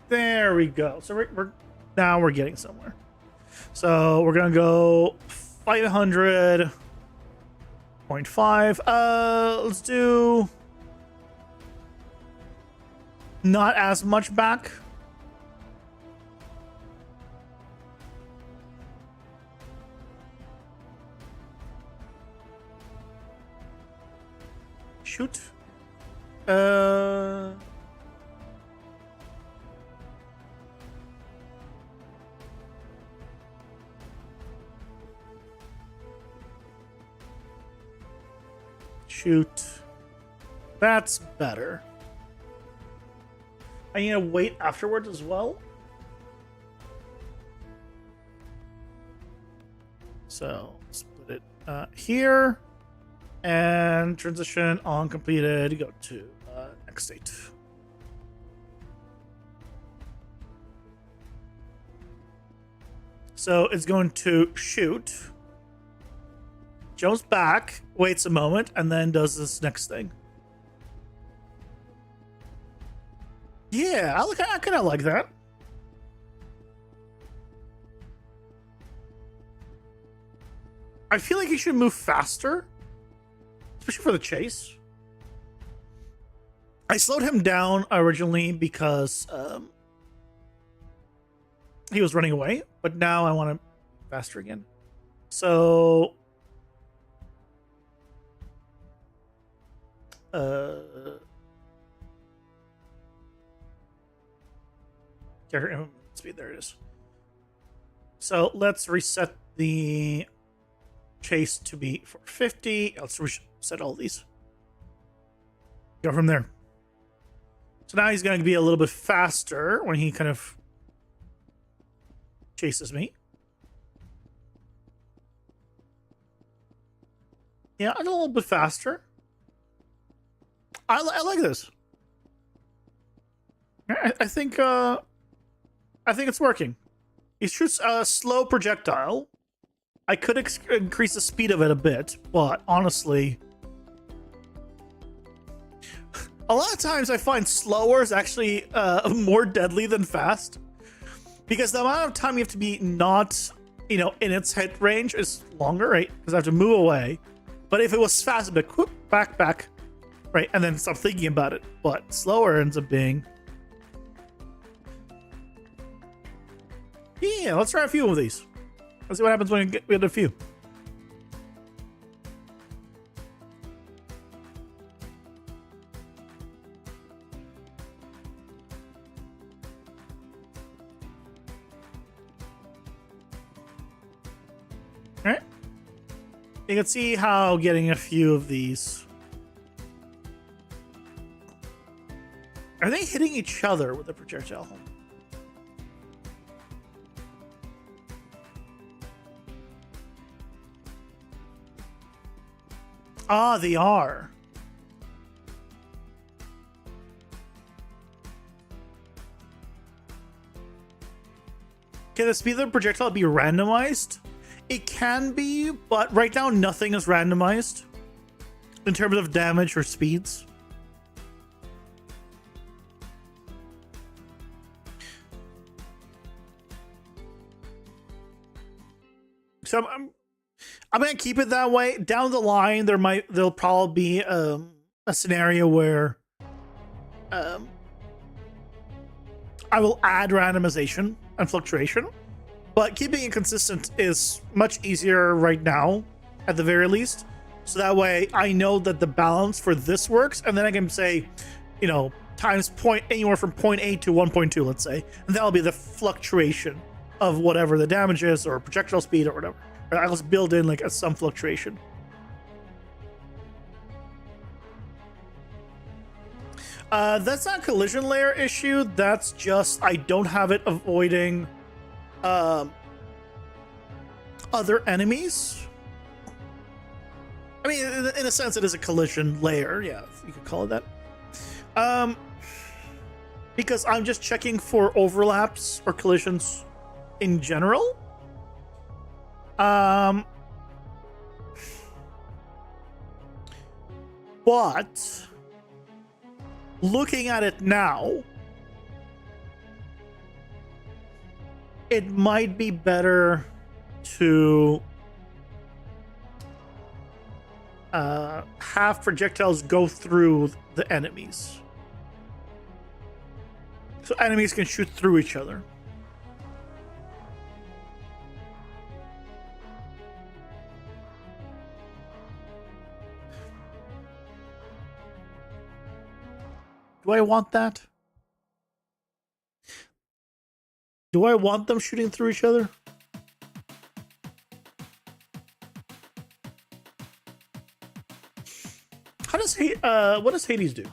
There we go. So we're now we're getting somewhere. So we're gonna go 500.5. Let's do not as much back. Shoot. Shoot. That's better. I need to wait afterwards as well. So split it here. And transition on completed. Go to next state. So it's going to shoot. Jumps back, waits a moment, and then does this next thing. Yeah, I kind of like that. I feel like he should move faster, especially for the chase. I slowed him down originally because he was running away, but now I want him faster again. So character speed, there it is. So let's reset the chase to be 450. Let's reset all these. Go from there. So now he's going to be a little bit faster when he kind of chases me. Yeah, a little bit faster. I like this. I think it's working. He shoots a slow projectile, I could increase the speed of it a bit, but honestly, a lot of times I find slower is actually more deadly than fast, because the amount of time you have to be not, in its hit range is longer, right? Because I have to move away. But if it was fast, it'd be whoop, back, right? And then stop thinking about it. But slower ends up being... Yeah, let's try a few of these. Let's see what happens when we get a few. All right. You can see how getting a few of these... Are they hitting each other with the projectile? Ah, they are. Can the speed of the projectile be randomized? It can be, but right now nothing is randomized in terms of damage or speeds. So I'm gonna keep it that way. Down the line, there'll probably be a scenario where I will add randomization and fluctuation, but keeping it consistent is much easier right now, at the very least. So that way, I know that the balance for this works, and then I can say, times anywhere from 0.8 to 1.2, let's say, and that'll be the fluctuation of whatever the damage is, or projectile speed, or whatever. I'll just build in like some fluctuation. That's not a collision layer issue. That's just I don't have it avoiding other enemies. I mean, in a sense, it is a collision layer. Yeah, you could call it that. Because I'm just checking for overlaps or collisions in general. But looking at it now, it might be better to have projectiles go through the enemies, so enemies can shoot through each other. Do I want that? Do I want them shooting through each other? How does what does Hades do?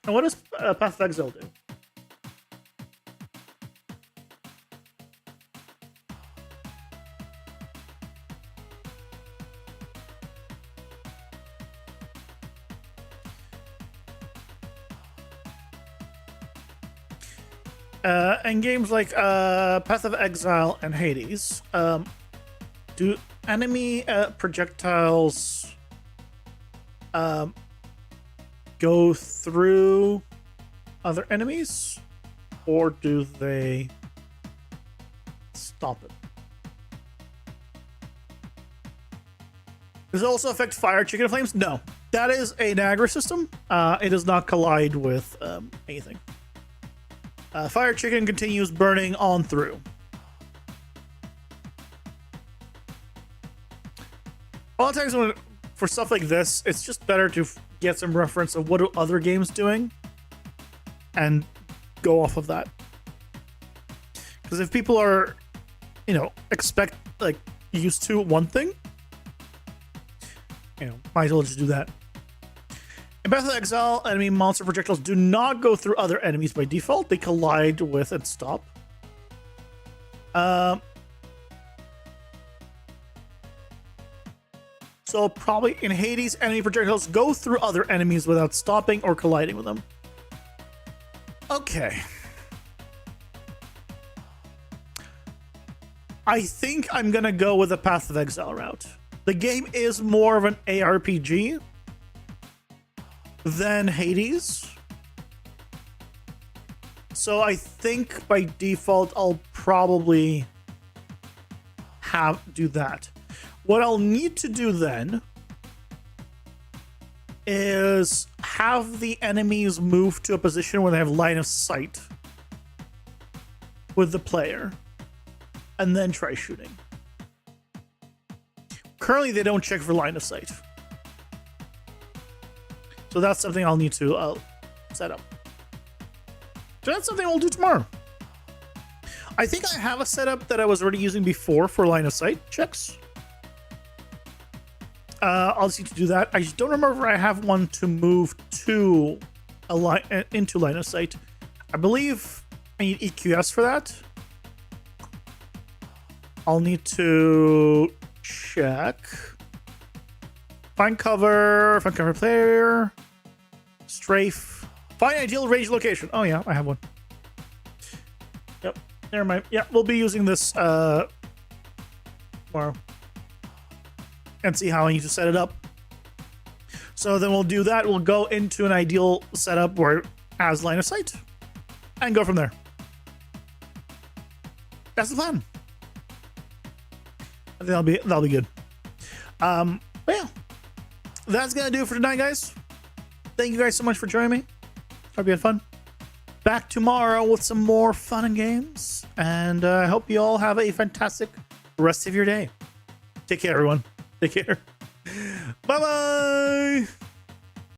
And what does Path of Exile do? And games like Path of Exile and Hades, do enemy projectiles go through other enemies, or do they stop it? Does it also affect fire chicken flames? No, that is a Niagara system. It does not collide with anything. Fire chicken continues burning on through. A lot of times for stuff like this, it's just better to get some reference of what are other games doing and go off of that. Because if people are, used to one thing, might as well just do that. In Path of Exile, enemy monster projectiles do not go through other enemies by default. They collide with and stop. So probably in Hades, enemy projectiles go through other enemies without stopping or colliding with them. Okay. I think I'm gonna go with the Path of Exile route. The game is more of an ARPG than Hades. So I think by default I'll probably do that. What I'll need to do then is have the enemies move to a position where they have line of sight with the player, and then try shooting. Currently, they don't check for line of sight. So that's something I'll need to set up. So that's something we'll do tomorrow. I think I have a setup that I was already using before for line of sight checks. I'll just need to do that. I just don't remember if I have one to move to into line of sight. I believe I need EQS for that. I'll need to check. Find cover player, strafe, find ideal range location. Oh yeah, I have one. Yep, never mind. Yeah, we'll be using this tomorrow. And see how I need to set it up. So then we'll do that. We'll go into an ideal setup where it has line of sight and go from there. That's the plan. I think that'll be good. But yeah, that's gonna do it for tonight, guys. Thank you guys so much for joining me. Hope you had fun. Back tomorrow with some more fun and games, and I hope you all have a fantastic rest of your day. Take care, everyone. Take care. Bye bye.